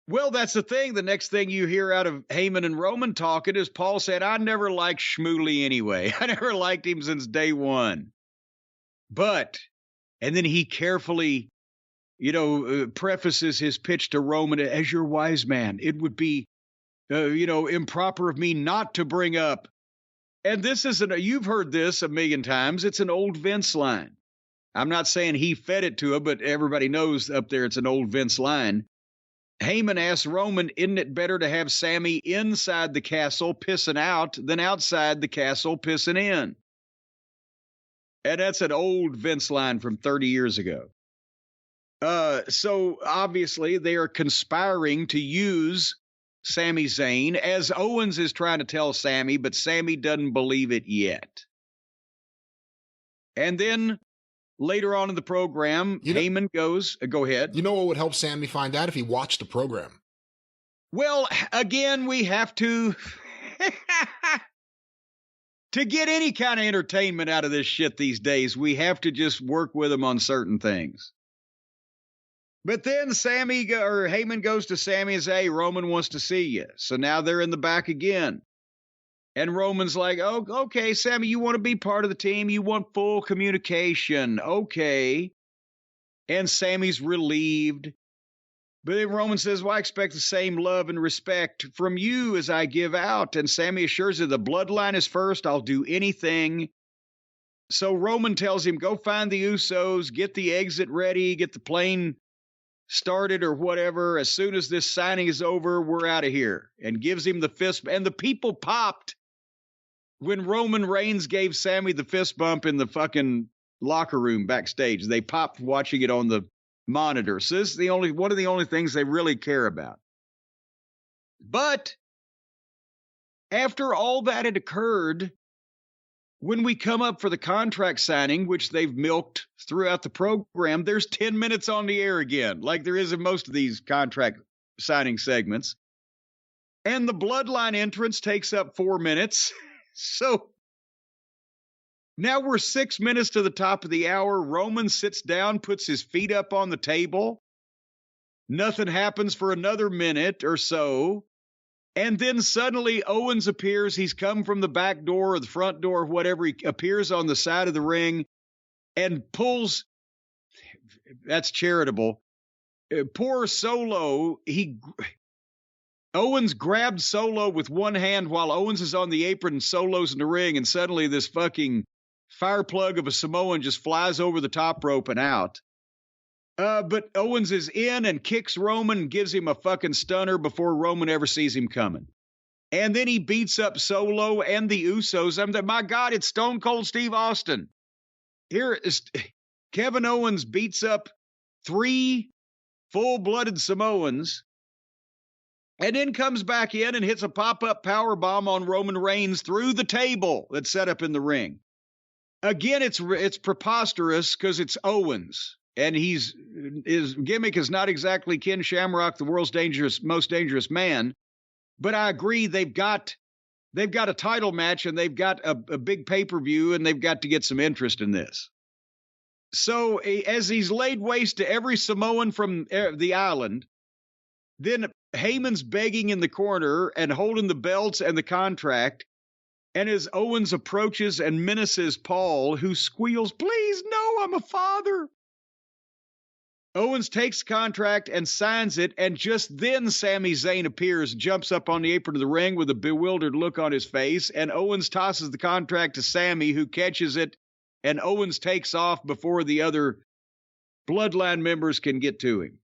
Well, that's the thing. The next thing you hear out of Heyman and Roman talking is Paul said, I never liked Shmuley anyway. I never liked him since day one. And then he carefully, prefaces his pitch to Roman as your wise man. It would be, improper of me not to bring up. And this you've heard this a million times. It's an old Vince line. I'm not saying he fed it to him, but everybody knows up there it's an old Vince line. Heyman asked Roman, isn't it better to have Sammy inside the castle pissing out than outside the castle pissing in? And that's an old Vince line from 30 years ago. So obviously they are conspiring to use Sami Zayn, as Owens is trying to tell Sami, but Sami doesn't believe it yet. And then later on in the program, Heyman goes, go ahead. You know what would help Sami find out? If he watched the program. Well, again, we have to get any kind of entertainment out of this shit these days, we have to just work with them on certain things. But then Heyman goes to Sami and says, hey, Roman wants to see you. So now they're in the back again. And Roman's like, oh, okay, Sami, you want to be part of the team. You want full communication. Okay. And Sami's relieved. But then Roman says, well, I expect the same love and respect from you as I give out. And Sami assures him the bloodline is first. I'll do anything. So Roman tells him, go find the Usos, get the exit ready, get the plane started or whatever. As soon as this signing is over, we're out of here. And gives him the fist. And the people popped when Roman Reigns gave Sami the fist bump in the fucking locker room backstage. They popped watching it on the monitor. So this is one of the only things they really care about. But after all that had occurred, when we come up for the contract signing, which they've milked throughout the program, there's 10 minutes on the air again, like there is in most of these contract signing segments. And the bloodline entrance takes up 4 minutes. So now we're 6 minutes to the top of the hour. Roman sits down, puts his feet up on the table. Nothing happens for another minute or so. And then suddenly Owens appears. He's come from the back door or the front door, whatever. He appears on the side of the ring and pulls. That's charitable. Poor Solo. Owens grabbed Solo with one hand while Owens is on the apron and Solo's in the ring. And suddenly this fucking fire plug of a Samoan just flies over the top rope and out. But Owens is in and kicks Roman, gives him a fucking stunner before Roman ever sees him coming. And then he beats up Solo and the Usos. My God, it's Stone Cold Steve Austin. Here is Kevin Owens beats up 3 full-blooded Samoans and then comes back in and hits a pop-up powerbomb on Roman Reigns through the table that's set up in the ring. Again, it's preposterous because it's Owens. And his gimmick is not exactly Ken Shamrock, the world's most dangerous man. But I agree, they've got a title match and they've got a big pay-per-view and they've got to get some interest in this. So as he's laid waste to every Samoan from the island, then Heyman's begging in the corner and holding the belts and the contract. And as Owens approaches and menaces Paul, who squeals, please, no, I'm a father. Owens takes the contract and signs it, and just then Sami Zayn appears, jumps up on the apron of the ring with a bewildered look on his face, and Owens tosses the contract to Sami, who catches it, and Owens takes off before the other bloodline members can get to him.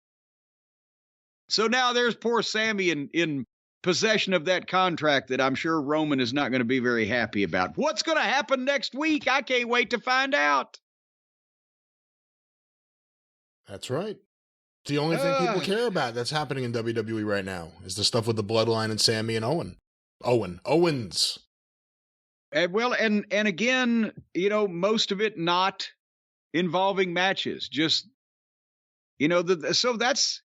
So now there's poor Sami in possession of that contract that I'm sure Roman is not going to be very happy about. What's going to happen next week? I can't wait to find out. That's right. It's the only thing people care about that's happening in WWE right now is the stuff with the bloodline and Sami and Owens. And again, most of it not involving matches. Just, so that's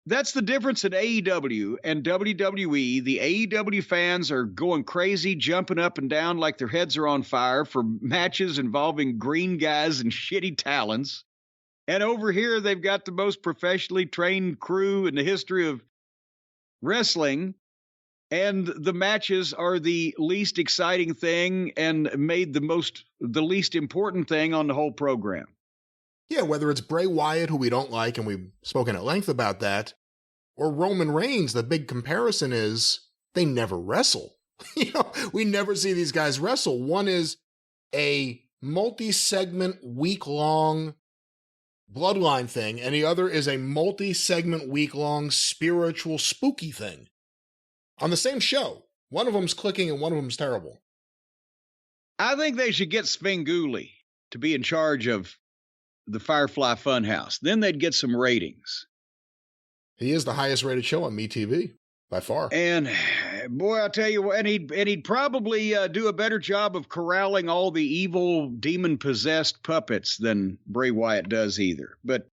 the difference in AEW and WWE. The AEW fans are going crazy, jumping up and down like their heads are on fire for matches involving green guys and shitty talents. And over here, they've got the most professionally trained crew in the history of wrestling. And the matches are the least exciting thing and made the least important thing on the whole program. Yeah, whether it's Bray Wyatt, who we don't like, and we've spoken at length about that, or Roman Reigns, the big comparison is they never wrestle. We never see these guys wrestle. One is a multi-segment, week-long bloodline thing, and the other is a multi-segment, week-long spiritual spooky thing. On the same show. One of them's clicking and one of them's terrible. I think they should get Svengoolie to be in charge of the Firefly Funhouse. Then they'd get some ratings. He is the highest rated show on MeTV by far. And boy, I'll tell you what, and he'd probably do a better job of corralling all the evil demon-possessed puppets than Bray Wyatt does either. But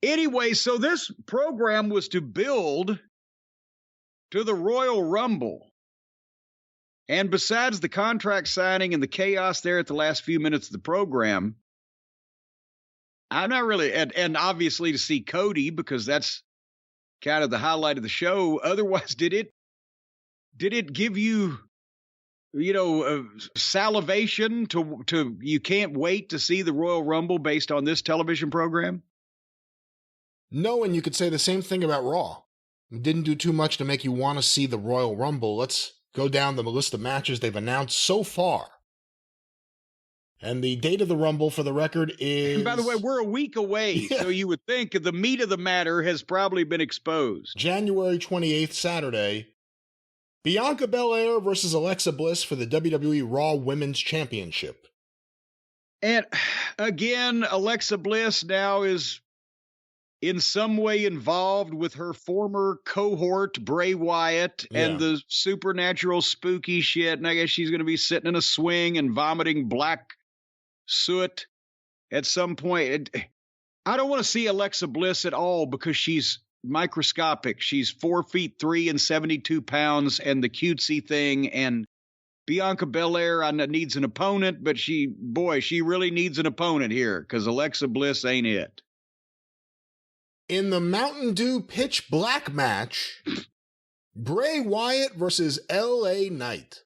anyway, so this program was to build to the Royal Rumble. And besides the contract signing and the chaos there at the last few minutes of the program, I'm not really, and obviously to see Cody, because that's kind of the highlight of the show. Otherwise, did it give you, salivation to you can't wait to see the Royal Rumble based on this television program? No, and you could say the same thing about Raw. It didn't do too much to make you want to see the Royal Rumble. Let's go down the list of matches they've announced so far. And the date of the Rumble, for the record, is... And by the way, we're a week away, so you would think the meat of the matter has probably been exposed. January 28th, Saturday. Bianca Belair versus Alexa Bliss for the WWE Raw Women's Championship. And again, Alexa Bliss now is in some way involved with her former cohort, Bray Wyatt, and the supernatural spooky shit. And I guess she's going to be sitting in a swing and vomiting black soot at some point. I don't want to see Alexa Bliss at all because she's microscopic. She's 4'3" and 72 pounds and the cutesy thing. And Bianca Belair needs an opponent, but she really needs an opponent here because Alexa Bliss ain't it. In the Mountain Dew Pitch Black match, Bray Wyatt versus LA Knight.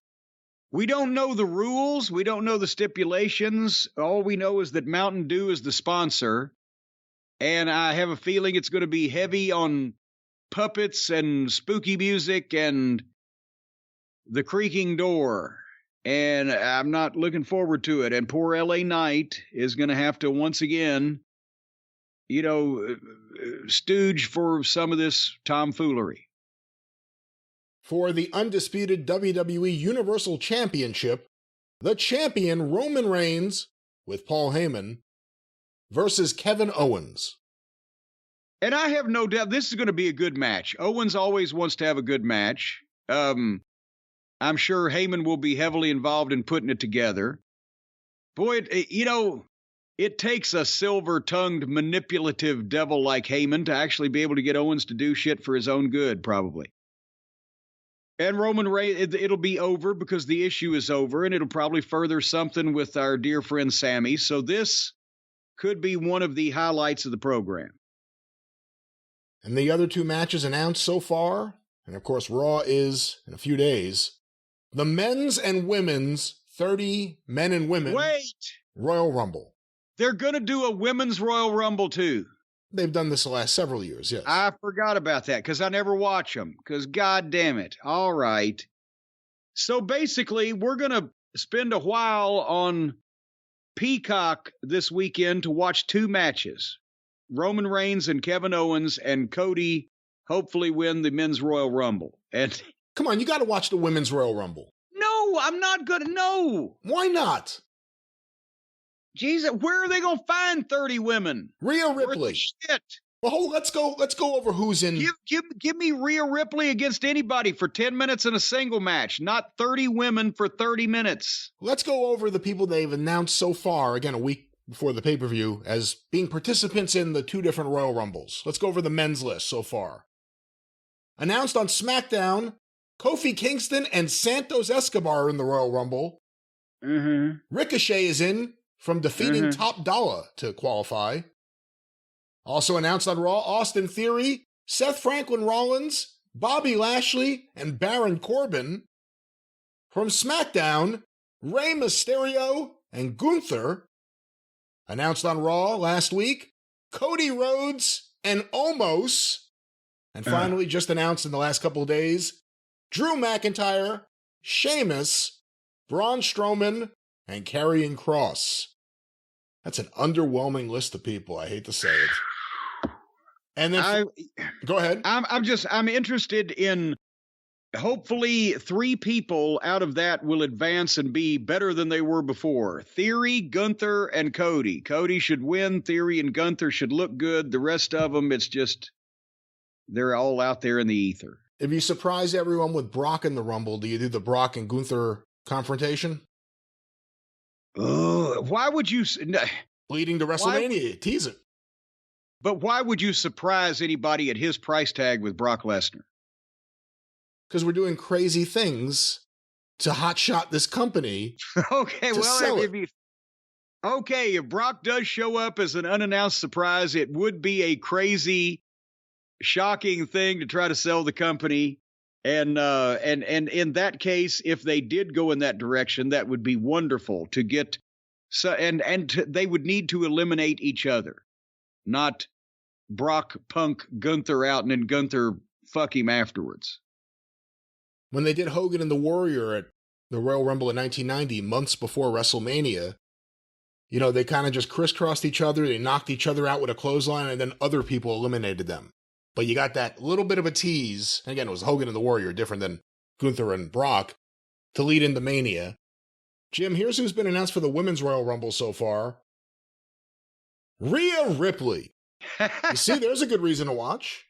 We don't know the rules. We don't know the stipulations. All we know is that Mountain Dew is the sponsor. And I have a feeling it's going to be heavy on puppets and spooky music and the creaking door. And I'm not looking forward to it. And poor LA Knight is going to have to once again, stooge for some of this tomfoolery. For the undisputed WWE Universal Championship, the champion Roman Reigns, with Paul Heyman, versus Kevin Owens. And I have no doubt this is going to be a good match. Owens always wants to have a good match. I'm sure Heyman will be heavily involved in putting it together. Boy, it takes a silver-tongued, manipulative devil like Heyman to actually be able to get Owens to do shit for his own good, probably. And Roman Reigns, it'll be over because the issue is over, and it'll probably further something with our dear friend Sammy. So this could be one of the highlights of the program. And the other two matches announced so far, and of course Raw is in a few days, the men's and women's 30 men and women Royal Rumble. They're going to do a women's Royal Rumble too. They've done this the last several years, yes. I forgot about that because I never watch them because God damn it. All right. So basically, we're going to spend a while on Peacock this weekend to watch two matches. Roman Reigns and Kevin Owens, and Cody hopefully win the men's Royal Rumble. And come on, you got to watch the women's Royal Rumble. No, I'm not going to. No. Why not? Jesus, where are they going to find 30 women? Rhea Ripley. Shit. Well, let's go over who's in. Give me Rhea Ripley against anybody for 10 minutes in a single match, not 30 women for 30 minutes. Let's go over the people they've announced so far, again, a week before the pay-per-view, as being participants in the two different Royal Rumbles. Let's go over the men's list so far. Announced on SmackDown, Kofi Kingston and Santos Escobar are in the Royal Rumble. Mm-hmm. Ricochet is in from defeating Top Dollar to qualify. Also announced on Raw, Austin Theory, Seth Franklin Rollins, Bobby Lashley, and Baron Corbin. From SmackDown, Rey Mysterio and Gunther. Announced on Raw last week, Cody Rhodes and Omos. And finally, just announced in the last couple of days, Drew McIntyre, Sheamus, Braun Strowman, and Karrion Kross. That's an underwhelming list of people. I hate to say it. And then, go ahead. I'm interested in hopefully 3 people out of that will advance and be better than they were before. Theory, Gunther, and Cody. Cody should win. Theory and Gunther should look good. The rest of them, it's just, they're all out there in the ether. If you surprise everyone with Brock in the Rumble, do you do the Brock and Gunther confrontation? Oh, why would you? Leading to WrestleMania, tease it. But why would you surprise anybody at his price tag with Brock Lesnar? Because we're doing crazy things to hotshot this company. Okay, well, if Brock does show up as an unannounced surprise, it would be a crazy, shocking thing to try to sell the company. And in that case, if they did go in that direction, that would be wonderful to get. They would need to eliminate each other, not Brock punk Gunther out and then Gunther fuck him afterwards. When they did Hogan and the Warrior at the Royal Rumble in 1990, months before WrestleMania, you know, they kind of just crisscrossed each other. They knocked each other out with a clothesline, and then other people eliminated them. But you got that little bit of a tease. And again, it was Hogan and the Warrior, different than Gunther and Brock, to lead into Mania. Jim, here's who's been announced for the Women's Royal Rumble so far. Rhea Ripley. You see, there's a good reason to watch.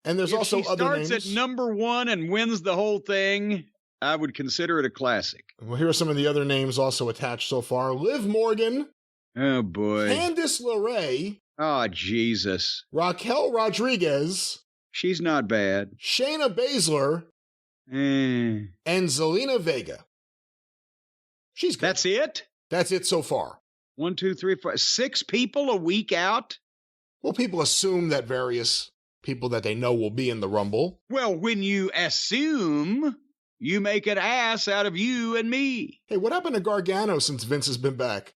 And there's also other names. If she starts at number 1 and wins the whole thing, I would consider it a classic. Well, here are some of the other names also attached so far. Liv Morgan. Oh, boy. Candice LeRae. Oh, Jesus. Raquel Rodriguez. She's not bad. Shayna Baszler. And Zelina Vega. She's good. That's it? That's it so far. 1, 2, 3, 4, 6 people a week out? Well, people assume that various people that they know will be in the Rumble. Well, when you assume, you make an ass out of you and me. Hey, what happened to Gargano since Vince has been back?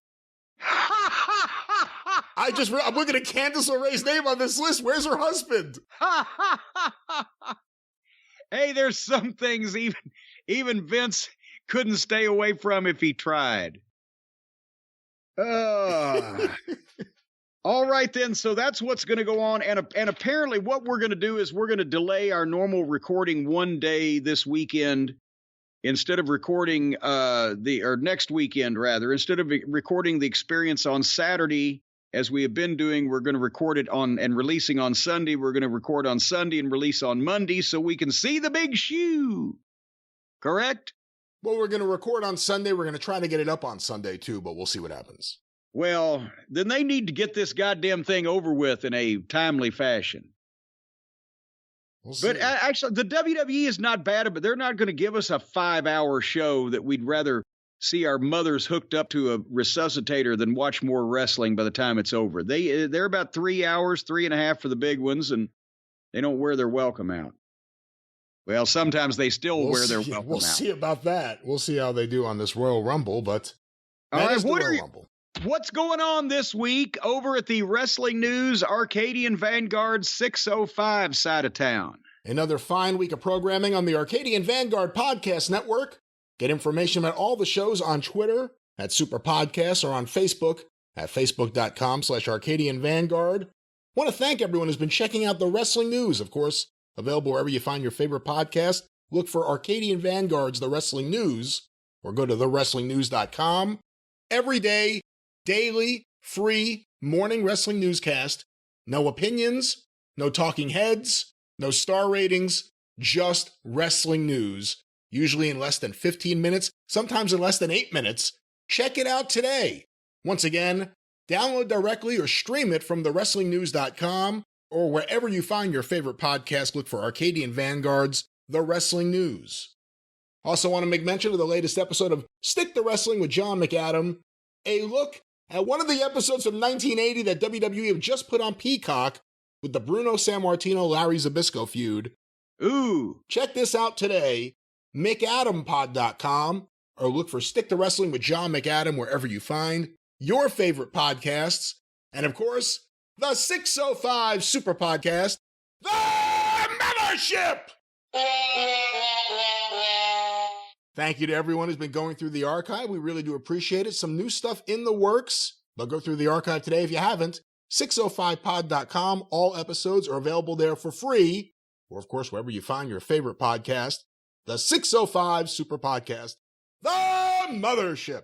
I'm looking at Candice LeRae's name on this list. Where's her husband? Hey, there's some things even Vince couldn't stay away from if he tried. All right, then. So that's what's going to go on. And apparently what we're going to do is we're going to delay our normal recording one day this weekend instead of recording next weekend, rather. Instead of recording the experience on Saturday, as we have been doing, we're going to record it on and releasing on Sunday. We're going to record on Sunday and release on Monday so we can see the big shoe. Correct? Well, we're going to record on Sunday. We're going to try to get it up on Sunday, too, but we'll see what happens. Well, then they need to get this goddamn thing over with in a timely fashion. We'll see. But actually, the WWE is not bad, but they're not going to give us a 5-hour show that we'd rather see our mothers hooked up to a resuscitator than watch more wrestling by the time it's over. They're about 3 hours, 3.5 for the big ones, and they don't wear their welcome out. Well, sometimes they still wear their welcome out. We'll see about that. We'll see how they do on this Royal Rumble, but that is the Royal Rumble. What's going on this week over at the Wrestling News Arcadian Vanguard 605 side of town? Another fine week of programming on the Arcadian Vanguard Podcast Network. Get information about all the shows on Twitter at Superpodcast or on Facebook at facebook.com/Arcadian Vanguard. Want to thank everyone who's been checking out the Wrestling News, of course, available wherever you find your favorite podcast. Look for Arcadian Vanguard's The Wrestling News or go to thewrestlingnews.com. Every day, daily, free morning wrestling newscast. No opinions, no talking heads, no star ratings, just wrestling news. Usually in less than 15 minutes, sometimes in less than 8 minutes. Check it out today. Once again, download directly or stream it from thewrestlingnews.com or wherever you find your favorite podcast. Look for Arcadian Vanguard's The Wrestling News. Also want to make mention of the latest episode of Stick to Wrestling with John McAdam, a look at one of the episodes from 1980 that WWE have just put on Peacock with the Bruno Sammartino-Larry Zbyszko feud. Ooh. Check this out today, McAdamPod.com, or look for Stick to Wrestling with John McAdam wherever you find your favorite podcasts. And of course, the 605 Superpodcast, The Mothership! Thank you to everyone who's been going through the archive. We really do appreciate it. Some new stuff in the works, but go through the archive today if you haven't. 605pod.com. All episodes are available there for free or of course, wherever you find your favorite podcast, the 605 Superpodcast, the Mothership.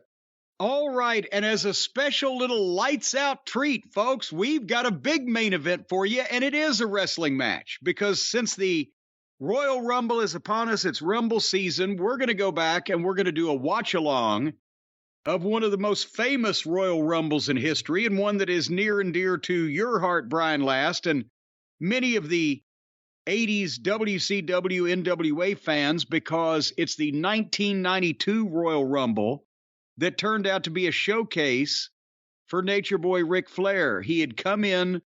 All right, and as a special little lights out treat, folks, we've got a big main event for you, and it is a wrestling match, because since the Royal Rumble is upon us, it's Rumble season, we're going to go back and we're going to do a watch-along of one of the most famous Royal Rumbles in history, and one that is near and dear to your heart, Brian Last, and many of the 80s WCW NWA fans, because it's the 1992 Royal Rumble that turned out to be a showcase for Nature Boy Ric Flair. He had come in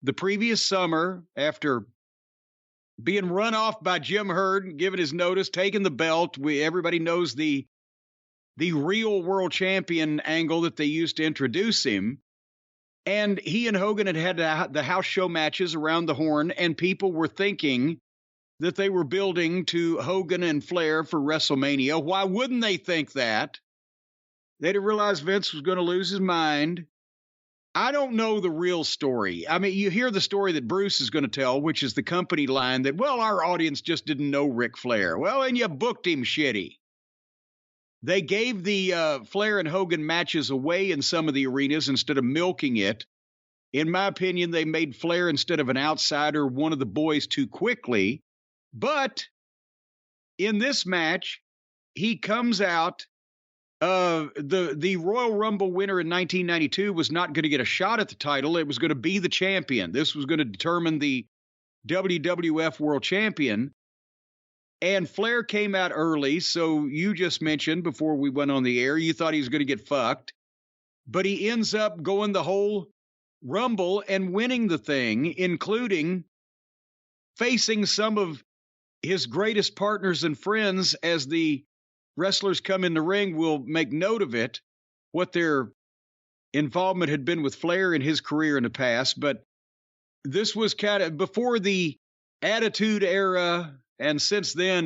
the previous summer after being run off by Jim Herd, given his notice, taking the belt. Everybody knows the real world champion angle that they used to introduce him. And he and Hogan had the house show matches around the Horn, and people were thinking that they were building to Hogan and Flair for WrestleMania. Why wouldn't they think that? They didn't realize Vince was going to lose his mind. I don't know the real story. I mean, you hear the story that Bruce is going to tell, which is the company line that, well, our audience just didn't know Ric Flair. Well, and you booked him shitty. They gave the Flair and Hogan matches away in some of the arenas instead of milking it. In my opinion, they made Flair, instead of an outsider, one of the boys too quickly. But in this match, he comes out. The Royal Rumble winner in 1992 was not going to get a shot at the title. It was going to be the champion. This was going to determine the WWF World Champion. And Flair came out early, so you just mentioned before we went on the air, you thought he was going to get fucked. But he ends up going the whole Rumble and winning the thing, including facing some of his greatest partners and friends. As the wrestlers come in the ring, we'll make note of it, what their involvement had been with Flair in his career in the past. But this was kind of before the Attitude Era, and since then,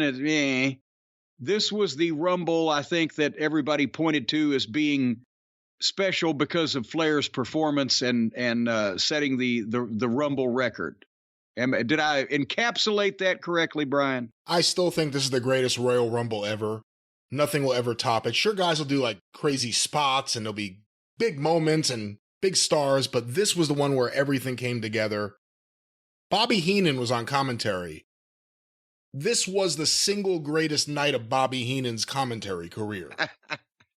this was the Rumble, I think, that everybody pointed to as being special because of Flair's performance and setting the Rumble record. Did I encapsulate that correctly, Brian? I still think this is the greatest Royal Rumble ever. Nothing will ever top it. Sure, guys will do like crazy spots and there'll be big moments and big stars, but this was the one where everything came together. Bobby Heenan was on commentary. This was the single greatest night of Bobby Heenan's commentary career.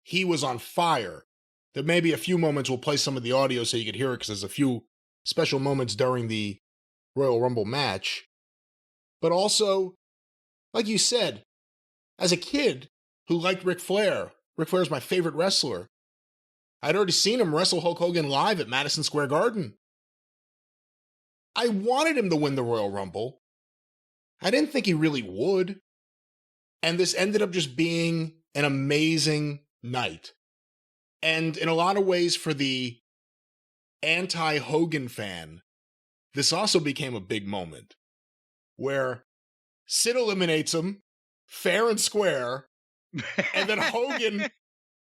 He was on fire. There may be a few moments, we'll play some of the audio so you could hear it, because there's a few special moments during the Royal Rumble match. But also, like you said, as a kid who liked Ric Flair is my favorite wrestler. I'd already seen him wrestle Hulk Hogan live at Madison Square Garden. I wanted him to win the Royal Rumble. I didn't think he really would. And this ended up just being an amazing night. And in a lot of ways, for the anti-Hogan fan, this also became a big moment where Sid eliminates him, fair and square, and then Hogan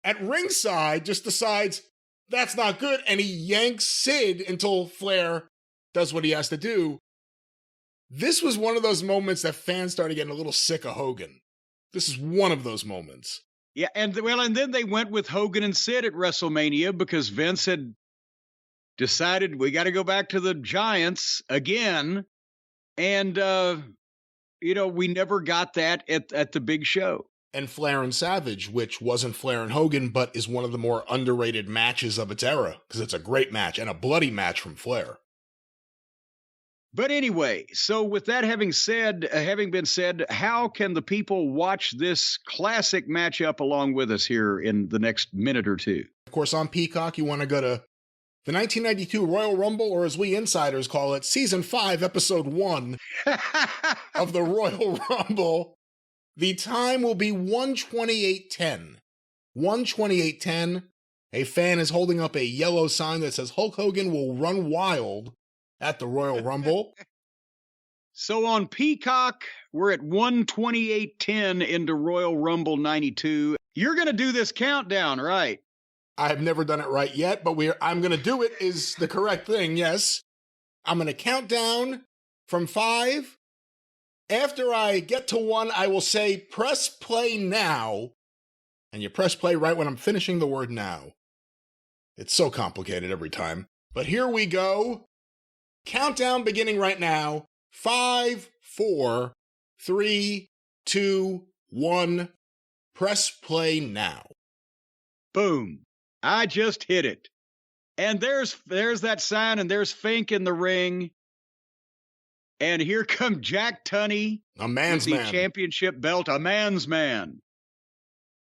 at ringside just decides that's not good, and he yanks Sid until Flair does what he has to do. This was one of those moments that fans started getting a little sick of Hogan. This is one of those moments. Yeah, and then they went with Hogan and Sid at WrestleMania because Vince had decided we got to go back to the Giants again. And, we never got that at the big show. And Flair and Savage, which wasn't Flair and Hogan, but is one of the more underrated matches of its era, because it's a great match and a bloody match from Flair. But anyway, so with that having been said, how can the people watch this classic matchup along with us here in the next minute or two? Of course, on Peacock, you want to go to the 1992 Royal Rumble, or as we insiders call it, Season 5, Episode 1 of the Royal Rumble. The time will be 1:28:10. 1:28:10. A fan is holding up a yellow sign that says Hulk Hogan will run wild at the Royal Rumble. So on Peacock, we're at 1:28:10 into Royal Rumble 92. You're going to do this countdown, right? I have never done it right yet, but I'm going to do it is the correct thing, yes. I'm going to count down from 5, After I get to one, I will say press play now. And you press play right when I'm finishing the word now. It's so complicated every time. But here we go. Countdown beginning right now. 5, 4, 3, 2, 1. Press play now. Boom. I just hit it. And there's that sign, and there's Fink in the ring. And here come Jack Tunney. A man's with the man. Championship belt, a man's man.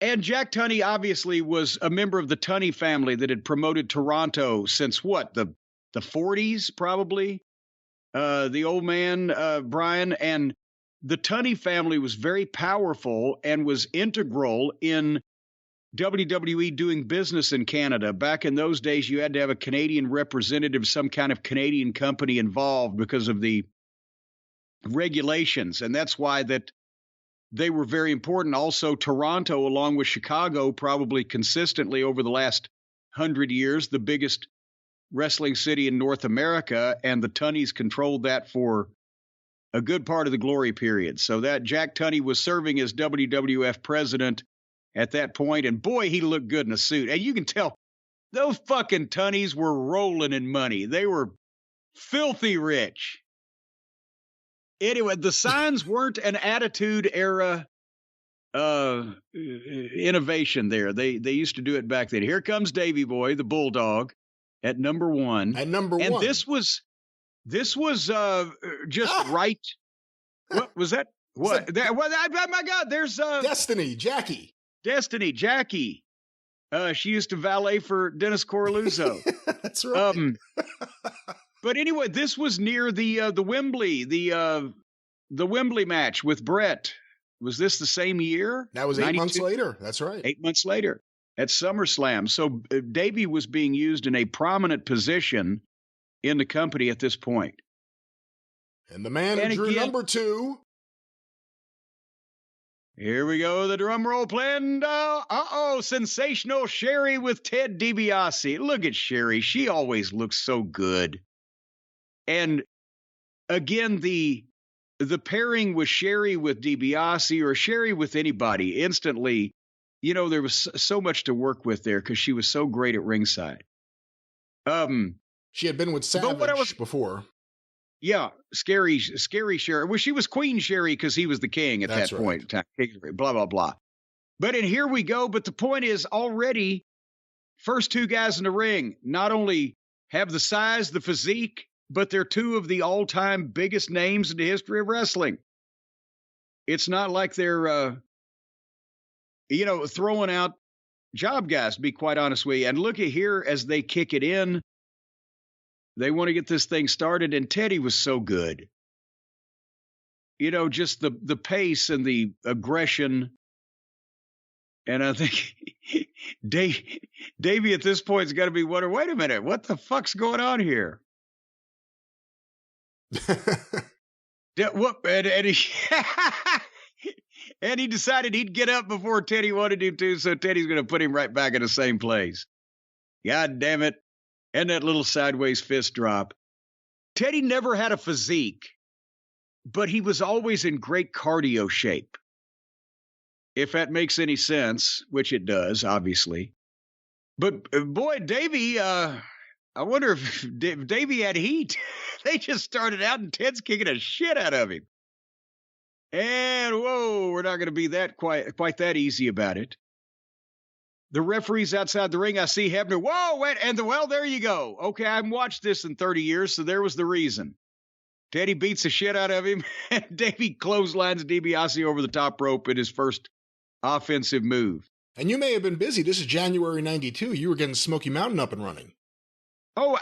And Jack Tunney obviously was a member of the Tunney family that had promoted Toronto since what? The 40s, probably? The old man, Brian. And the Tunney family was very powerful and was integral in WWE doing business in Canada. Back in those days, you had to have a Canadian representative, some kind of Canadian company involved because of the regulations. And that's why that they were very important. Also, Toronto, along with Chicago, probably consistently over the last 100 years, the biggest wrestling city in North America. And the Tunneys controlled that for a good part of the glory period. So that Jack Tunney was serving as WWF president at that point, and boy, he looked good in a suit. And you can tell those fucking Tunneys were rolling in money. They were filthy rich. Anyway, the signs weren't an attitude era innovation there. They used to do it back then. Here comes Davey Boy, the Bulldog, at number 1. At number 1. And this was just right. What was that? What? Oh my God, there's Destiny, Jackie. She used to valet for Dennis Coralluzzo. That's right. But anyway, this was near the Wembley, the Wembley match with Brett. Was this the same year? That was 8 months later. That's right. 8 months later at SummerSlam. So Davey was being used in a prominent position in the company at this point. And the man who drew number 2. Here we go, the drum roll playing. Sensational Sherry with Ted DiBiase. Look at Sherry. She always looks so good. And again, the pairing with Sherry with DiBiase or Sherry with anybody, instantly, there was so much to work with there because she was so great at ringside. She had been with Savage before. Yeah, scary Sherry. Well, she was Queen Sherry because he was the king at that point. Blah, blah, blah. But and here we go. But the point is already, first 2 guys in the ring not only have the size, the physique, but they're 2 of the all-time biggest names in the history of wrestling. It's not like they're, throwing out job guys, to be quite honest with you. And look at here as they kick it in. They want to get this thing started, and Teddy was so good. Just the pace and the aggression. And I think Davey at this point has got to be wondering, wait a minute, what the fuck's going on here? And he decided he'd get up before Teddy wanted him to, so Teddy's going to put him right back in the same place. God damn it. And that little sideways fist drop. Teddy never had a physique, but he was always in great cardio shape. If that makes any sense, which it does, obviously. But boy, Davey, I wonder if Davey had heat. They just started out and Ted's kicking a shit out of him. And whoa, we're not going to be that quite that easy about it. The referee's outside the ring. I see Hebner. Whoa, wait. And there you go. Okay, I haven't watched this in 30 years, so there was the reason. Teddy beats the shit out of him, and Davey clotheslines DiBiase over the top rope in his first offensive move. And you may have been busy. This is January 92. You were getting Smoky Mountain up and running. Oh,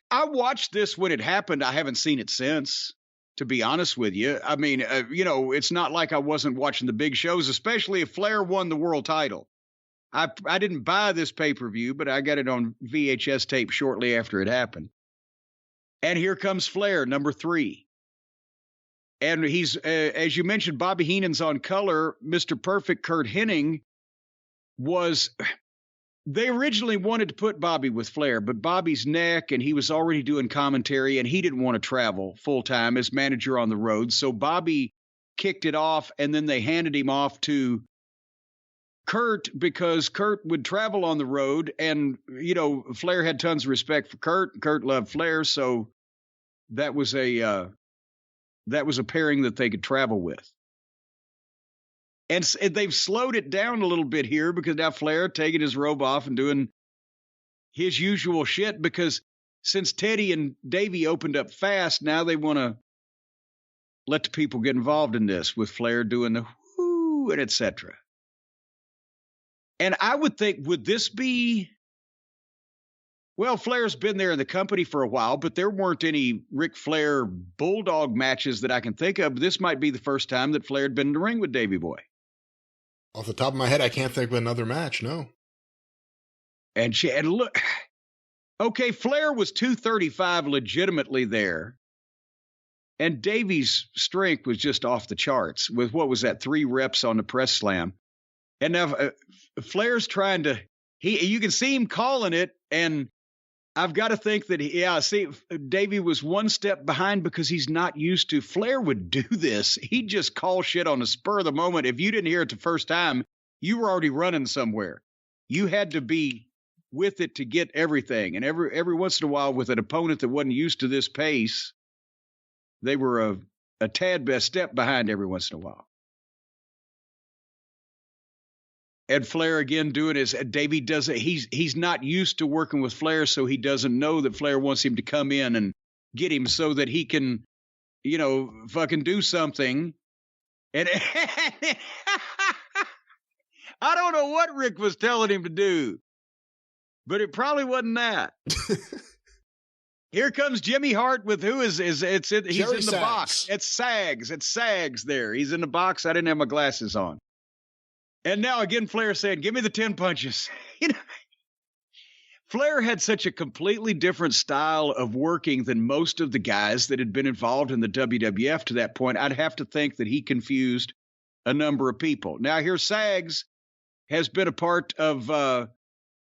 I watched this when it happened. I haven't seen it since, to be honest with you. I mean, it's not like I wasn't watching the big shows, especially if Flair won the world title. I didn't buy this pay-per-view, but I got it on VHS tape shortly after it happened. And here comes Flair, number 3. And he's, as you mentioned, Bobby Heenan's on color. Mr. Perfect, Kurt Hennig, they originally wanted to put Bobby with Flair, but Bobby's neck, and he was already doing commentary, and he didn't want to travel full-time as manager on the road. So Bobby kicked it off, and then they handed him off to Kurt because Kurt would travel on the road, and Flair had tons of respect for Kurt. Kurt loved Flair, so that was a pairing that they could travel with. And they've slowed it down a little bit here because now Flair taking his robe off and doing his usual shit, because since Teddy and Davey opened up fast, now they want to let the people get involved in this with Flair doing the whoo and etc. And I would think, would this be, well, Flair's been there in the company for a while, but there weren't any Ric Flair Bulldog matches that I can think of. This might be the first time that Flair had been in the ring with Davey Boy. Off the top of my head, I can't think of another match, no. And look, okay, Flair was 235 legitimately there. And Davey's strength was just off the charts with, what was that, 3 reps on the press slam. And now Flair's trying to, you can see him calling it, and I've got to think that, Davey was one step behind because he's not used to. Flair would do this. He'd just call shit on the spur of the moment. If you didn't hear it the first time, you were already running somewhere. You had to be with it to get everything. And every once in a while, with an opponent that wasn't used to this pace, they were a tad bit step behind every once in a while. And Flair again doing his, Davey doesn't, he's not used to working with Flair, so he doesn't know that Flair wants him to come in and get him so that he can, fucking do something. And I don't know what Rick was telling him to do, but it probably wasn't that. Here comes Jimmy Hart with he's in the box. It's Sags there. He's in the box. I didn't have my glasses on. And now again, Flair saying, give me the 10 punches. Flair had such a completely different style of working than most of the guys that had been involved in the WWF to that point. I'd have to think that he confused a number of people. Now here, Sags has been a part of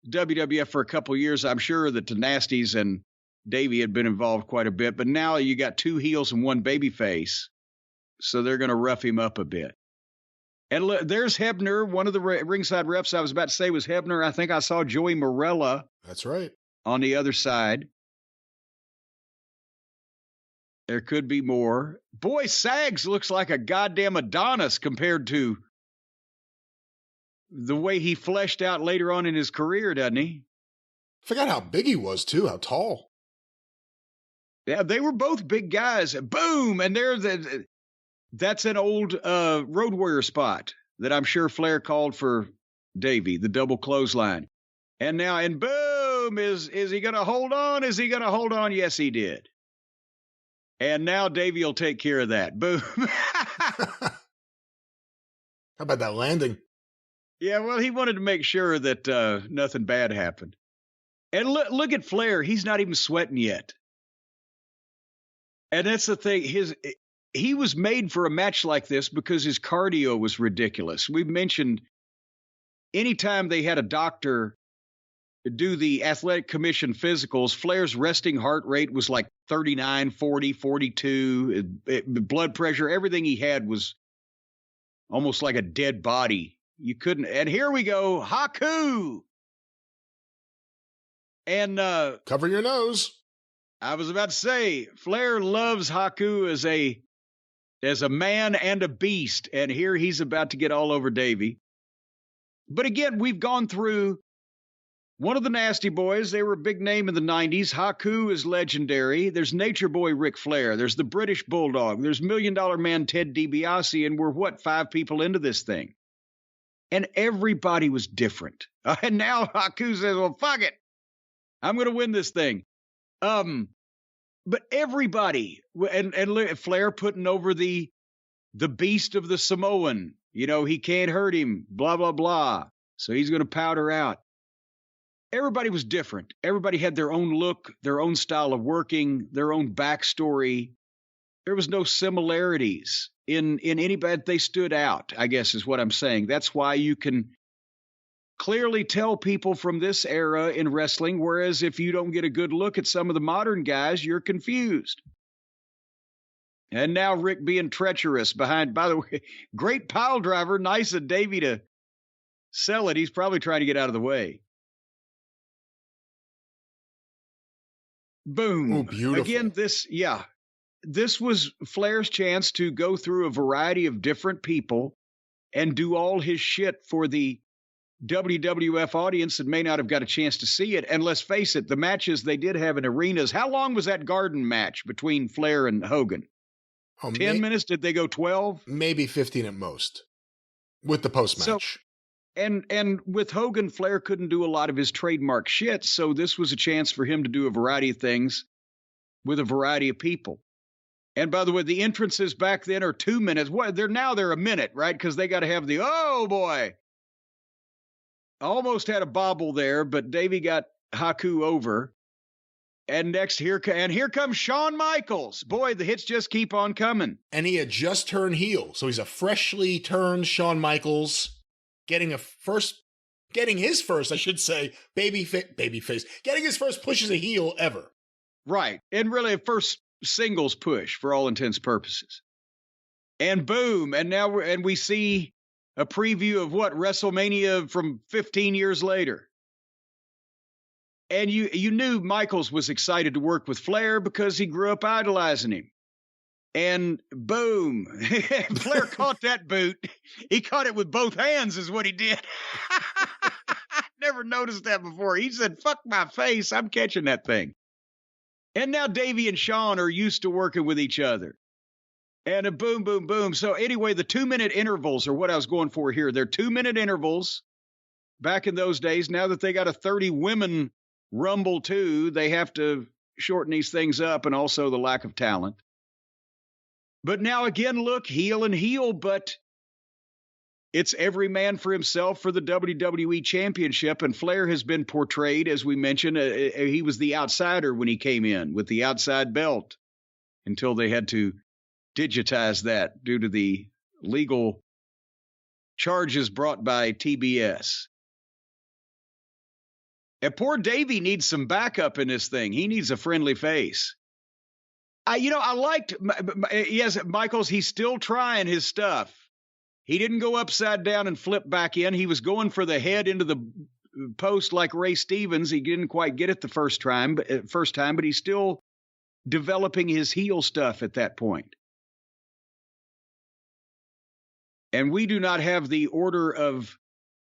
WWF for a couple of years. I'm sure that the Nasties and Davey had been involved quite a bit, but now you got 2 heels and 1 baby face. So they're going to rough him up a bit. And look, there's Hebner, one of the ringside refs I was about to say was Hebner. I think I saw Joey Morella. That's right. On the other side. There could be more. Boy, Sags looks like a goddamn Adonis compared to the way he fleshed out later on in his career, doesn't he? I forgot how big he was, too, how tall. Yeah, they were both big guys. Boom! And that's an old Road Warrior spot that I'm sure Flair called for Davey, the double clothesline. And now, and boom, is he going to hold on? Is he going to hold on? Yes, he did. And now Davey will take care of that. Boom. How about that landing? Yeah, well, he wanted to make sure that nothing bad happened. And look at Flair. He's not even sweating yet. And that's the thing. He was made for a match like this because his cardio was ridiculous. We've mentioned anytime they had a doctor do the athletic commission physicals, Flair's resting heart rate was like 39, 40, 42. Blood pressure, everything he had was almost like a dead body. You couldn't. And here we go, Haku. And cover your nose. I was about to say, Flair loves Haku as a man and a beast, and here he's about to get all over Davey. But again, we've gone through one of the Nasty Boys. They were a big name in the 90s. Haku is legendary. There's Nature Boy Ric Flair. There's the British Bulldog. There's $1 Million Man Ted DiBiase, and we're, 5 people into this thing? And everybody was different. And now Haku says, well, fuck it. I'm going to win this thing. But everybody, and Flair putting over the beast of the Samoan, he can't hurt him, blah, blah, blah. So he's going to powder out. Everybody was different. Everybody had their own look, their own style of working, their own backstory. There was no similarities in anybody. They stood out, I guess is what I'm saying. That's why you can clearly tell people from this era in wrestling, whereas if you don't get a good look at some of the modern guys, you're confused. And now Rick being treacherous behind. By the way, great pile driver. Nice of Davey to sell it. He's probably trying to get out of the way. Boom. Oh, beautiful. Again, this was Flair's chance to go through a variety of different people and do all his shit for the WWF audience that may not have got a chance to see it. And let's face it, the matches they did have in arenas. How long was that garden match between Flair and Hogan? 10 minutes? Did they go 12? Maybe 15 at most with the post-match. So, and with Hogan, Flair couldn't do a lot of his trademark shit, so this was a chance for him to do a variety of things with a variety of people. And by the way, the entrances back then are 2 minutes. What? They're a minute, right? Because they got to have the, oh boy. Almost had a bobble there, but Davey got Haku over. And next, here comes Shawn Michaels. Boy, the hits just keep on coming. And he had just turned heel, so he's a freshly turned Shawn Michaels, getting his first, getting his first push as a heel ever. Right, and really a first singles push for all intents and purposes. And boom, and now we see a preview of what WrestleMania from 15 years later. And you knew Michaels was excited to work with Flair because he grew up idolizing him. And boom, Flair caught that boot. He caught it with both hands is what he did. Never noticed that before. He said, fuck my face, I'm catching that thing. And now Davey and Shawn are used to working with each other. And a boom, boom, boom. So anyway, the 2-minute intervals are what I was going for here. They're 2-minute intervals back in those days. Now that they got a 30 women Rumble too, they have to shorten these things up, and also the lack of talent. But now again, look, heel and heel, but it's every man for himself for the WWE Championship, and Flair has been portrayed, as we mentioned, he was the outsider when he came in with the outside belt until they had to digitize that due to the legal charges brought by TBS. And poor Davey needs some backup in this thing. He needs a friendly face. I liked, yes, Michaels, he's still trying his stuff. He didn't go upside down and flip back in. He was going for the head into the post like Ray Stevens. He didn't quite get it the first time, but he's still developing his heel stuff at that point. And we do not have the order of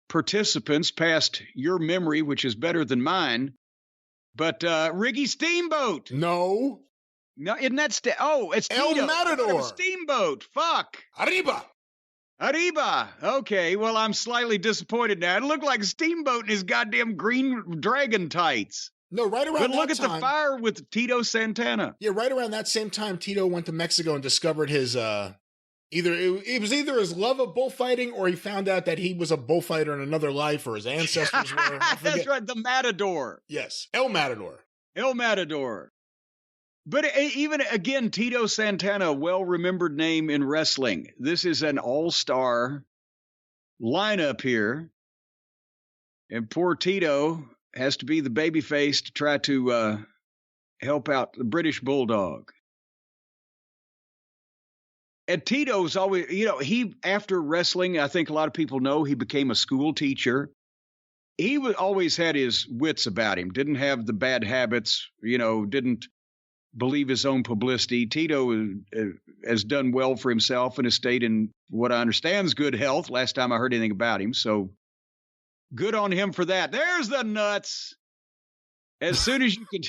participants past your memory, which is better than mine. But Ricky Steamboat. No, isn't that it's El Tito. Matador. Steamboat. Fuck. Arriba. Okay, well, I'm slightly disappointed now. It looked like Steamboat in his goddamn green dragon tights. No, right around but that look at time, the fire with Tito Santana. Yeah, right around that same time, Tito went to Mexico and discovered his it was either his love of bullfighting, or he found out that he was a bullfighter in another life, or his ancestors were. That's right, the Matador. Yes, El Matador. El Matador. But even again, Tito Santana, a well-remembered name in wrestling. This is an all-star lineup here. And poor Tito has to be the babyface to try to help out the British Bulldog. And Tito's always, he, after wrestling, I think a lot of people know, he became a school teacher. He always had his wits about him, didn't have the bad habits, didn't believe his own publicity. Tito has done well for himself and has stayed in what I understand is good health. Last time I heard anything about him. So good on him for that. There's the nuts. As soon as you can,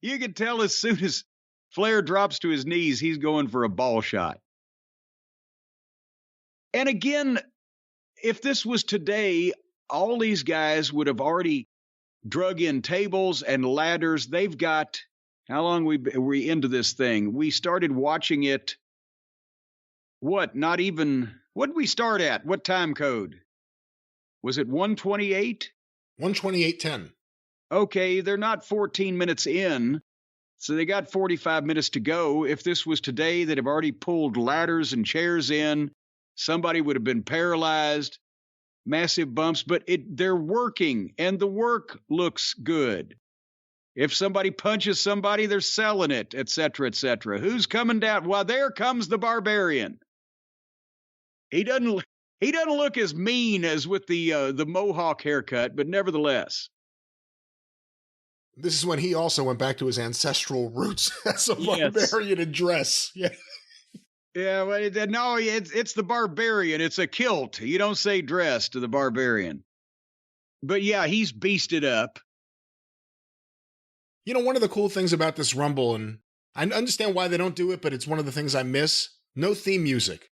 you can tell as soon as Flair drops to his knees, he's going for a ball shot. And again, if this was today, all these guys would have already drug in tables and ladders. They've got, how long were we into this thing? We started watching it, what did we start at? What time code? Was it 128? 128.10. Okay, they're not 14 minutes in, so they got 45 minutes to go. If this was today, they'd have already pulled ladders and chairs in. Somebody would have been paralyzed. Massive bumps, but they're working, and the work looks good. If somebody punches somebody, they're selling it, et cetera, et cetera. Who's coming down? Well, there comes the Barbarian. He doesn't look as mean as with the mohawk haircut, but nevertheless. This is when he also went back to his ancestral roots as a barbarian in dress. Yeah. Yeah, well, no, it's the Barbarian. It's a kilt. You don't say dress to the Barbarian. But yeah, he's beasted up. You know, one of the cool things about this Rumble, and I understand why they don't do it, but it's one of the things I miss. No theme music.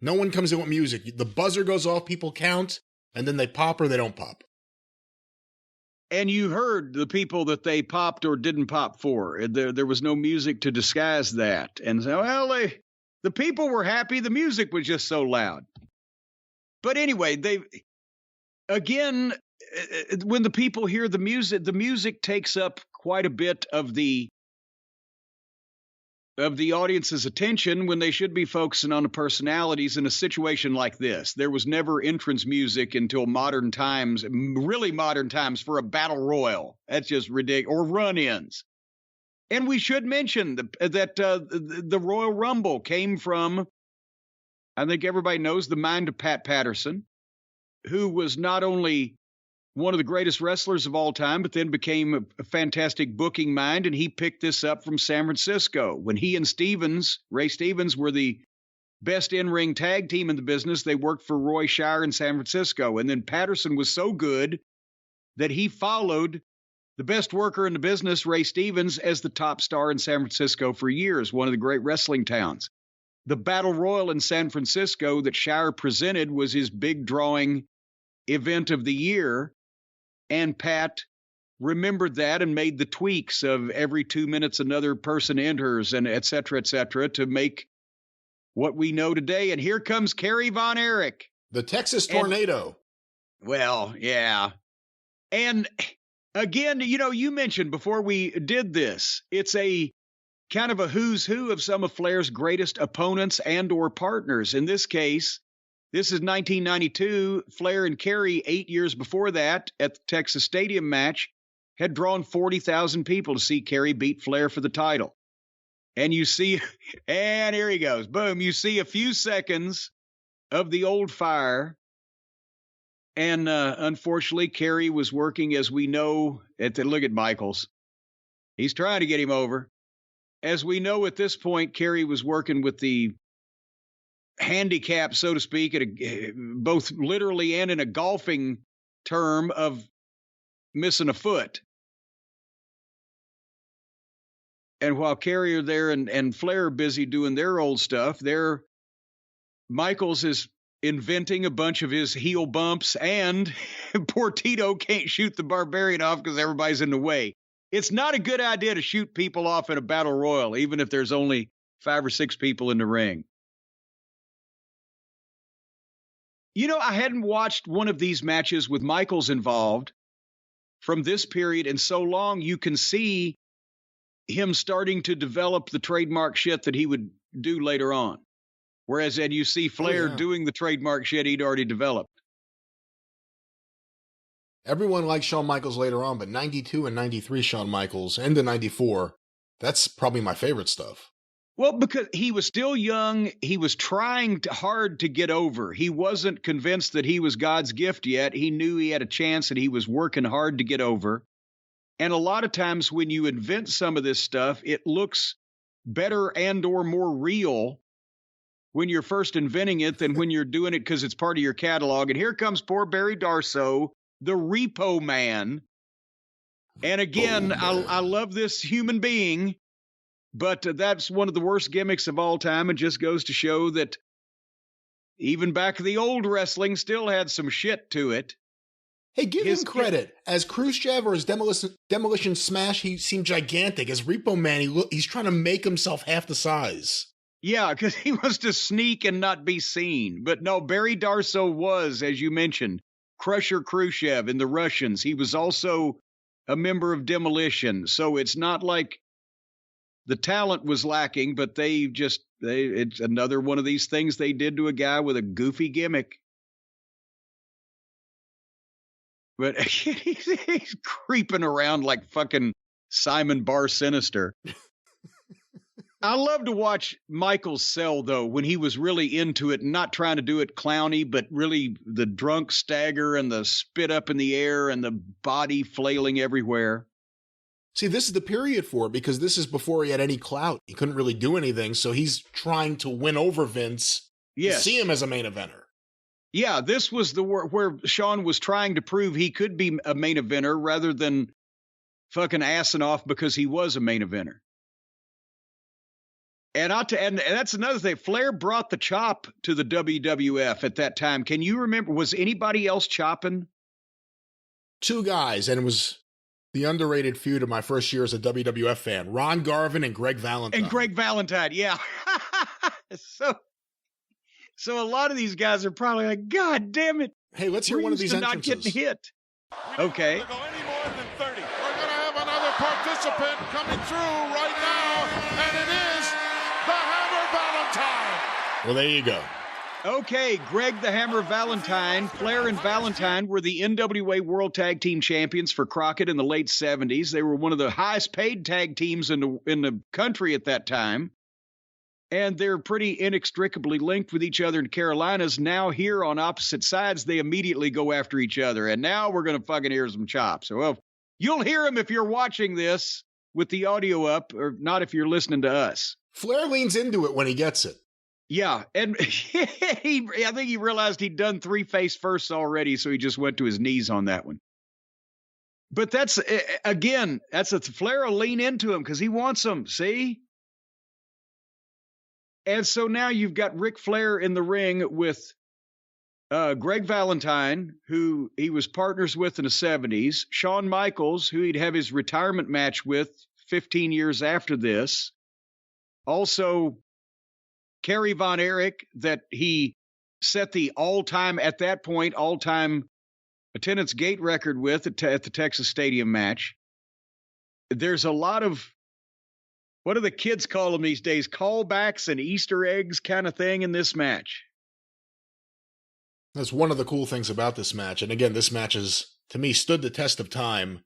No one comes in with music. The buzzer goes off, people count, and then they pop or they don't pop. And you heard the people that they popped or didn't pop for. There was no music to disguise that. And so, well, the people were happy. The music was just so loud. But anyway, when the people hear the music takes up quite a bit of the audience's attention when they should be focusing on the personalities in a situation like this. There was never entrance music until modern times, really modern times, for a battle royal. That's just ridiculous. Or run-ins. And we should mention that the Royal Rumble came from, I think everybody knows, the mind of Pat Patterson, who was not only one of the greatest wrestlers of all time, but then became a fantastic booking mind, and he picked this up from San Francisco. When he and Ray Stevens, were the best in-ring tag team in the business, they worked for Roy Shire in San Francisco. And then Patterson was so good that he followed the best worker in the business, Ray Stevens, as the top star in San Francisco for years, one of the great wrestling towns. The Battle Royal in San Francisco that Shire presented was his big drawing event of the year. And Pat remembered that and made the tweaks of every 2 minutes another person enters and et cetera, to make what we know today. And here comes Kerry Von Erich. The Texas Tornado. Well, yeah. And again, you mentioned before we did this, it's a kind of a who's who of some of Flair's greatest opponents and or partners. In this case, this is 1992. Flair and Kerry, 8 years before that, at the Texas Stadium match, had drawn 40,000 people to see Kerry beat Flair for the title. And you see, and here he goes. Boom. You see a few seconds of the old fire. And unfortunately, Kerry was working, as we know, look at Michaels. He's trying to get him over. As we know at this point, Kerry was working with the handicap, so to speak, both literally and in a golfing term of missing a foot. And while Kerry are there and Flair are busy doing their old stuff, Michaels is inventing a bunch of his heel bumps, and poor Tito can't shoot the Barbarian off because everybody's in the way. It's not a good idea to shoot people off in a battle royal, even if there's only 5 or 6 people in the ring. I hadn't watched one of these matches with Michaels involved from this period in so long. You can see him starting to develop the trademark shit that he would do later on. Whereas then you see Flair doing the trademark shit he'd already developed. Everyone likes Shawn Michaels later on, but 92 and 93 Shawn Michaels and the 94, that's probably my favorite stuff. Well, because he was still young, he was trying hard to get over. He wasn't convinced that he was God's gift yet. He knew he had a chance and he was working hard to get over. And a lot of times when you invent some of this stuff, it looks better and or more real when you're first inventing it than when you're doing it because it's part of your catalog. And here comes poor Barry Darsow, the Repo Man. And again, I love this human being. But that's one of the worst gimmicks of all time. It just goes to show that even back in the old wrestling still had some shit to it. Hey, give him credit. As Khrushchev or as Demolition Smash, he seemed gigantic. As Repo Man, he's trying to make himself half the size. Yeah, because he wants to sneak and not be seen. But no, Barry Darsow was, as you mentioned, Crusher Khrushchev in the Russians. He was also a member of Demolition. So it's not like the talent was lacking, but it's another one of these things they did to a guy with a goofy gimmick. But he's creeping around like fucking Simon Bar Sinister. I love to watch Michael sell, though, when he was really into it, not trying to do it clowny, but really the drunk stagger and the spit up in the air and the body flailing everywhere. See, this is the period for it, because this is before he had any clout. He couldn't really do anything, so he's trying to win over Vince to see him as a main eventer. Yeah, this was the where Shawn was trying to prove he could be a main eventer rather than fucking assing off because he was a main eventer. And that's another thing. Flair brought the chop to the WWF at that time. Can you remember? Was anybody else chopping? 2 guys, and it was the underrated feud of my first year as a WWF fan. Ron Garvin and Greg Valentine. Yeah. So a lot of these guys are probably like, God damn it. Hey, let's hear one of these entrances. Not getting hit. Okay. Go any more than 30. We're going to have another participant coming through right now, and it is the Hammer Valentine. Well, there you go. Okay, Greg the Hammer Valentine. Flair and Valentine were the NWA World Tag Team Champions for Crockett in the late 70s. They were one of the highest paid tag teams in the country at that time. And they're pretty inextricably linked with each other in Carolinas. Now here on opposite sides, they immediately go after each other. And now we're going to fucking hear some chops. So, well, you'll hear them if you're watching this with the audio up, or not if you're listening to us. Flair leans into it when he gets it. Yeah, and I think he realized he'd done 3 face firsts already, so he just went to his knees on that one. But that's, again, Flair will lean into him because he wants them, see? And so now you've got Ric Flair in the ring with Greg Valentine, who he was partners with in the 70s, Shawn Michaels, who he'd have his retirement match with 15 years after this, also Kerry Von Erich, that he set the all-time attendance gate record with at the Texas Stadium match. There's a lot of, what do the kids call them these days? Callbacks and Easter eggs kind of thing in this match. That's one of the cool things about this match. And again, this match has, to me, stood the test of time.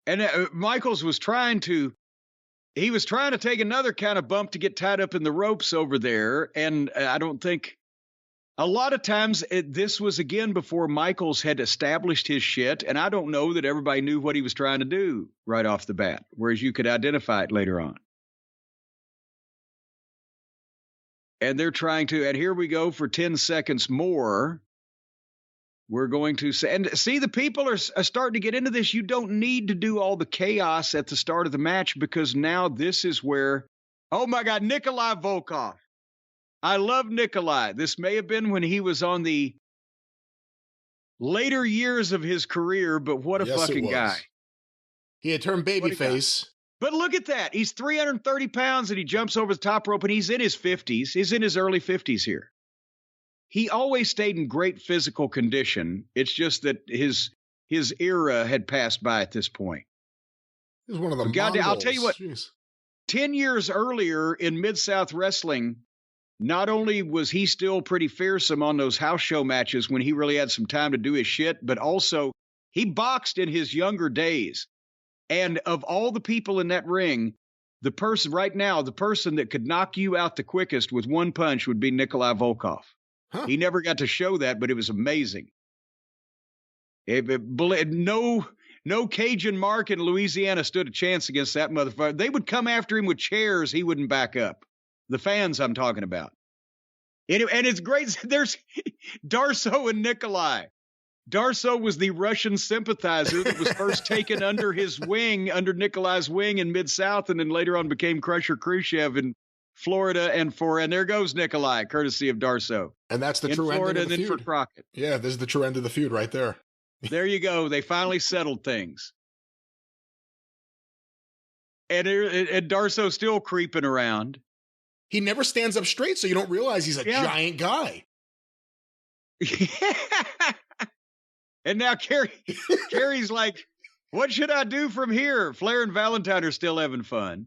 And Michaels was trying to take another kind of bump to get tied up in the ropes over there. And I don't think, a lot of times this was again before Michaels had established his shit. And I don't know that everybody knew what he was trying to do right off the bat, whereas you could identify it later on. And they're trying to, and here we go for 10 seconds more. We're going to say, and see, the people are starting to get into this. You don't need to do all the chaos at the start of the match, because now this is where, oh my God, Nikolai Volkov. I love Nikolai. This may have been when he was on the later years of his career, but what a fucking guy. He had turned babyface. But look at that. He's 330 pounds and he jumps over the top rope, and he's in his 50s. He's in his early 50s here. He always stayed in great physical condition. It's just that his era had passed by at this point. He was one of the Mongols. I'll tell you what, 10 years earlier in Mid-South Wrestling, not only was he still pretty fearsome on those house show matches when he really had some time to do his shit, but also he boxed in his younger days. And of all the people in that ring, the person that could knock you out the quickest with one punch would be Nikolai Volkov. Huh. He never got to show that, but it was amazing. No Cajun Mark in Louisiana stood a chance against that motherfucker. They would come after him with chairs. He wouldn't back up. The fans I'm talking about. And it's great. There's Darso and Nikolai. Darso was the Russian sympathizer that was first taken under his wing, under Nikolai's wing in Mid-South, and then later on became Crusher Khrushchev in Florida. And there goes Nikolai, courtesy of Darso. And that's the true ending of the feud. And then for Crockett. Yeah, this is the true end of the feud right there. There you go. They finally settled things. And Darso's still creeping around. He never stands up straight, so you don't realize he's a giant guy. And now Kerry's like, what should I do from here? Flair and Valentine are still having fun.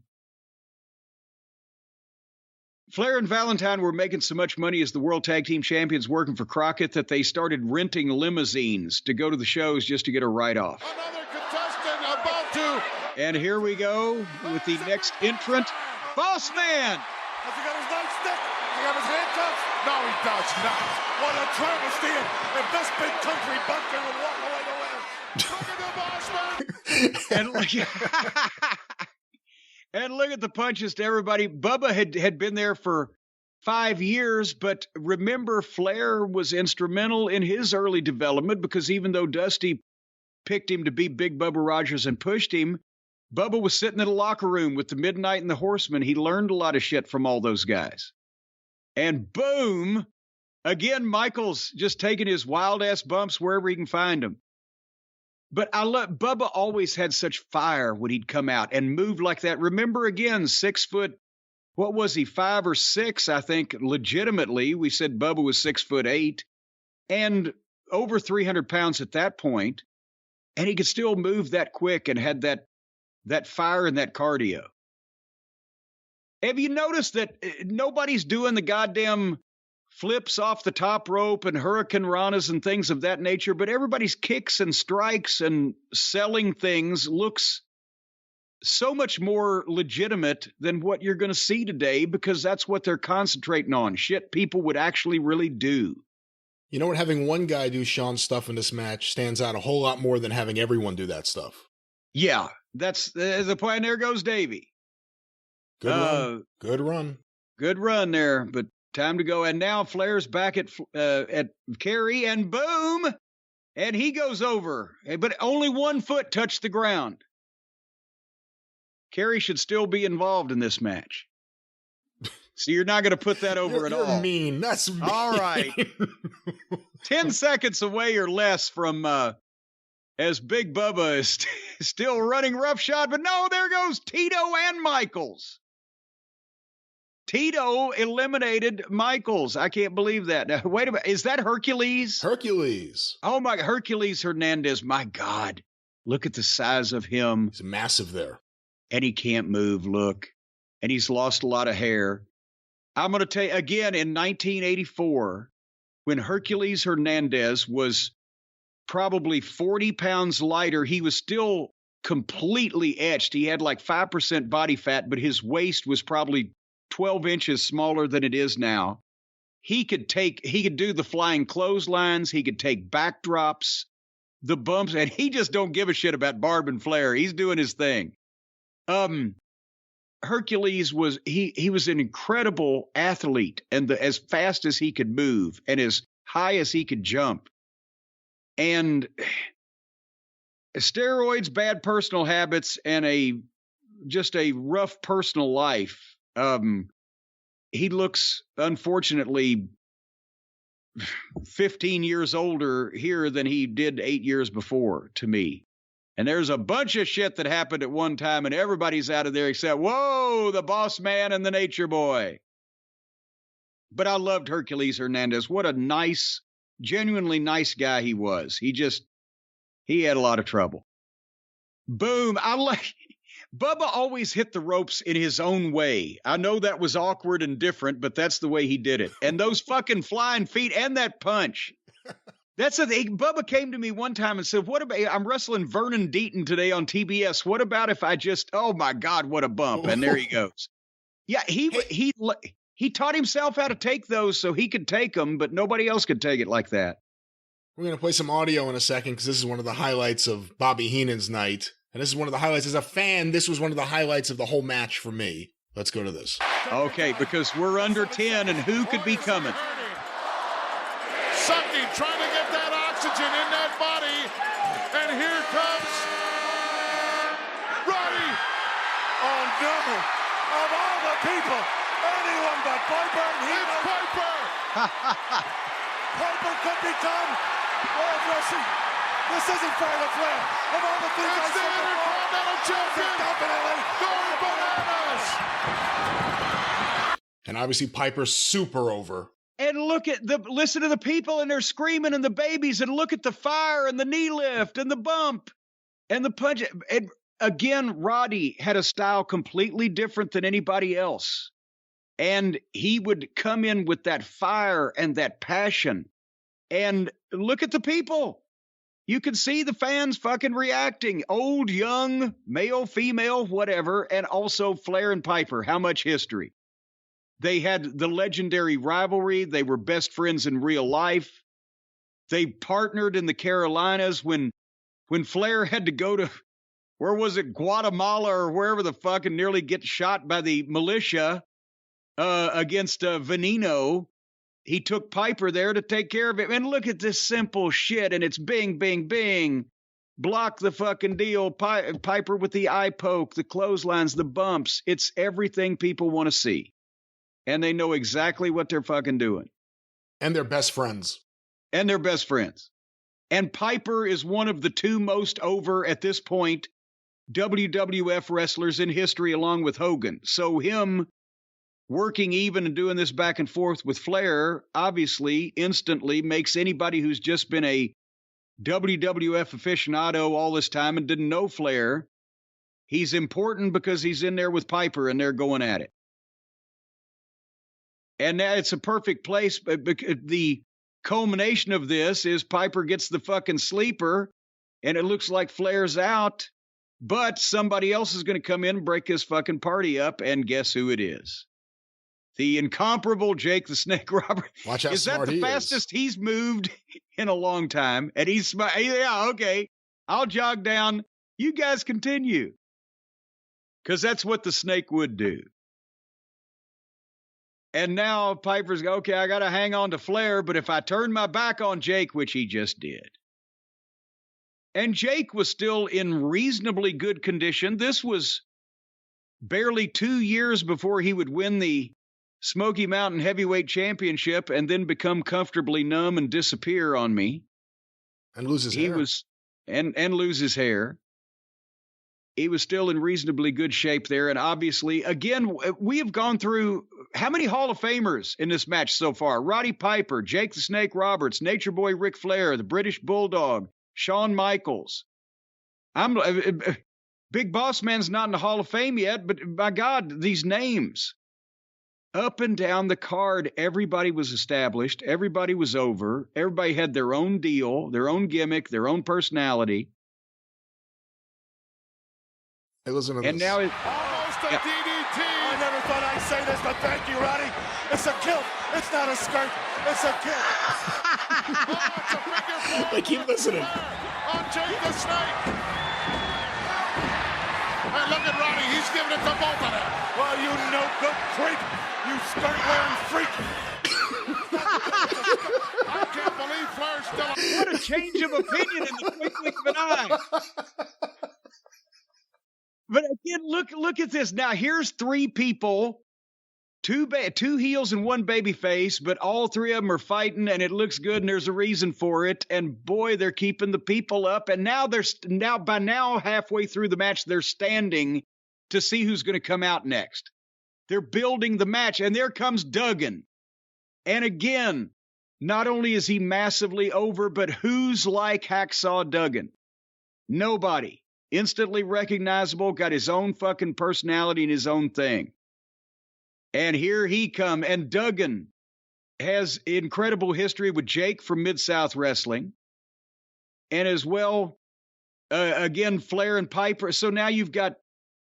Flair and Valentine were making so much money as the World Tag Team Champions working for Crockett that they started renting limousines to go to the shows just to get a write-off. Another contestant about to. And here we go with the next entrant, Boss Man. Has he got his nightstick? Has he got his handcuffs? No, he does not. What a travesty. If this big country bumpkin would walk away the winner. Look at the Boss Man. And look at the punches to everybody. Bubba had been there for 5 years, but remember, Flair was instrumental in his early development because even though Dusty picked him to be Big Bubba Rogers and pushed him, Bubba was sitting in a locker room with the Midnight and the Horsemen. He learned a lot of shit from all those guys. And boom, again, Michaels just taking his wild-ass bumps wherever he can find them. But Bubba always had such fire when he'd come out and move like that. Remember, again, 6 foot, what was he, 5 or 6, I think, legitimately. We said Bubba was 6'8", and over 300 pounds at that point, and he could still move that quick and had that fire and that cardio. Have you noticed that nobody's doing the goddamn flips off the top rope and hurricane ranas and things of that nature, but everybody's kicks and strikes and selling things looks so much more legitimate than what you're going to see today because that's what they're concentrating on. Shit people would actually really do. You know what? Having one guy do Sean's stuff in this match stands out a whole lot more than having everyone do that stuff. Yeah, that's the point. There goes Davey. Good run. Good run. Good run there, but time to go. And now Flair's back at Kerry, and boom, and he goes over. But only 1 foot touched the ground. Kerry should still be involved in this match. So you're not going to put that over at all. You're mean. That's mean. All right. 10 seconds away or less from as Big Bubba is still running roughshod. But no, there goes Tito and Michaels. Tito eliminated Michaels. I can't believe that. Now, wait a minute. Is that Hercules? Hercules. Oh, my. Hercules Hernandez. My God. Look at the size of him. He's massive there. And he can't move. Look. And he's lost a lot of hair. I'm going to tell you again, in 1984, when Hercules Hernandez was probably 40 pounds lighter, he was still completely etched. He had like 5% body fat, but his waist was probably 12 inches smaller than it is now. He could do the flying clotheslines. He could take backdrops, the bumps, and he just don't give a shit about Barb and Flair. He's doing his thing. Hercules was an incredible athlete, and as fast as he could move and as high as he could jump. And steroids, bad personal habits, and just a rough personal life. He looks, unfortunately, 15 years older here than he did 8 years before to me. And there's a bunch of shit that happened at one time, and everybody's out of there except, whoa, the Boss Man and the Nature Boy. But I loved Hercules Hernandez. What a nice, genuinely nice guy he was. He had a lot of trouble. Boom. Bubba always hit the ropes in his own way. I know that was awkward and different, but that's the way he did it. And those fucking flying feet and that punch. That's the thing. Bubba came to me one time and said, I'm wrestling Vernon Deaton today on TBS. What about if I oh my God, what a bump. And there he goes. Yeah, he taught himself how to take those so he could take them, but nobody else could take it like that. We're going to play some audio in a second because this is one of the highlights of Bobby Heenan's night. And this is one of the highlights. As a fan, this was one of the highlights of the whole match for me. Let's go to this. Okay, because we're under 10, and who could be coming? Sucking, trying to get that oxygen in that body. And here comes Roddy. Oh, no. Of all the people, anyone but Piper. It's Piper. Piper could become World Wrestling. This isn't fair to Flair. Of all the things I said before, definitely going bananas. And obviously Piper's super over. And listen to the people, and they're screaming, and the babies, and look at the fire and the knee lift and the bump and the punch. And again, Roddy had a style completely different than anybody else. And he would come in with that fire and that passion. And look at the people. You can see the fans fucking reacting. Old, young, male, female, whatever. And also Flair and Piper. How much history? They had the legendary rivalry. They were best friends in real life. They partnered in the Carolinas when Flair had to go to, where was it, Guatemala or wherever the fuck, and nearly get shot by the militia against Veneno. He took Piper there to take care of it. And look at this simple shit. And it's bing, bing, bing. Block the fucking deal. Piper with the eye poke, the clotheslines, the bumps. It's everything people want to see. And they know exactly what they're fucking doing. And they're best friends. And they're best friends. And Piper is one of the two most over, at this point, WWF wrestlers in history, along with Hogan. So him working even and doing this back and forth with Flair, obviously, instantly makes anybody who's just been a WWF aficionado all this time and didn't know Flair, he's important because he's in there with Piper and they're going at it. And now it's a perfect place. But the culmination of this is Piper gets the fucking sleeper and it looks like Flair's out, but somebody else is going to come in and break his fucking party up. And guess who it is? The incomparable Jake the Snake Roberts. Watch how is that smart the he fastest he's moved in a long time? And he's, yeah, okay. I'll jog down. You guys continue. Because that's what the Snake would do. And now Piper's, okay, I got to hang on to Flair, but if I turn my back on Jake, which he just did. And Jake was still in reasonably good condition. This was barely 2 years before he would win the Smoky Mountain Heavyweight Championship and then become comfortably numb and disappear on me. And lose his hair. And lose his hair. He was still in reasonably good shape there. And obviously, again, we have gone through how many Hall of Famers in this match so far? Roddy Piper, Jake the Snake Roberts, Nature Boy Ric Flair, the British Bulldog, Shawn Michaels. Big Boss Man's not in the Hall of Fame yet, but by God, these names. Up and down the card, everybody was established. Everybody was over. Everybody had their own deal, their own gimmick, their own personality. Hey, listen to and this. Now Almost a DDT. I never thought I'd say this, but thank you, Roddy. It's a kilt. It's not a skirt. It's a kilt. It's a figure four. They keep listening. On Jake the Snake. Hey, look at Roddy. He's giving it to both of them. Well, you no good creep. You skirt-wearing freak. I can't believe Flair's still. What a change of opinion in the twinkling of an eye. But again, look at this. Now, here's three people, two heels and one baby face, but all three of them are fighting, and it looks good, and there's a reason for it. And boy, they're keeping the people up. And now by now, halfway through the match, they're standing to see who's going to come out next. They're building the match, and there comes Duggan. And again, not only is he massively over, but who's like Hacksaw Duggan? Nobody. Instantly recognizable, got his own fucking personality and his own thing. And here he come. And Duggan has incredible history with Jake from Mid-South Wrestling. And as well, again, Flair and Piper. So now you've got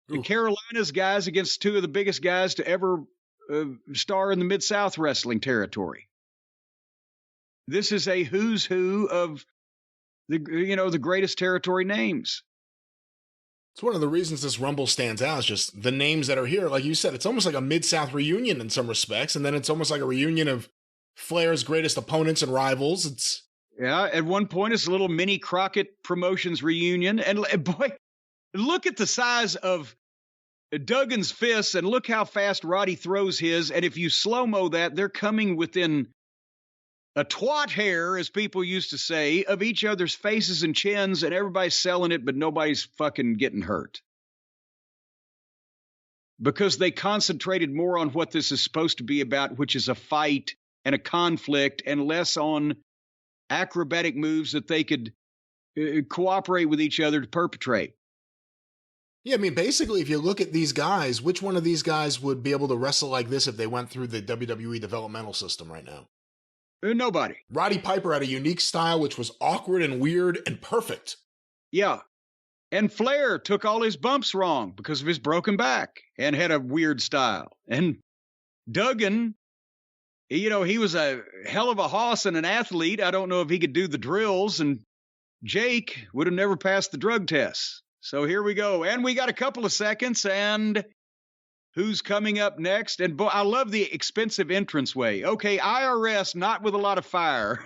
the Carolinas guys against two of the biggest guys to ever star in the Mid-South Wrestling territory. This is a who's who of the greatest territory names. It's one of the reasons this Rumble stands out is just the names that are here. Like you said, it's almost like a Mid-South reunion in some respects, and then it's almost like a reunion of Flair's greatest opponents and rivals. Yeah, at one point it's a little mini Crockett Promotions reunion, and boy, look at the size of Duggan's fists, and look how fast Roddy throws his, and if you slow-mo that, they're coming within a twat hair, as people used to say, of each other's faces and chins, and everybody's selling it, but nobody's fucking getting hurt. Because they concentrated more on what this is supposed to be about, which is a fight and a conflict, and less on acrobatic moves that they could cooperate with each other to perpetrate. Yeah, I mean, basically, if you look at these guys, which one of these guys would be able to wrestle like this if they went through the WWE developmental system right now? Nobody. Roddy Piper had a unique style, which was awkward and weird and perfect. Yeah. And Flair took all his bumps wrong because of his broken back and had a weird style. And Duggan, you know, he was a hell of a hoss and an athlete. I don't know if he could do the drills. And Jake would have never passed the drug tests. So here we go. And we got a couple of seconds. And who's coming up next? And I love the expensive entranceway. Okay, IRS, not with a lot of fire.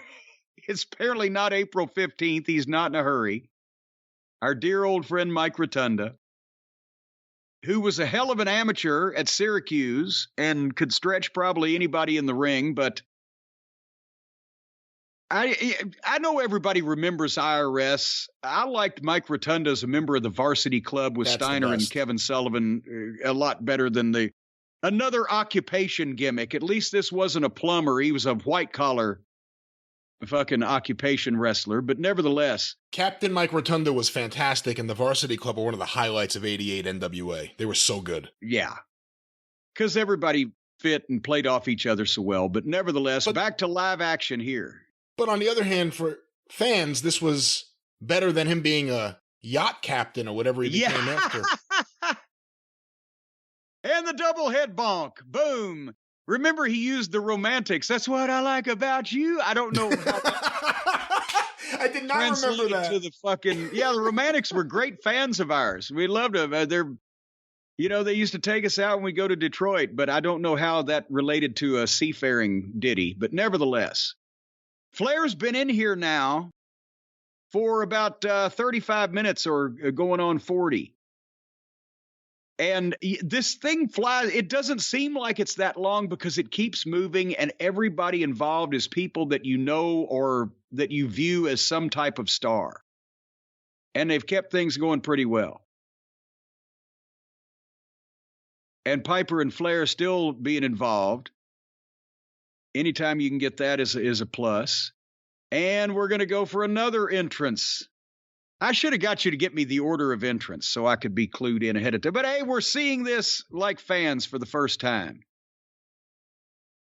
It's apparently not April 15th. He's not in a hurry. Our dear old friend Mike Rotunda, who was a hell of an amateur at Syracuse and could stretch probably anybody in the ring, but I know everybody remembers IRS. I liked Mike Rotunda as a member of the varsity club with Steiner and Kevin Sullivan a lot better than another occupation gimmick. At least this wasn't a plumber. He was a white-collar fucking occupation wrestler, but nevertheless. Captain Mike Rotunda was fantastic, and the varsity club were one of the highlights of 88 NWA. They were so good. Yeah. Because everybody fit and played off each other so well. But nevertheless, back to live action here. But on the other hand, for fans, this was better than him being a yacht captain or whatever he became after. And the double head bonk. Boom. Remember, he used the Romantics. That's what I like about you. I don't know how I did not remember that. To the fucking, the Romantics were great fans of ours. We loved them. They used to take us out when we go to Detroit, but I don't know how that related to a seafaring ditty. But nevertheless, Flair's been in here now for about 35 minutes or going on 40. And this thing flies. It doesn't seem like it's that long because it keeps moving and everybody involved is people that you know or that you view as some type of star. And they've kept things going pretty well. And Piper and Flair still being involved. Anytime you can get that is a plus. And we're going to go for another entrance. I should have got you to get me the order of entrance so I could be clued in ahead of time. But hey, we're seeing this like fans for the first time.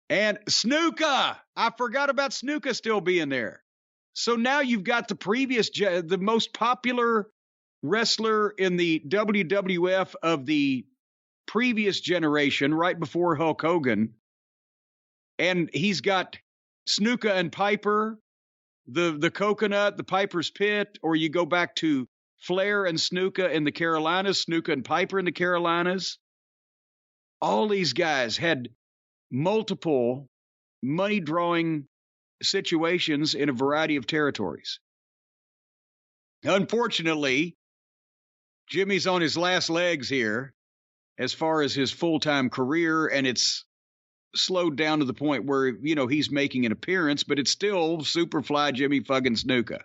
And Snuka! I forgot about Snuka still being there. So now you've got the most popular wrestler in the WWF of the previous generation, right before Hulk Hogan. And he's got Snuka and Piper, the Coconut, the Piper's Pit, or you go back to Flair and Snuka in the Carolinas, Snuka and Piper in the Carolinas. All these guys had multiple money-drawing situations in a variety of territories. Unfortunately, Jimmy's on his last legs here as far as his full-time career, and it's slowed down to the point where, he's making an appearance, but it's still Superfly Jimmy fucking Snuka.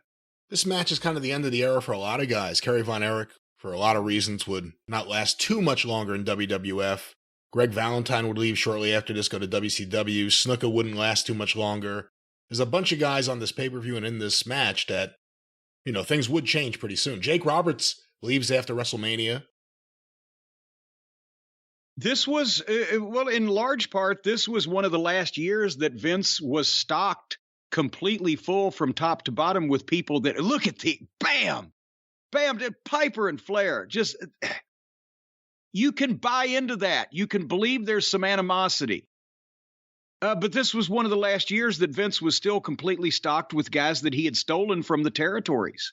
This match is kind of the end of the era for a lot of guys. Kerry Von Erich, for a lot of reasons, would not last too much longer in WWF. Greg Valentine would leave shortly after this, go to WCW. Snuka wouldn't last too much longer. There's a bunch of guys on this pay-per-view and in this match that, things would change pretty soon. Jake Roberts leaves after WrestleMania. This was, in large part, this was one of the last years that Vince was stocked completely full from top to bottom with people that, look at bam, Piper and Flair. Just, you can buy into that. You can believe there's some animosity. But this was one of the last years that Vince was still completely stocked with guys that he had stolen from the territories.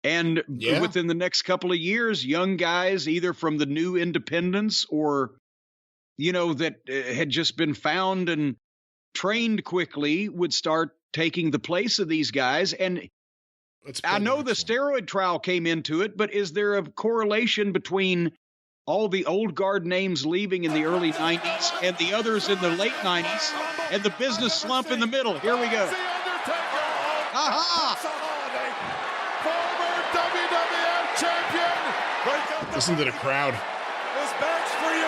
And within the next couple of years, young guys, either from the new independents or, that had just been found and trained quickly, would start taking the place of these guys. And I know the steroid trial came into it, but is there a correlation between all the old guard names leaving in the early 90s and the others in the late 90s and the business slump in the middle? Here we go. Aha! Champion. Listen to the crowd. This match for you.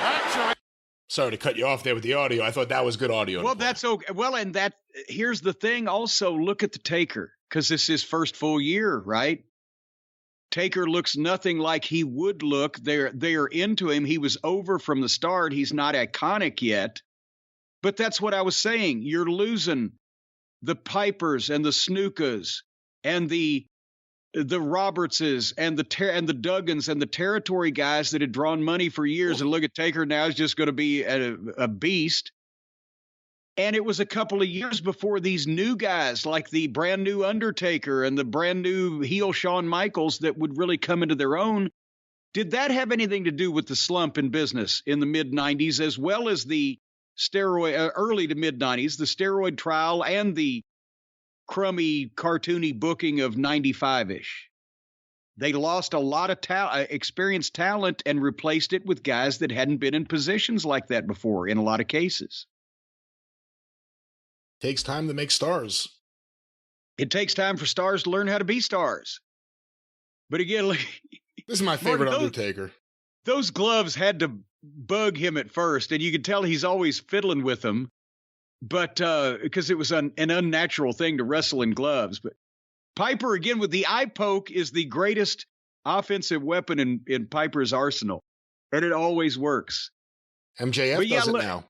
Actually, sorry to cut you off there with the audio. I thought that was good audio. Well, that's okay. Well, and here's the thing. Also, look at the Taker, because this is his first full year, right? Taker looks nothing like he would look. They're into him. He was over from the start. He's not iconic yet. But that's what I was saying. You're losing the Pipers and the Snukas and the Robertses and the Duggans and the territory guys that had drawn money for years. And look at Taker now, is just going to be a beast. And it was a couple of years before these new guys like the brand new Undertaker and the brand new heel Shawn Michaels that would really come into their own. Did that have anything to do with the slump in business in the mid-90s, as well as the early to mid-90s, the steroid trial and the crummy, cartoony booking of 95-ish? They lost a lot of experienced talent and replaced it with guys that hadn't been in positions like that before in a lot of cases. Takes time to make stars. It takes time for stars to learn how to be stars. But again, this is my favorite Undertaker. Those gloves had to bug him at first, and you could tell he's always fiddling with them, but because it was an unnatural thing to wrestle in gloves. But Piper, again, with the eye poke, is the greatest offensive weapon in Piper's arsenal, and it always works. MJF does it now.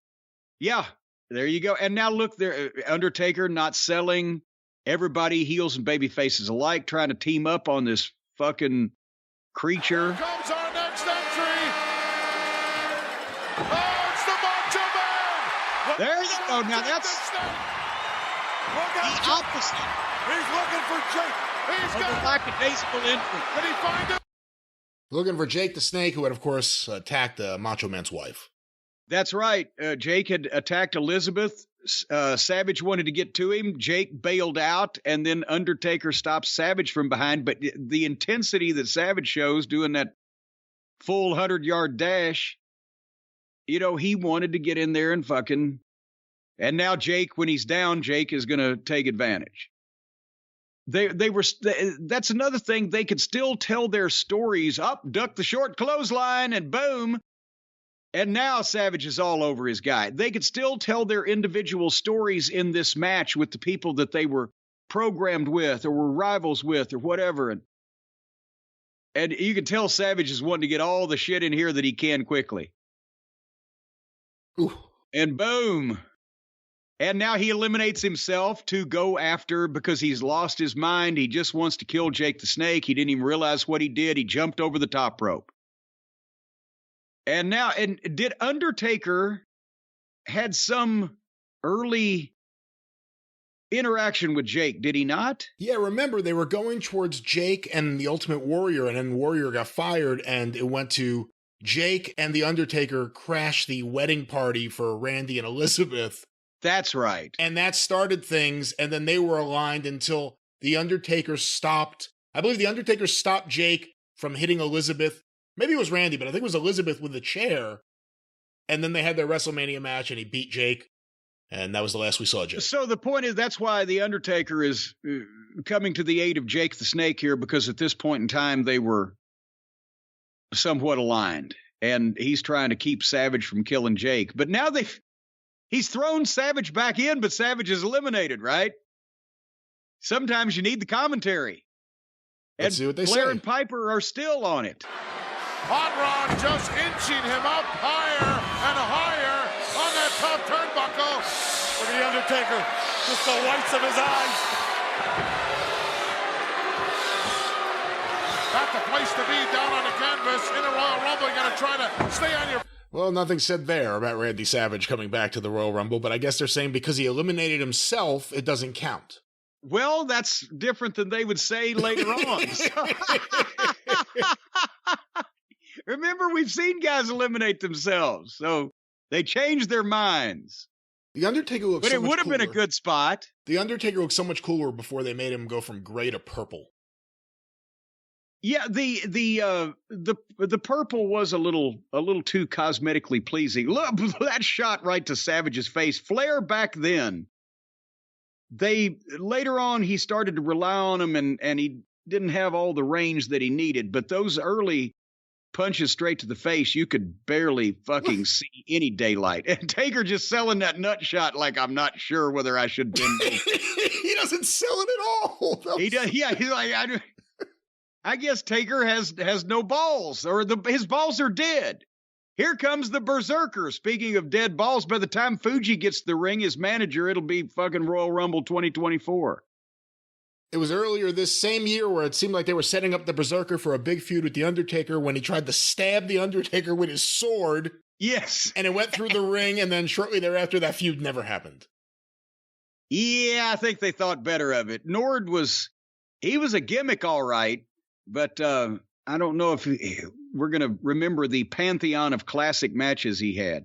Yeah. There you go. And now look, there, Undertaker not selling, everybody, heels and baby faces alike, trying to team up on this fucking creature. Here comes our next entry. Oh, it's the Macho Man. There you go. Now that's the opposite. He's looking for Jake. He's got a lackadaisical entry. Did he find him? Looking for Jake the Snake, who had, of course, attacked Macho Man's wife. That's right. Jake had attacked Elizabeth. Savage wanted to get to him. Jake bailed out, and then Undertaker stopped Savage from behind. But the intensity that Savage shows doing that full 100-yard dash, he wanted to get in there and fucking. And now Jake, when he's down, Jake is going to take advantage. That's another thing. They could still tell their stories. Up, duck the short clothesline, and boom. And now Savage is all over his guy. They could still tell their individual stories in this match with the people that they were programmed with or were rivals with or whatever. And you can tell Savage is wanting to get all the shit in here that he can quickly. Ooh. And boom. And now he eliminates himself to go after, because he's lost his mind. He just wants to kill Jake the Snake. He didn't even realize what he did. He jumped over the top rope. And did Undertaker had some early interaction with Jake, did he not? Yeah, remember, they were going towards Jake and the Ultimate Warrior, and then Warrior got fired, and it went to Jake and the Undertaker crashed the wedding party for Randy and Elizabeth. That's right. And that started things, and then they were aligned until the Undertaker stopped. I believe the Undertaker stopped Jake from hitting Elizabeth. Maybe it was Randy, but I think it was Elizabeth with the chair. And then they had their WrestleMania match, and he beat Jake. And that was the last we saw Jake. So the point is, that's why the Undertaker is coming to the aid of Jake the Snake here, because at this point in time, they were somewhat aligned. And he's trying to keep Savage from killing Jake. But now he's thrown Savage back in, but Savage is eliminated, right? Sometimes you need the commentary. Let's see what they Flair say. and Piper are still on it. Hot Rod just inching him up higher and higher on that top turnbuckle. For the Undertaker, just the whites of his eyes. Not the place to be down on the canvas in a Royal Rumble. You got to try to stay on your... Well, nothing said there about Randy Savage coming back to the Royal Rumble, but I guess they're saying because he eliminated himself, it doesn't count. Well, that's different than they would say later on. Remember, we've seen guys eliminate themselves, so they changed their minds. The Undertaker looks But so it much would have been a cooler. good spot. The Undertaker looked so much cooler before they made him go from gray to purple. Yeah, the purple was a little too cosmetically pleasing. Look, that shot right to Savage's face. Flair back then, later on he started to rely on him, and he didn't have all the range that he needed. But those early punches straight to the face, you could barely fucking see any daylight. And Taker just selling that nut shot like I'm not sure whether I should bend. He doesn't sell it at all. He does. Yeah, he's like, I guess Taker has no balls, or his balls are dead. Here comes the Berserker. Speaking of dead balls, by the time Fuji gets to the ring, his manager, it'll be fucking Royal Rumble 2024. It was earlier this same year where it seemed like they were setting up the Berserker for a big feud with The Undertaker when he tried to stab The Undertaker with his sword. Yes. And it went through the ring, and then shortly thereafter, that feud never happened. Yeah, I think they thought better of it. Nord was a gimmick, all right, but I don't know if we're going to remember the pantheon of classic matches he had.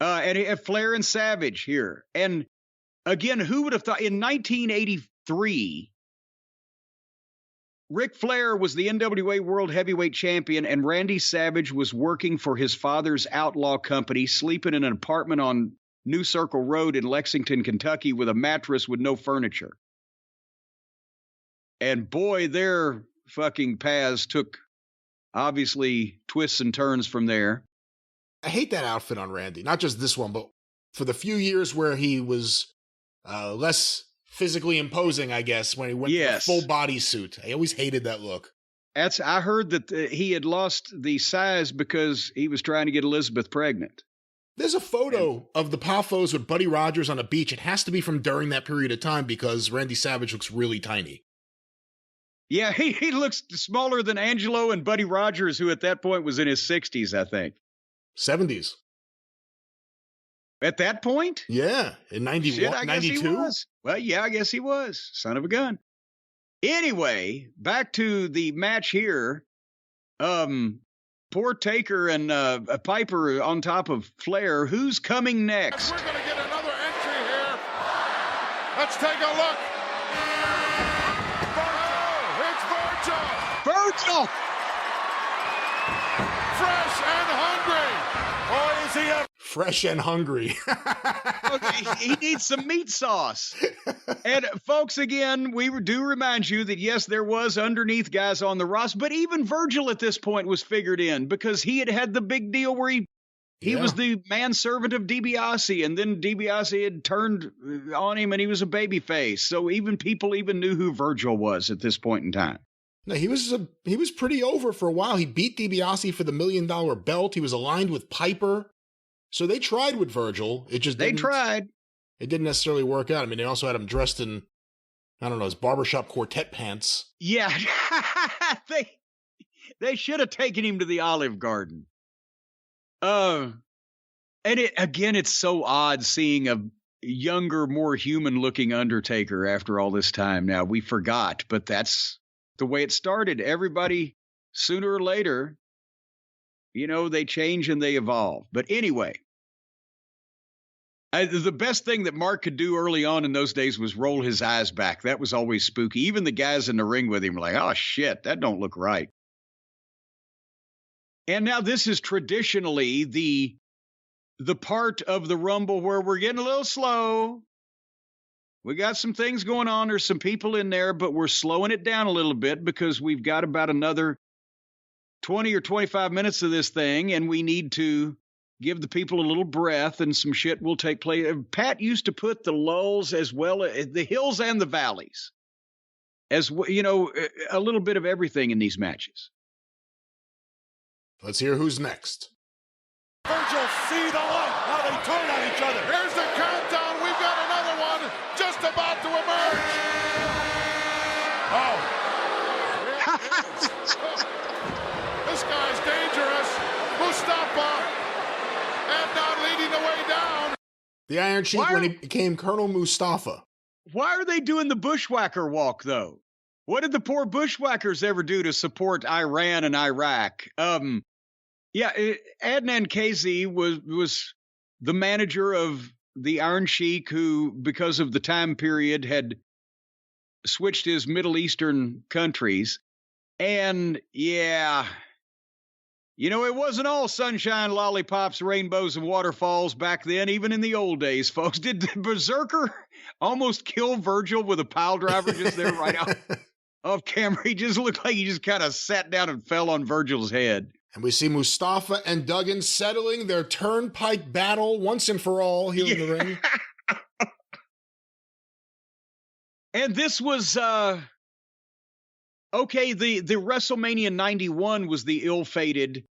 And he had Flair and Savage here. And again, who would have thought in 1983, Ric Flair was the NWA World Heavyweight Champion, and Randy Savage was working for his father's outlaw company, sleeping in an apartment on New Circle Road in Lexington, Kentucky, with a mattress with no furniture. And boy, their fucking paths took, obviously, twists and turns from there. I hate that outfit on Randy. Not just this one, but for the few years where he was less physically imposing, I guess, when he went to a full bodysuit. I always hated that look. I heard that he had lost the size because he was trying to get Elizabeth pregnant. There's a photo of the Poffos with Buddy Rogers on a beach. It has to be from during that period of time because Randy Savage looks really tiny. Yeah, he looks smaller than Angelo and Buddy Rogers, who at that point was in his 60s, I think. 70s. At that point? Yeah, in 91, 92? Well, yeah, I guess he was. Son of a gun. Anyway, back to the match here. Poor Taker and Piper on top of Flair. Who's coming next? We're going to get another entry here. Let's take a look. Virgil! Fresh and hungry. Or is he up? Fresh and hungry. Okay, he needs some meat sauce. And folks, again, we do remind you that, yes, there was underneath guys on the roster, but even Virgil at this point was figured in because he had the big deal where he was the manservant of DiBiase, and then DiBiase had turned on him and he was a babyface. So people knew who Virgil was at this point in time. No, he was pretty over for a while. He beat DiBiase for the $1 million belt. He was aligned with Piper. So they tried with Virgil. It didn't necessarily work out. I mean, they also had him dressed in, I don't know, his barbershop quartet pants. Yeah. they should have taken him to the Olive Garden. And it's so odd seeing a younger, more human-looking Undertaker after all this time. Now, we forgot, but that's the way it started. Everybody, sooner or later, they change and they evolve. But anyway, the best thing that Mark could do early on in those days was roll his eyes back. That was always spooky. Even the guys in the ring with him were like, oh, shit, that don't look right. And now this is traditionally the part of the Rumble where we're getting a little slow. We got some things going on. There's some people in there, but we're slowing it down a little bit because we've got about another 20 or 25 minutes of this thing, and we need to give the people a little breath, and some shit will take place. Pat used to put the lulls as well as the hills and the valleys, as a little bit of everything in these matches. Let's hear who's next. Virgil, see the light. How they turn on each other. Here's the countdown. We've got another one just about to emerge. Oh. This guy's dangerous. Mustafa. And now leading the way down. The Iron Sheik when he became Colonel Mustafa. Why are they doing the bushwhacker walk, though? What did the poor bushwhackers ever do to support Iran and Iraq? Adnan Kazi was the manager of the Iron Sheik who, because of the time period, had switched his Middle Eastern countries. And, it wasn't all sunshine, lollipops, rainbows, and waterfalls back then, even in the old days, folks. Did the Berserker almost kill Virgil with a pile driver just there right off camera? He just looked like he just kind of sat down and fell on Virgil's head. And we see Mustafa and Duggan settling their turnpike battle once and for all here in the ring. And this was, okay, the WrestleMania 91 was the ill-fated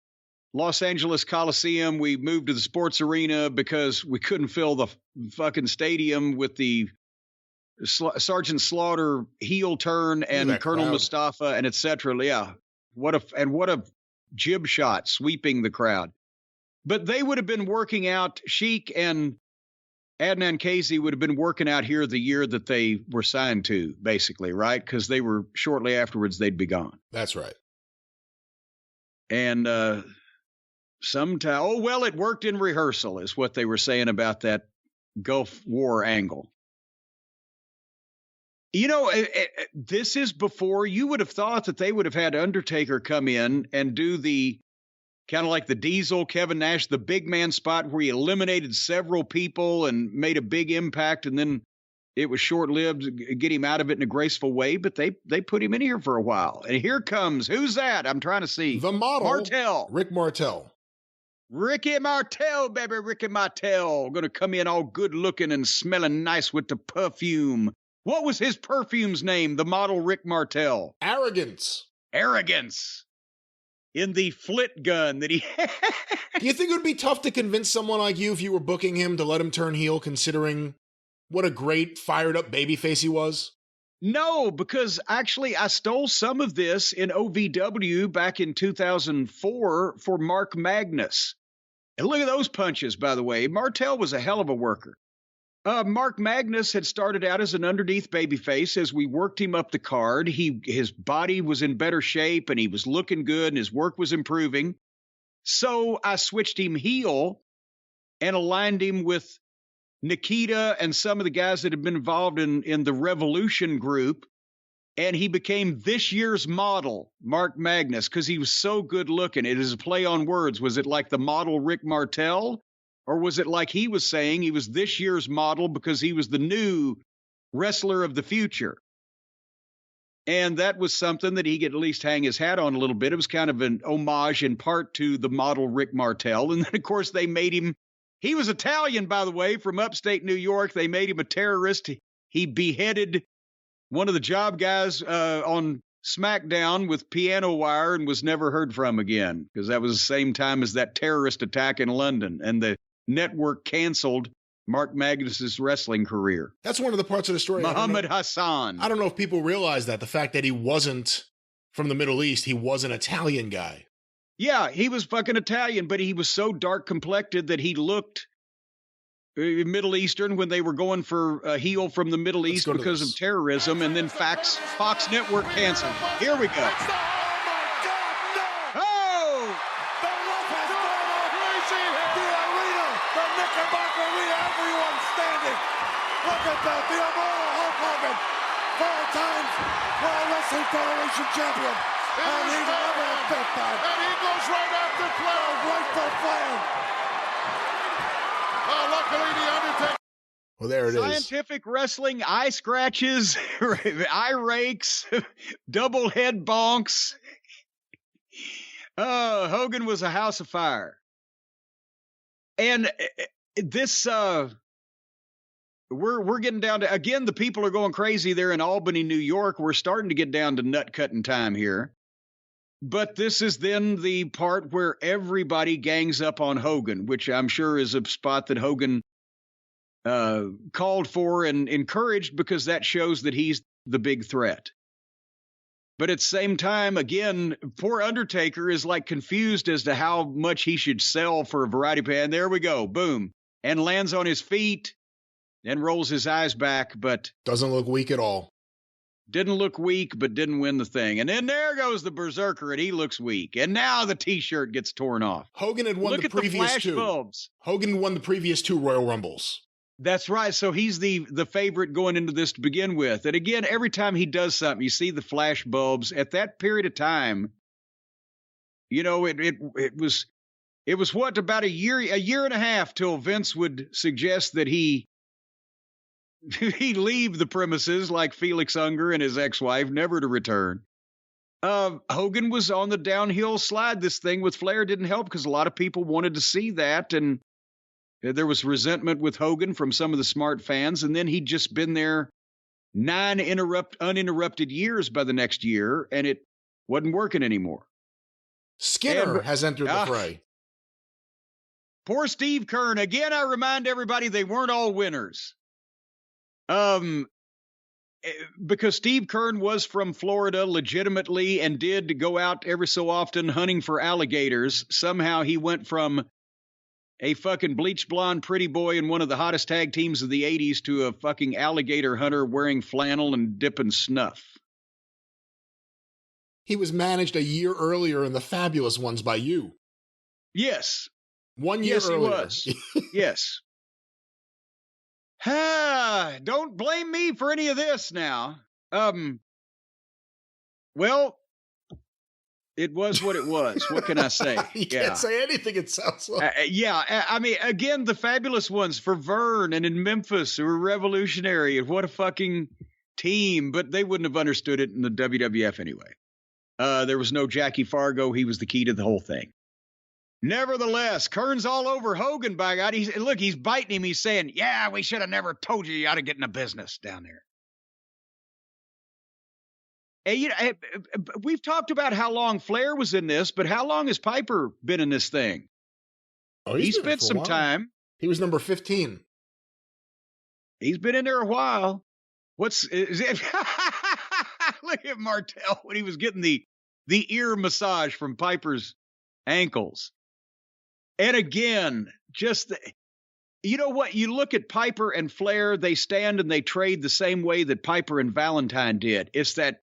Los Angeles Coliseum. We moved to the sports arena because we couldn't fill the fucking stadium with the Sergeant Slaughter heel turn and Colonel crowd. Mustafa and etc. Yeah. What a jib shot sweeping the crowd. But they would have been working out, Sheik and Adnan Casey would have been working out here the year that they were signed to, basically, right? Because they were shortly afterwards, they'd be gone. That's right. And it worked in rehearsal is what they were saying about that Gulf War angle. You know, this is before you would have thought that they would have had Undertaker come in and do the kind of like the Diesel, Kevin Nash, the big man spot where he eliminated several people and made a big impact. And then it was short-lived to get him out of it in a graceful way. But they put him in here for a while. And here comes, who's that? I'm trying to see. The model. Martel. Rick Martel. Ricky Martel, baby. Ricky Martel. Going to come in all good looking and smelling nice with the perfume. What was his perfume's name? The model Rick Martel. Arrogance. In the flit gun that he had. Do you think it would be tough to convince someone like you if you were booking him to let him turn heel, considering what a great fired up babyface he was? No, because actually I stole some of this in OVW back in 2004 for Mark Magnus. And look at those punches, by the way. Martel was a hell of a worker. Mark Magnus had started out as an underneath babyface. As we worked him up the card, his body was in better shape and he was looking good and his work was improving. So I switched him heel and aligned him with Nikita and some of the guys that had been involved in the Revolution group. And he became this year's model, Mark Magnus, because he was so good looking. It is a play on words. Was it like the model Rick Martel? Or was it like he was saying he was this year's model because he was the new wrestler of the future? And that was something that he could at least hang his hat on a little bit. It was kind of an homage in part to the model Rick Martel. And then, of course, they made him, he was Italian, by the way, from upstate New York. They made him a terrorist. He beheaded one of the job guys on Smackdown with piano wire and was never heard from again, because that was the same time as that terrorist attack in London. And the network canceled Mark Magnus's wrestling career. That's one of the parts of the story. Muhammad Hassan. I don't know if people realize that, the fact that he wasn't from the Middle East, he was an Italian guy. Yeah, he was fucking Italian, but he was so dark complected that he looked Middle Eastern when they were going for a heel from the Middle East because of terrorism, and then Fox Network canceled. Here we go. Look at that, the immortal Hulk Hogan, 4 times World Wrestling Federation champion, and he never bit that. And he goes right after Flair, right for Flair. Oh, luckily the Undertaker. Well, there it is. Scientific wrestling, eye scratches, eye rakes, double head bonks. Hogan was a house of fire. And this, we're getting down to, again, the people are going crazy there in Albany, New York. We're starting to get down to nut cutting time here. But this is then the part where everybody gangs up on Hogan, which I'm sure is a spot that Hogan called for and encouraged, because that shows that he's the big threat. But at the same time, again, poor Undertaker is like confused as to how much he should sell for a variety pan. There we go. Boom. And lands on his feet and rolls his eyes back, but doesn't look weak at all. Didn't look weak, but didn't win the thing. And then there goes the Berserker, and he looks weak. And now the T-shirt gets torn off. Hogan had won the previous two. Bulbs. Hogan won the previous 2 Royal Rumbles. That's right. So he's the favorite going into this to begin with. And again, every time he does something, you see the flash bulbs. At that period of time, you know, it was what, about a year and a half till Vince would suggest that he leave the premises like Felix Unger and his ex-wife, never to return. Hogan was on the downhill slide. This thing with Flair didn't help because a lot of people wanted to see that. And there was resentment with Hogan from some of the smart fans. And then he'd just been there 9 uninterrupted years by the next year, and it wasn't working anymore. Skinner has entered the fray. Poor Steve Keirn. Again, I remind everybody they weren't all winners. Because Steve Keirn was from Florida legitimately and did go out every so often hunting for alligators. Somehow he went from a fucking bleach blonde pretty boy in one of the hottest tag teams of the 80s to a fucking alligator hunter wearing flannel and dipping snuff. He was managed a year earlier in the Fabulous Ones by you. Yes. 1 year earlier. Yes, he was. Yes. Don't blame me for any of this now. Well, it was what it was. What can I say? You can't say anything, it sounds like. I mean, again, the Fabulous Ones for Vern and in Memphis who were revolutionary. And what a fucking team. But they wouldn't have understood it in the WWF anyway. There was no Jackie Fargo. He was the key to the whole thing. Nevertheless, Kearns all over Hogan, by God. He's biting him. He's saying, yeah, we should have never told you ought to get in the business down there. And, we've talked about how long Flair was in this, but how long has Piper been in this thing? Oh, he spent some time. He was number 15. He's been in there a while. Look at Martel when he was getting the ear massage from Piper's ankles. And again, you know what? You look at Piper and Flair, they stand and they trade the same way that Piper and Valentine did. It's that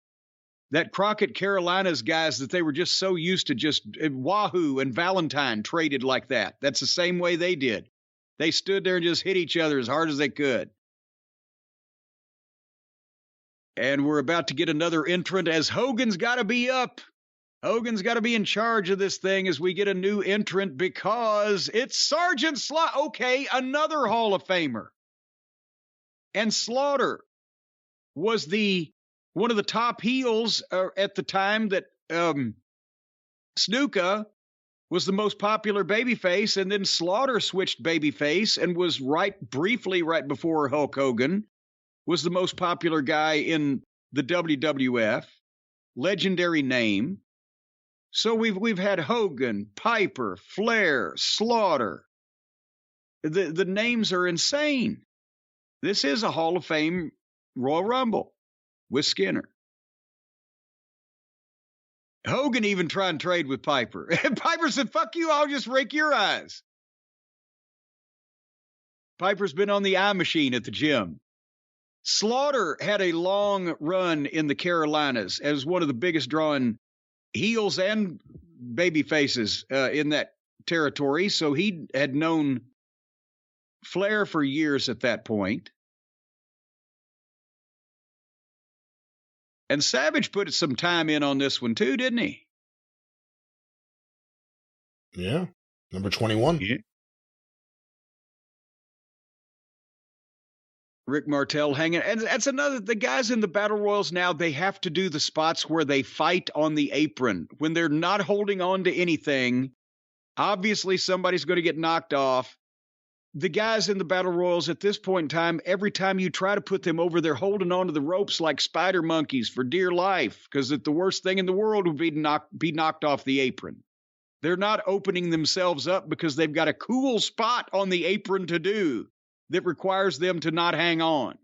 Crockett Carolinas guys that they were just so used to just Wahoo and Valentine traded like that. That's the same way they did. They stood there and just hit each other as hard as they could. And we're about to get another entrant as Hogan's got to be up. Hogan's got to be in charge of this thing as we get a new entrant because it's Sergeant Slaughter. Okay, another Hall of Famer. And Slaughter was one of the top heels at the time that Snuka was the most popular babyface, and then Slaughter switched babyface and was briefly right before Hulk Hogan, was the most popular guy in the WWF. Legendary name. So we've had Hogan, Piper, Flair, Slaughter. The names are insane. This is a Hall of Fame Royal Rumble with Skinner. Hogan even tried and trade with Piper. And Piper said, fuck you, I'll just rake your eyes. Piper's been on the eye machine at the gym. Slaughter had a long run in the Carolinas as one of the biggest drawing heels and baby faces in that territory. So he had known Flair for years at that point. And Savage put some time in on this one too, didn't he? Yeah. Number 21. Yeah. Rick Martel hanging. And that's another, the guys in the Battle Royals now, they have to do the spots where they fight on the apron. When they're not holding on to anything, obviously somebody's going to get knocked off. The guys in the Battle Royals at this point in time, every time you try to put them over, they're holding onto the ropes like spider monkeys for dear life, because the worst thing in the world would be knocked off the apron. They're not opening themselves up because they've got a cool spot on the apron to do that requires them to not hang on.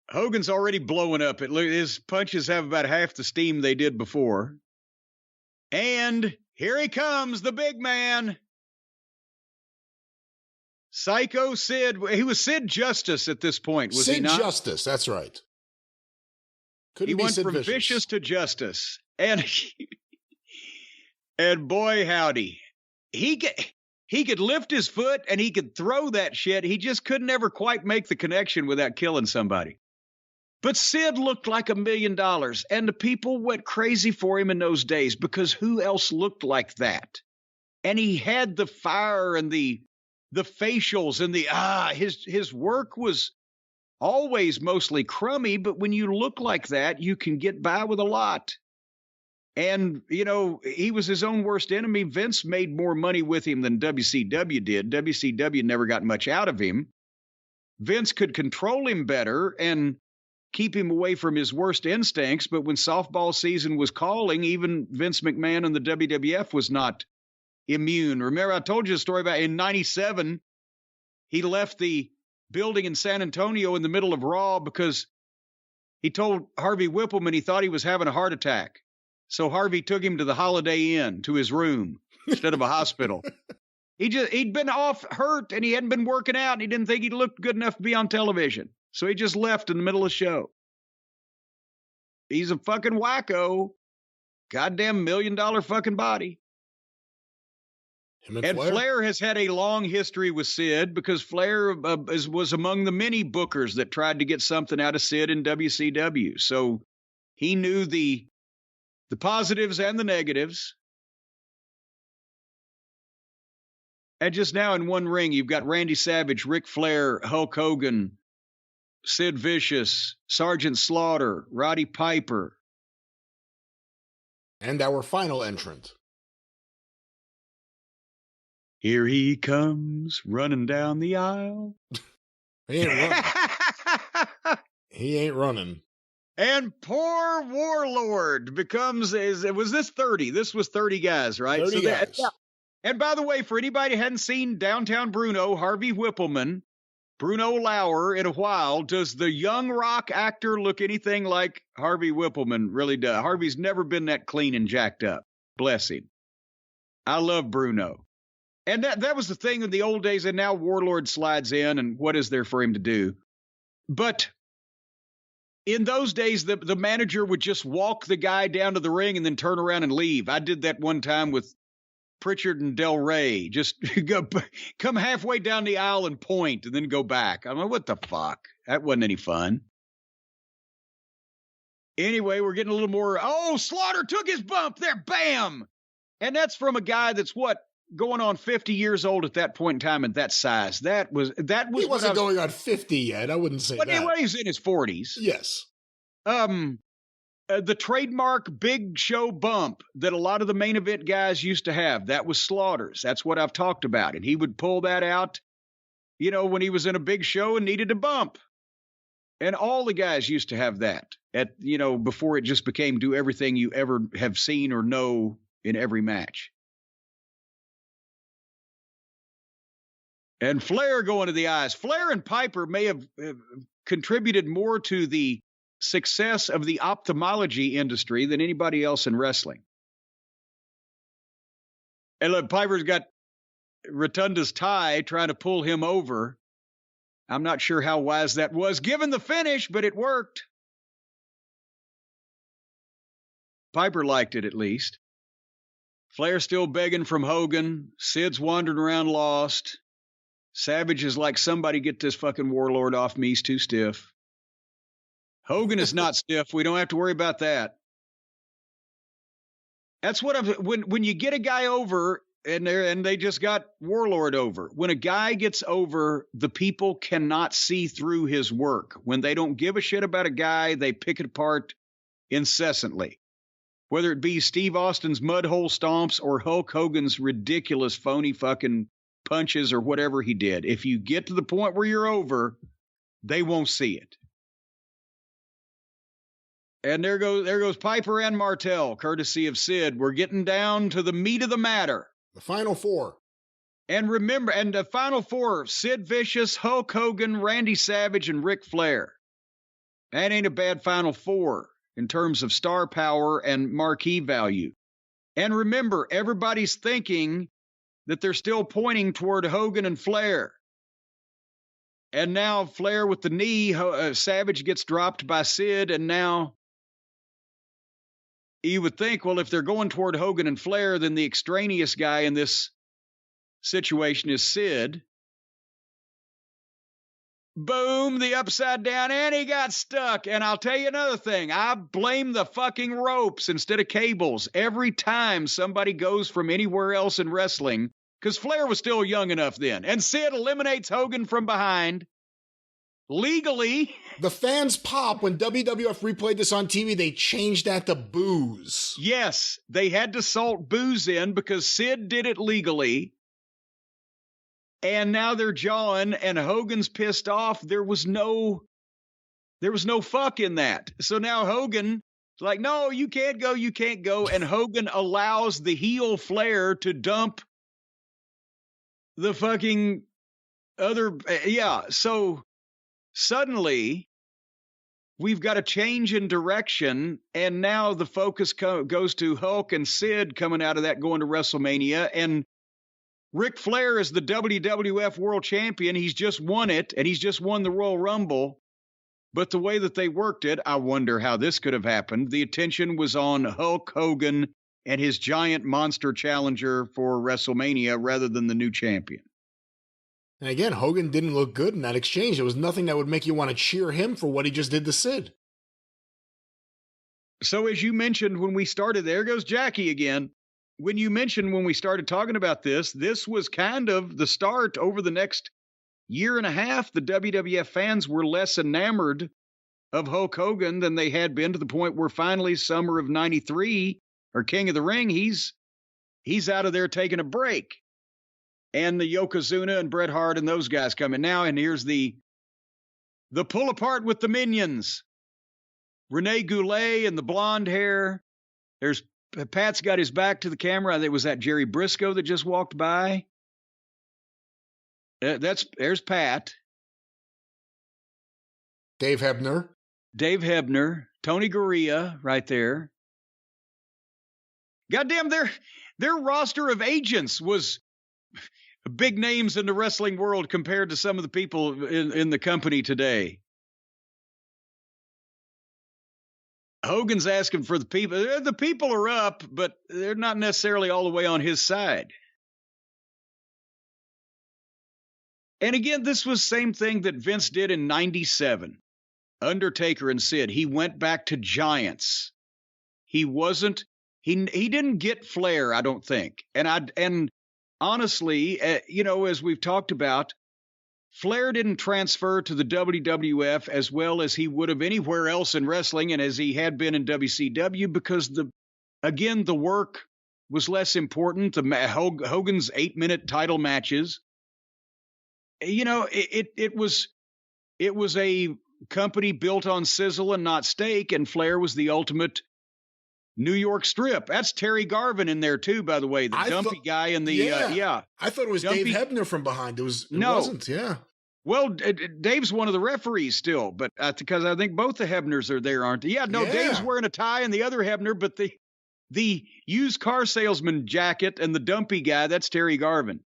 Hogan's already blowing up. His punches have about half the steam they did before. And here he comes, the big man. Psycho Sid. He was Sid Justice at this point, was he not? Sid Justice, that's right. He went from vicious to justice. And boy, howdy. He could lift his foot and he could throw that shit. He just couldn't ever quite make the connection without killing somebody. But Sid looked like $1 million, and the people went crazy for him in those days because who else looked like that? And he had the fire and the facials and his work was always mostly crummy, but when you look like that, you can get by with a lot. And, he was his own worst enemy. Vince made more money with him than WCW did. WCW never got much out of him. Vince could control him better and keep him away from his worst instincts, but when softball season was calling, even Vince McMahon and the WWF was not immune. Remember, I told you a story about in 97, he left the building in San Antonio in the middle of Raw because he told Harvey Whippleman he thought he was having a heart attack. So Harvey took him to the Holiday Inn, to his room, instead of a hospital. He'd been off hurt, and he hadn't been working out, and he didn't think he looked good enough to be on television. So he just left in the middle of the show. He's a fucking wacko. Goddamn $1 million fucking body. And Flair has had a long history with Sid because Flair was among the many bookers that tried to get something out of Sid in WCW. So he knew the positives and the negatives. And just now in one ring, you've got Randy Savage, Ric Flair, Hulk Hogan, Sid Vicious, Sergeant Slaughter, Roddy Piper. And our final entrant. Here he comes, running down the aisle. He ain't running. He ain't running. And poor Warlord becomes, was this 30? This was 30 guys, right? 30 guys. And by the way, for anybody who hadn't seen Downtown Bruno, Harvey Whippleman, Bruno Lauer in a while, does the young rock actor look anything like Harvey Whippleman really does? Harvey's never been that clean and jacked up. Bless him. I love Bruno. And that was the thing in the old days, and now Warlord slides in, and what is there for him to do? But in those days, the manager would just walk the guy down to the ring and then turn around and leave. I did that one time with Pritchard and Del Rey. Just come halfway down the aisle and point and then go back. I'm like, what the fuck? That wasn't any fun. Anyway, we're getting a little more. Oh, Slaughter took his bump there. Bam. And that's from a guy that's going on 50 years old at that point in time and that size. That was He wasn't going on 50 yet. I wouldn't say that. But he's in his 40s. Yes. The trademark big show bump that a lot of the main event guys used to have, that was Slaughter's. That's what I've talked about. And he would pull that out, when he was in a big show and needed a bump. And all the guys used to have that before it just became do everything you ever have seen or know in every match. And Flair going to the eyes. Flair and Piper may have contributed more to the success of the ophthalmology industry than anybody else in wrestling. And look, Piper's got Rotunda's tie trying to pull him over. I'm not sure how wise that was, given the finish, but it worked. Piper liked it, at least. Flair's still begging from Hogan. Sid's wandering around lost. Savage is like, somebody get this fucking Warlord off me. He's too stiff. Hogan is not stiff. We don't have to worry about that. That's what when you get a guy over and they just got Warlord over. When a guy gets over, the people cannot see through his work. When they don't give a shit about a guy, they pick it apart incessantly. Whether it be Steve Austin's mudhole stomps or Hulk Hogan's ridiculous phony fucking punches or whatever he did. If you get to the point where you're over, they won't see it. And there goes Piper and Martel, courtesy of Sid. We're getting down to the meat of the matter. The final four. And remember, and the final four, Sid Vicious, Hulk Hogan, Randy Savage, and Ric Flair. That ain't a bad final four in terms of star power and marquee value. And remember, everybody's thinking that they're still pointing toward Hogan and Flair. And now Flair with the knee, Savage gets dropped by Sid, and now you would think, well, if they're going toward Hogan and Flair, then the extraneous guy in this situation is Sid. Boom, the upside down, and he got stuck. And I'll tell you another thing. I blame the fucking ropes instead of cables every time somebody goes from anywhere else in wrestling, because Flair was still young enough then. And Sid eliminates Hogan from behind, legally. The fans pop when WWF replayed this on TV. They changed that to booze. Yes, they had to salt booze in because Sid did it legally. And now they're jawing, and Hogan's pissed off. There was no fuck in that. So now Hogan is like, no, you can't go, you can't go. And Hogan allows the heel Flair to dump the fucking other. Yeah. So suddenly we've got a change in direction. And now the focus goes to Hulk and Sid coming out of that, going to WrestleMania. And Ric Flair is the WWF World Champion. He's just won it, and he's just won the Royal Rumble. But the way that they worked it, I wonder how this could have happened. The attention was on Hulk Hogan and his giant monster challenger for WrestleMania rather than the new champion. And again, Hogan didn't look good in that exchange. There was nothing that would make you want to cheer him for what he just did to Sid. So as you mentioned when we started, there goes Jackie again. When you mentioned when we started talking about this was kind of the start. Over the next year and a half, the WWF fans were less enamored of Hulk Hogan than they had been, to the point where finally summer of 93, or King of the Ring, he's out of there taking a break. And the Yokozuna and Bret Hart and those guys come in now, and here's the pull apart with the Minions. Rene Goulet and the blonde hair. There's Pat's got his back to the camera. There was that Jerry Briscoe that just walked by. There's Pat. Dave Hebner. Tony Gurria right there. Goddamn, their roster of agents was big names in the wrestling world compared to some of the people in the company today. Hogan's asking for the people. The people are up, but they're not necessarily all the way on his side. And again, this was the same thing that Vince did in 97. Undertaker and Sid. He went back to giants. He didn't get Flair, I don't think. And honestly, as we've talked about, Flair didn't transfer to the WWF as well as he would have anywhere else in wrestling and as he had been in WCW, because the work was less important. Hogan's 8-minute title matches. It was a company built on sizzle and not steak, and Flair was the ultimate New York strip. That's Terry Garvin in there too, by the way, the dumpy guy in the I thought it was Dave Hebner from behind. It wasn't. Yeah. Well, Dave's one of the referees still, but because I think both the Hebners are there, aren't they? Yeah, no, yeah. Dave's wearing a tie and the other Hebner, but the used car salesman jacket and the dumpy guy, that's Terry Garvin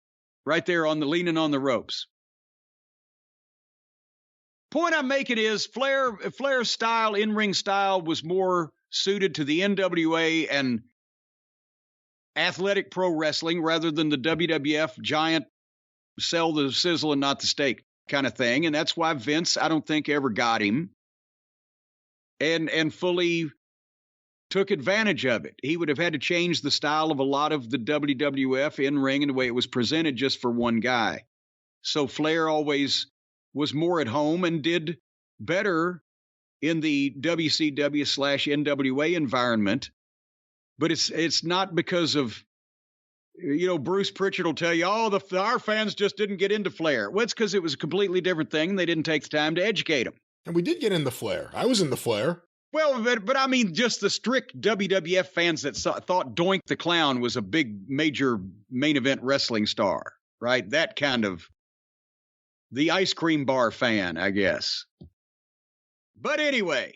right there leaning on the ropes. Point I'm making is Flair's style, in-ring style, was more suited to the NWA and athletic pro wrestling rather than the WWF giant sell the sizzle and not the steak kind of thing. And that's why Vince, I don't think, ever got him and fully took advantage of it. He would have had to change the style of a lot of the WWF in-ring and the way it was presented just for one guy. So Flair always was more at home and did better in the WCW/NWA environment. But it's not because of, Bruce Pritchard will tell you, our fans just didn't get into Flair. Well, it's because it was a completely different thing, and they didn't take the time to educate them. And we did get into Flair. I was in the Flair. Well, but I mean, just the strict WWF fans that thought Doink the Clown was a big, major main event wrestling star, right? That kind of the ice cream bar fan, I guess. But anyway,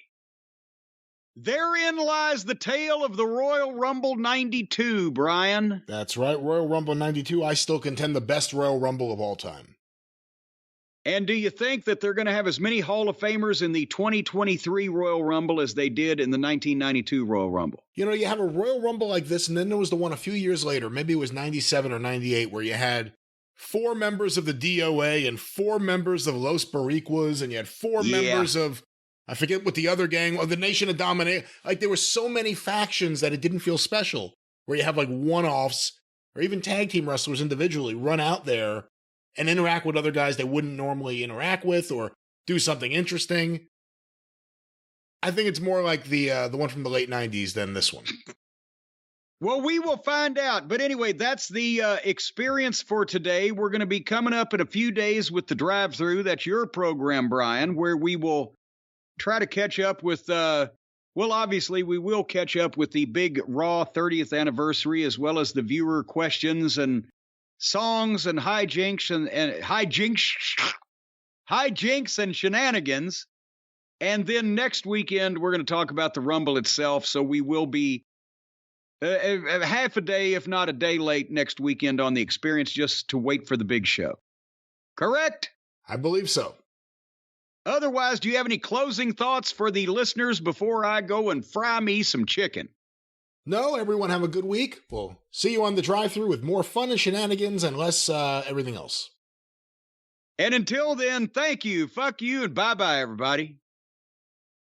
therein lies the tale of the Royal Rumble 92, Brian. That's right, Royal Rumble 92. I still contend the best Royal Rumble of all time. And do you think that they're going to have as many Hall of Famers in the 2023 Royal Rumble as they did in the 1992 Royal Rumble? You have a Royal Rumble like this, and then there was the one a few years later, maybe it was 97 or 98, where you had 4 members of the DOA and 4 members of Los Boricuas, and you had 4 members of, I forget what the other gang, or the Nation of Domination. Like, there were so many factions that it didn't feel special, where you have like one-offs or even tag team wrestlers individually run out there and interact with other guys they wouldn't normally interact with, or do something interesting. I think it's more like the one from the late 90s than this one. Well, we will find out. But anyway, that's the experience for today. We're going to be coming up in a few days with the drive-thru. That's your program, Brian, where we will try to catch up with, obviously we will catch up with the big Raw 30th anniversary, as well as the viewer questions and songs and hijinks and shenanigans. And then next weekend, we're going to talk about the Rumble itself. So we will be half a day, if not a day late next weekend on the experience, just to wait for the big show. Correct? I believe so. Otherwise, do you have any closing thoughts for the listeners before I go and fry me some chicken? No, everyone have a good week. We'll see you on the drive-thru with more fun and shenanigans and less everything else. And until then, thank you, fuck you, and bye-bye, everybody.